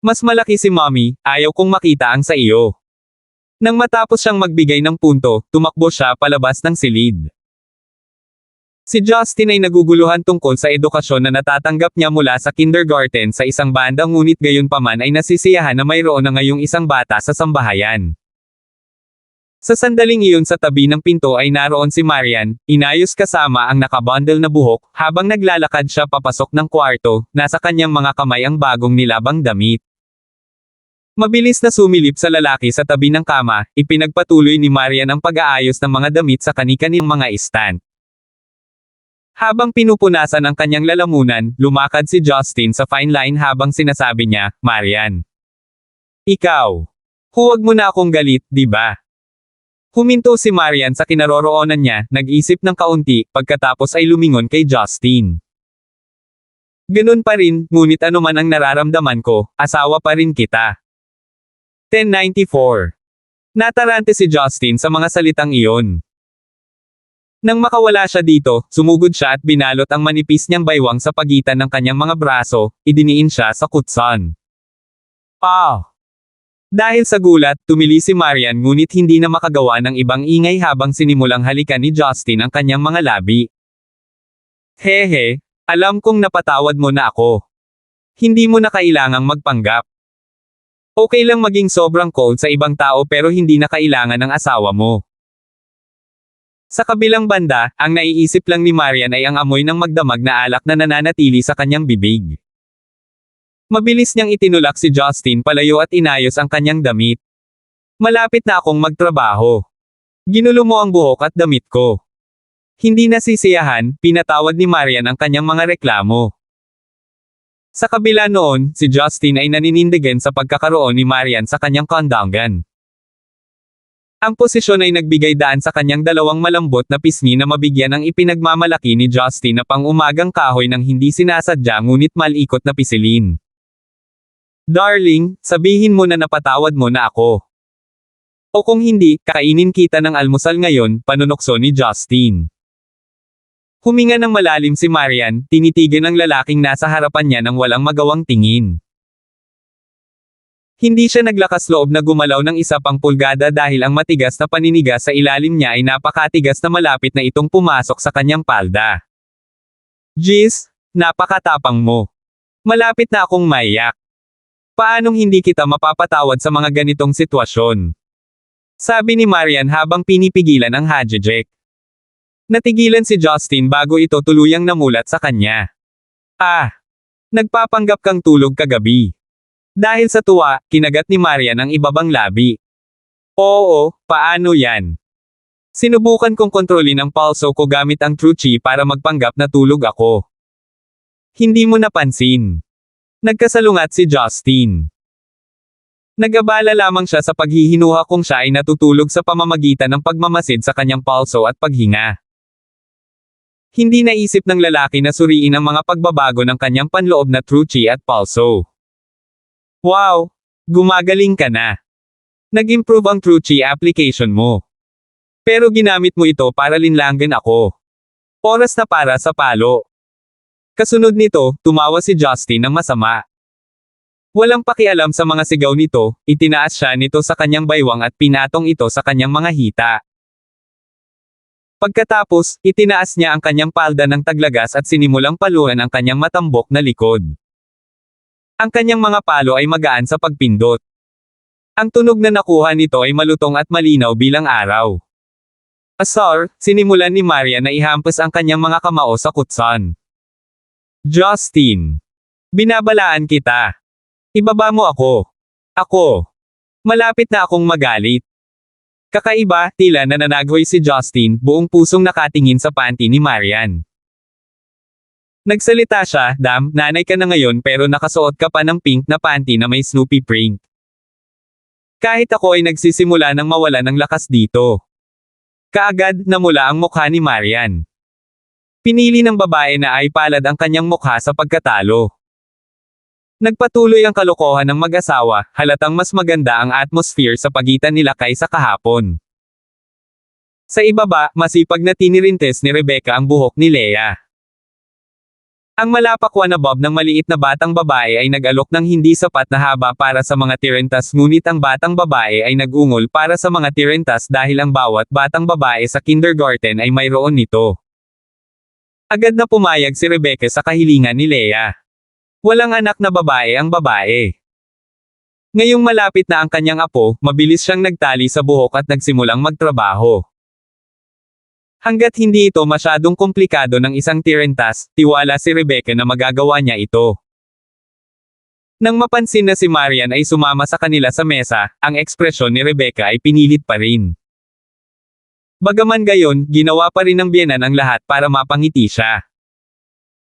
Mas malaki si Mommy, ayaw kong makita ang sa iyo. Nang matapos siyang magbigay ng punto, tumakbo siya palabas ng silid. Si Justin ay naguguluhan tungkol sa edukasyon na natatanggap niya mula sa kindergarten sa isang banda, ngunit gayunpaman ay nasisiyahan na mayroon na ngayong isang bata sa sambahayan. Sa sandaling iyon sa tabi ng pinto ay naroon si Marian, inayos kasama ang nakabundle na buhok, habang naglalakad siya papasok ng kwarto, nasa kanyang mga kamay ang bagong nilabang damit. Mabilis na sumilip sa lalaki sa tabi ng kama, ipinagpatuloy ni Marian ang pag-aayos ng mga damit sa kani-kanilang mga istant. Habang pinupunasan ang kanyang lalamunan, lumakad si Justin sa fine line habang sinasabi niya, Marian. Ikaw. Huwag mo na akong galit, di ba? Huminto si Marian sa kinaroroonan niya, nag-isip ng kaunti, pagkatapos ay lumingon kay Justin. Ganun pa rin, ngunit anuman ang nararamdaman ko, asawa pa rin kita. 1094. Natarante si Justin sa mga salitang iyon. Nang makawala siya dito, sumugod siya at binalot ang manipis niyang baywang sa pagitan ng kanyang mga braso, idiniin siya sa kutsan. Dahil sa gulat, tumili si Marian ngunit hindi na makagawa ng ibang ingay habang sinimulang halikan ni Justin ang kanyang mga labi. Hehe, alam kong napatawad mo na ako. Hindi mo na kailangang magpanggap. Okay lang maging sobrang cold sa ibang tao pero hindi na kailangan ng asawa mo. Sa kabilang banda, ang naiisip lang ni Marian ay ang amoy ng magdamag na alak na nananatili sa kanyang bibig. Mabilis niyang itinulak si Justin palayo at inayos ang kanyang damit. Malapit na akong magtrabaho. Ginulo mo ang buhok at damit ko. Hindi nasisiyahan, pinatawad ni Marian ang kanyang mga reklamo. Sa kabila noon, si Justin ay naninindigan sa pagkakaroon ni Marian sa kanyang kondangan. Ang posisyon ay nagbigay daan sa kanyang dalawang malambot na pisngi na mabigyan ng ipinagmamalaki ni Justin na pang-umagang kahoy ng hindi sinasadya ngunit malikot na pisilin. Darling, sabihin mo na napatawad mo na ako. O kung hindi, kakainin kita ng almusal ngayon, panunokso ni Justin. Huminga ng malalim si Marian, tinitigan ng lalaking nasa harapan niya nang walang magawang tingin. Hindi siya naglakas loob na gumalaw ng isa pang pulgada dahil ang matigas na paninigas sa ilalim niya ay napakatigas na malapit na itong pumasok sa kanyang palda. Jeez, napakatapang mo. Malapit na akong maiyak. Paanong hindi kita mapapatawad sa mga ganitong sitwasyon? Sabi ni Marian habang pinipigilan ang Hajejek. Natigilan si Justin bago ito tuluyang namulat sa kanya. Nagpapanggap kang tulog kagabi. Dahil sa tuwa, kinagat ni Marian ang ibabang labi. Oo, paano yan? Sinubukan kong kontrolin ang pulso ko gamit ang True Chi para magpanggap na tulog ako. Hindi mo napansin. Nagkasalungat si Justin. Nag-abala lamang siya sa paghihinuha kung siya ay natutulog sa pamamagitan ng pagmamasid sa kanyang pulso at paghinga. Hindi naisip ng lalaki na suriin ang mga pagbabago ng kanyang panloob na True Chi at pulso. Wow! Gumagaling ka na. Nag-improve ang True Chi application mo. Pero ginamit mo ito para linlangan ako. Oras na para sa palo. Kasunod nito, tumawa si Justin ng masama. Walang pakialam sa mga sigaw nito, itinaas siya nito sa kanyang baywang at pinatong ito sa kanyang mga hita. Pagkatapos, itinaas niya ang kanyang palda ng taglagas at sinimulang paluan ang kanyang matambok na likod. Ang kanyang mga palo ay magaan sa pagpindot. Ang tunog na nakuha nito ay malutong at malinaw bilang araw. Asar, sinimulan ni Marian na ihampas ang kanyang mga kamao sa kutsan. Justin. Binabalaan kita. Ibaba mo ako. Ako. Malapit na akong magalit. Kakaiba, tila nananaghoy si Justin, buong pusong nakatingin sa panty ni Marian. Nagsalita siya, Dam, nanay ka na ngayon pero nakasuot ka pa ng pink na panty na may Snoopy print. Kahit ako ay nagsisimula ng mawala ng lakas dito. Kaagad, namula ang mukha ni Marian. Pinili ng babae na ay palad ang kanyang mukha sa pagkatalo. Nagpatuloy ang kalokohan ng mag-asawa, halatang mas maganda ang atmosphere sa pagitan nila kaysa kahapon. Sa ibaba, masipag na tinirintes ni Rebecca ang buhok ni Leia. Ang malapakwa na bob ng maliit na batang babae ay nag-alok ng hindi sapat na haba para sa mga tirentas ngunit ang batang babae ay nag-ungol para sa mga tirentas dahil ang bawat batang babae sa kindergarten ay mayroon nito. Agad na pumayag si Rebecca sa kahilingan ni Leia. Walang anak na babae ang babae. Ngayong malapit na ang kanyang apo, mabilis siyang nagtali sa buhok at nagsimulang magtrabaho. Hanggat hindi ito masyadong komplikado ng isang tirentas, tiwala si Rebecca na magagawa niya ito. Nang mapansin na si Marian ay sumama sa kanila sa mesa, ang ekspresyon ni Rebecca ay pinilit pa rin. Bagaman gayon, ginawa pa rin ng biyenan ang lahat para mapangiti siya.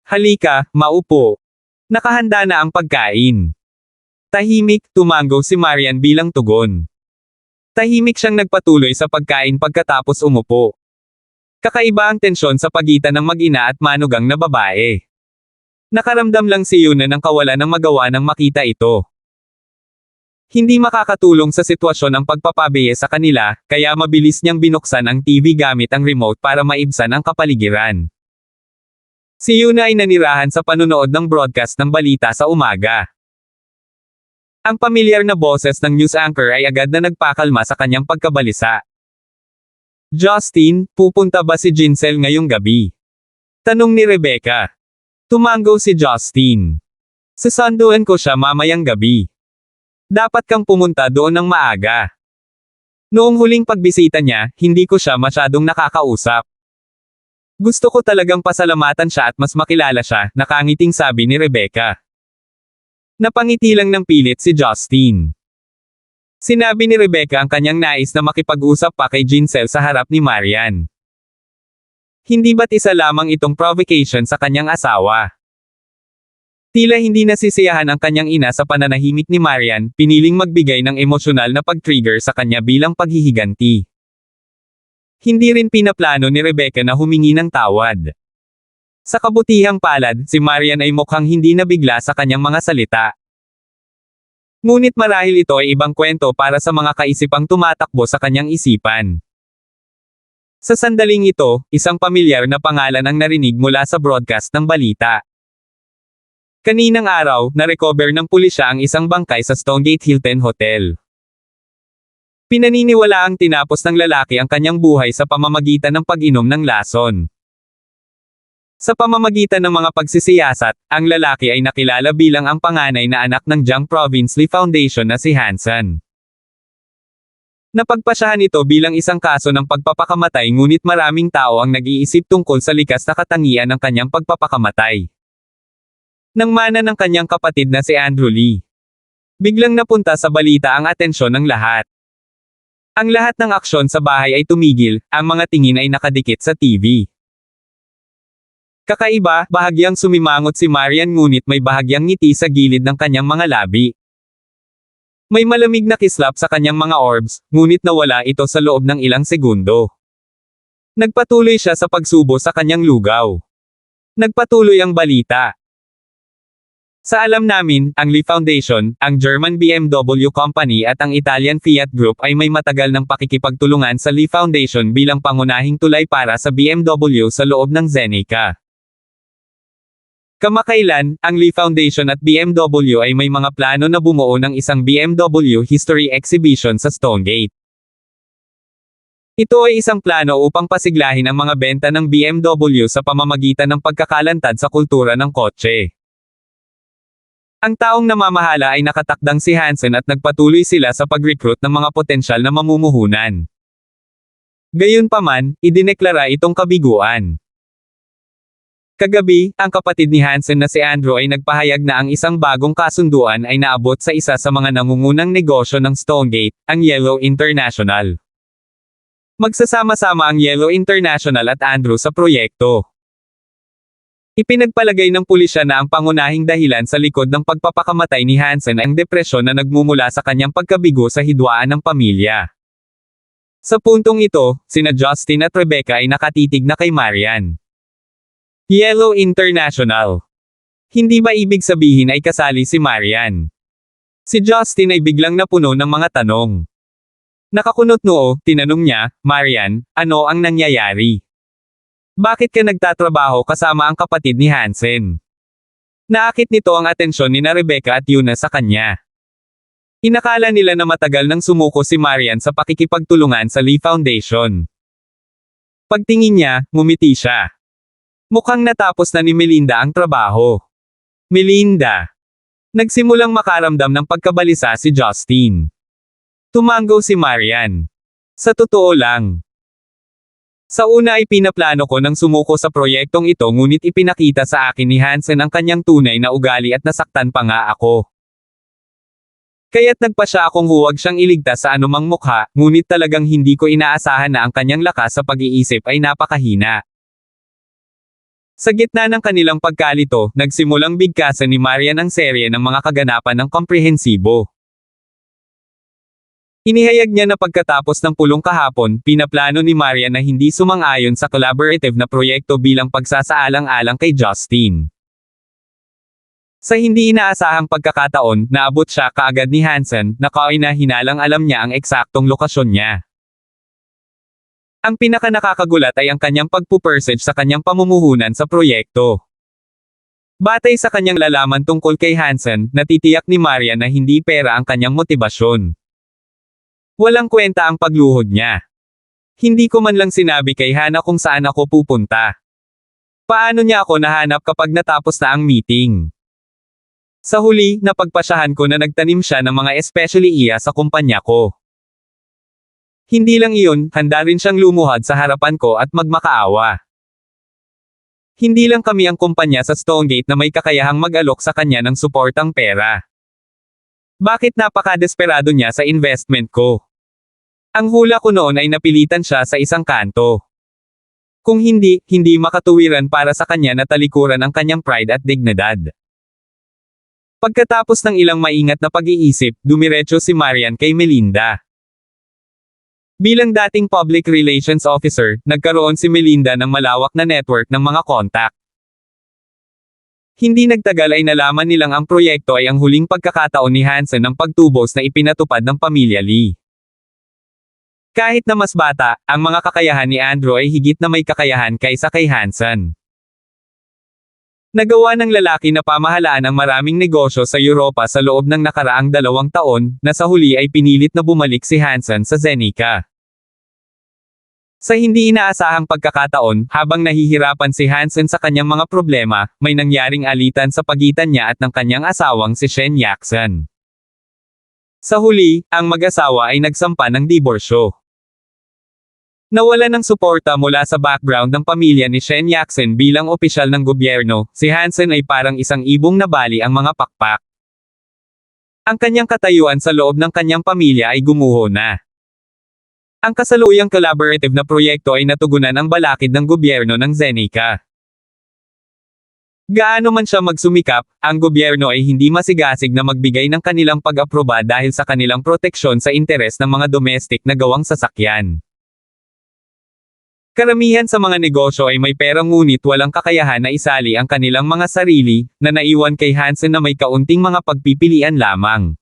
Halika, maupo. Nakahanda na ang pagkain. Tahimik, tumango si Marian bilang tugon. Tahimik siyang nagpatuloy sa pagkain pagkatapos umupo. Kakaiba ang tensyon sa pagitan ng mag-ina at manugang na babae. Nakaramdam lang si Yuna ng kawalan ng magawa nang makita ito. Hindi makakatulong sa sitwasyon ang pagpapabiye sa kanila, kaya mabilis niyang binuksan ang TV gamit ang remote para maibsan ang kapaligiran. Si Yuna ay nanirahan sa panunood ng broadcast ng balita sa umaga. Ang pamilyar na boses ng news anchor ay agad na nagpakalma sa kanyang pagkabalisa. Justin, pupunta ba si Jinsel ngayong gabi? Tanong ni Rebecca. Tumango si Justin. Sasanduan ko siya mamayang gabi. Dapat kang pumunta doon ng maaga. Noong huling pagbisita niya, hindi ko siya masyadong nakakausap. Gusto ko talagang pasalamatan siya at mas makilala siya, nakangiting sabi ni Rebecca. Napangiti lang ng pilit si Justin. Sinabi ni Rebecca ang kanyang nais na makipag-usap pa kay Jinsel sa harap ni Marian. Hindi ba't isa lamang itong provocation sa kanyang asawa? Tila hindi nasisiyahan ang kanyang ina sa pananahimik ni Marian, piniling magbigay ng emosyonal na pag-trigger sa kanya bilang paghihiganti. Hindi rin pinaplano ni Rebecca na humingi ng tawad. Sa kabutihang palad, si Marian ay mukhang hindi nabigla sa kanyang mga salita. Ngunit marahil ito ay ibang kwento para sa mga kaisipang tumatakbo sa kanyang isipan. Sa sandaling ito, isang pamilyar na pangalan ang narinig mula sa broadcast ng balita. Kaninang araw, na-recover ng pulisya ang isang bangkay sa Stonegate Hilton Hotel. Pinaniniwalaang tinapos ng lalaki ang kanyang buhay sa pamamagitan ng pag-inom ng lason. Sa pamamagitan ng mga pagsisiyasat, ang lalaki ay nakilala bilang ang panganay na anak ng Jiang Province Lee Foundation na si Hansen. Napagpasyahan ito bilang isang kaso ng pagpapakamatay ngunit maraming tao ang nag-iisip tungkol sa likas na katangian ng kanyang pagpapakamatay. Nang mana ng kanyang kapatid na si Andrew Lee. Biglang napunta sa balita ang atensyon ng lahat. Ang lahat ng aksyon sa bahay ay tumigil, ang mga tingin ay nakadikit sa TV. Kakaiba, bahagyang sumimangot si Marian ngunit may bahagyang ngiti sa gilid ng kanyang mga labi. May malamig na kislap sa kanyang mga orbs, ngunit nawala ito sa loob ng ilang segundo. Nagpatuloy siya sa pagsubo sa kanyang lugaw. Nagpatuloy ang balita. Sa alam namin, ang Lee Foundation, ang German BMW Company at ang Italian Fiat Group ay may matagal ng pakikipagtulungan sa Lee Foundation bilang pangunahing tulay para sa BMW sa loob ng Zenica. Kamakailan, ang Lee Foundation at BMW ay may mga plano na bumuo ng isang BMW History Exhibition sa Stonegate. Ito ay isang plano upang pasiglahin ang mga benta ng BMW sa pamamagitan ng pagkakalantad sa kultura ng kotse. Ang taong namamahala ay nakatakdang si Hansen at nagpatuloy sila sa pag-recruit ng mga potensyal na mamumuhunan. Gayunpaman, idineklara itong kabiguan. Kagabi, ang kapatid ni Hansen na si Andrew ay nagpahayag na ang isang bagong kasunduan ay naabot sa isa sa mga nangungunang negosyo ng Stonegate, ang Yellow International. Magsasama-sama ang Yellow International at Andrew sa proyekto. Ipinagpalagay ng pulisya na ang pangunahing dahilan sa likod ng pagpapakamatay ni Hansen ay ang depresyon na nagmumula sa kanyang pagkabigo sa hidwaan ng pamilya. Sa puntong ito, sina Justin at Rebecca ay nakatitig na kay Marian. Yellow International. Hindi ba ibig sabihin ay kasali si Marian? Si Justin ay biglang napuno ng mga tanong. Nakakunot noo, tinanong niya, Marian, ano ang nangyayari? Bakit ka nagtatrabaho kasama ang kapatid ni Hansen? Naakit nito ang atensyon ni na Rebecca at Yuna sa kanya. Inakala nila na matagal nang sumuko si Marian sa pakikipagtulungan sa Lee Foundation. Pagtingin niya, ngumiti siya. Mukhang natapos na ni Melinda ang trabaho. Melinda. Nagsimulang makaramdam ng pagkabalisa si Justin. Tumango si Marian. Sa totoo lang. Sa una ay pinaplano ko nang sumuko sa proyektong ito ngunit ipinakita sa akin ni Hansen ang kanyang tunay na ugali at nasaktan pa nga ako. Kaya't nagpa siya akong huwag siyang iligtas sa anumang mukha, ngunit talagang hindi ko inaasahan na ang kanyang lakas sa pag-iisip ay napakahina. Sa gitna ng kanilang pagkalito, nagsimulang bigkasan ni Marian ang serye ng mga kaganapan ng komprehensibo. Inihayag niya na pagkatapos ng pulong kahapon, pinaplano ni Marian na hindi sumang-ayon sa collaborative na proyekto bilang pagsasaalang-alang kay Justin. Sa hindi inaasahang pagkakataon, naabot siya kaagad ni Hansen, na kaina-hinalang alam niya ang eksaktong lokasyon niya. Ang pinakanakakagulat ay ang kanyang pagpupursige sa kanyang pamumuhunan sa proyekto. Batay sa kanyang lalaman tungkol kay Hansen, natitiyak ni Marian na hindi pera ang kanyang motibasyon. Walang kwenta ang pagluhod niya. Hindi ko man lang sinabi kay Hana kung saan ako pupunta. Paano niya ako nahanap kapag natapos na ang meeting? Sa huli, napagpasyahan ko na nagtanim siya ng mga especially iya sa kumpanya ko. Hindi lang iyon, handa rin siyang lumuhad sa harapan ko at magmakaawa. Hindi lang kami ang kumpanya sa Stonegate na may kakayahang mag-alok sa kanya ng suportang pera. Bakit napaka-desperado niya sa investment ko? Ang hula ko noon ay napilitan siya sa isang kanto. Kung hindi makatuwiran para sa kanya na talikuran ang kanyang pride at dignidad. Pagkatapos ng ilang maingat na pag-iisip, dumiretso si Marian kay Melinda. Bilang dating public relations officer, nagkaroon si Melinda ng malawak na network ng mga kontak. Hindi nagtagal ay nalaman nilang ang proyekto ay ang huling pagkakataon ni Hansen ng pagtubos na ipinatupad ng pamilya Lee. Kahit na mas bata, ang mga kakayahan ni Andrew ay higit na may kakayahan kaysa kay Hansen. Nagawa ng lalaki na pamahalaan ang maraming negosyo sa Europa sa loob ng nakaraang 2 taon, na sa huli ay pinilit na bumalik si Hansen sa Zenica. Sa hindi inaasahang pagkakataon, habang nahihirapan si Hansen sa kanyang mga problema, may nangyaring alitan sa pagitan niya at ng kanyang asawang si Shen Yaxen. Sa huli, ang mag-asawa ay nagsampa ng diborsyo. Nawala ng suporta mula sa background ng pamilya ni Shen Yaxen bilang opisyal ng gobyerno, si Hansen ay parang isang ibong nabali ang mga pakpak. Ang kanyang katayuan sa loob ng kanyang pamilya ay gumuho na. Ang kasaluyang collaborative na proyekto ay natugunan ang balakid ng gobyerno ng Zenica. Gaano man siya magsumikap, ang gobyerno ay hindi masigasig na magbigay ng kanilang pag-aproba dahil sa kanilang proteksyon sa interes ng mga domestic na gawang sasakyan. Karamihan sa mga negosyo ay may pera ngunit walang kakayahan na isali ang kanilang mga sarili, na naiwan kay Hansen na may kaunting mga pagpipilian lamang.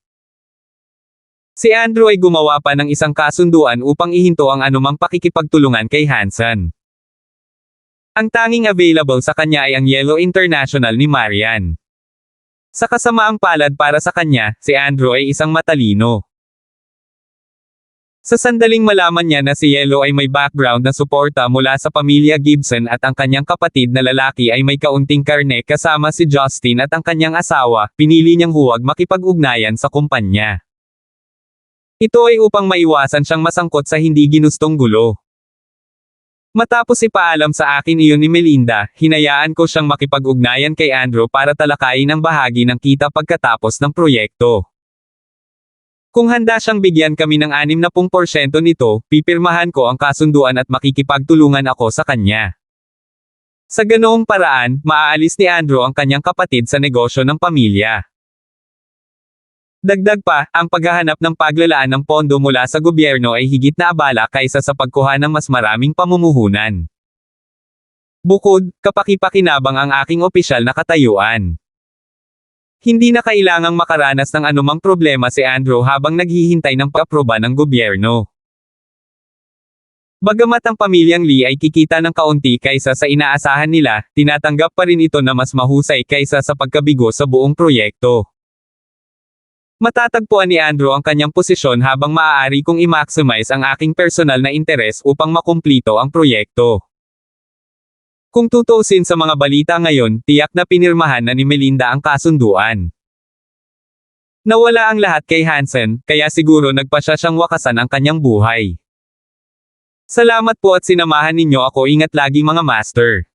Si Andrew ay gumawa pa ng isang kasunduan upang ihinto ang anumang pakikipagtulungan kay Hansen. Ang tanging available sa kanya ay ang Yellow International ni Marian. Sa kasamaang palad para sa kanya, si Andrew ay isang matalino. Sa sandaling malaman niya na si Yellow ay may background na suporta mula sa pamilya Gibson at ang kanyang kapatid na lalaki ay may kaunting karne kasama si Justin at ang kanyang asawa, pinili niyang huwag makipag-ugnayan sa kumpanya. Ito ay upang maiwasan siyang masangkot sa hindi ginustong gulo. Matapos ipaalam sa akin iyon ni Melinda, hinayaan ko siyang makipag-ugnayan kay Andrew para talakayin ang bahagi ng kita pagkatapos ng proyekto. Kung handa siyang bigyan kami ng 60% nito, pipirmahan ko ang kasunduan at makikipagtulungan ako sa kanya. Sa ganoong paraan, maaalis ni Andrew ang kanyang kapatid sa negosyo ng pamilya. Dagdag pa, ang paghahanap ng paglalaan ng pondo mula sa gobyerno ay higit na abala kaysa sa pagkuha ng mas maraming pamumuhunan. Bukod, kapaki-pakinabang ang aking opisyal na katayuan. Hindi na kailangang makaranas ng anumang problema si Andrew habang naghihintay ng pag-aproba ng gobyerno. Bagamat ang pamilyang Lee ay kikita ng kaunti kaysa sa inaasahan nila, tinatanggap pa rin ito na mas mahusay kaysa sa pagkabigo sa buong proyekto. Matatagpuan ni Andrew ang kanyang posisyon habang maaari kong i-maximize ang aking personal na interes upang makumplito ang proyekto. Kung tutuusin sa mga balita ngayon, tiyak na pinirmahan na ni Melinda ang kasunduan. Nawala ang lahat kay Hansen, kaya siguro nagpasya siyang wakasan ang kanyang buhay. Salamat po at sinamahan ninyo ako, ingat lagi mga master.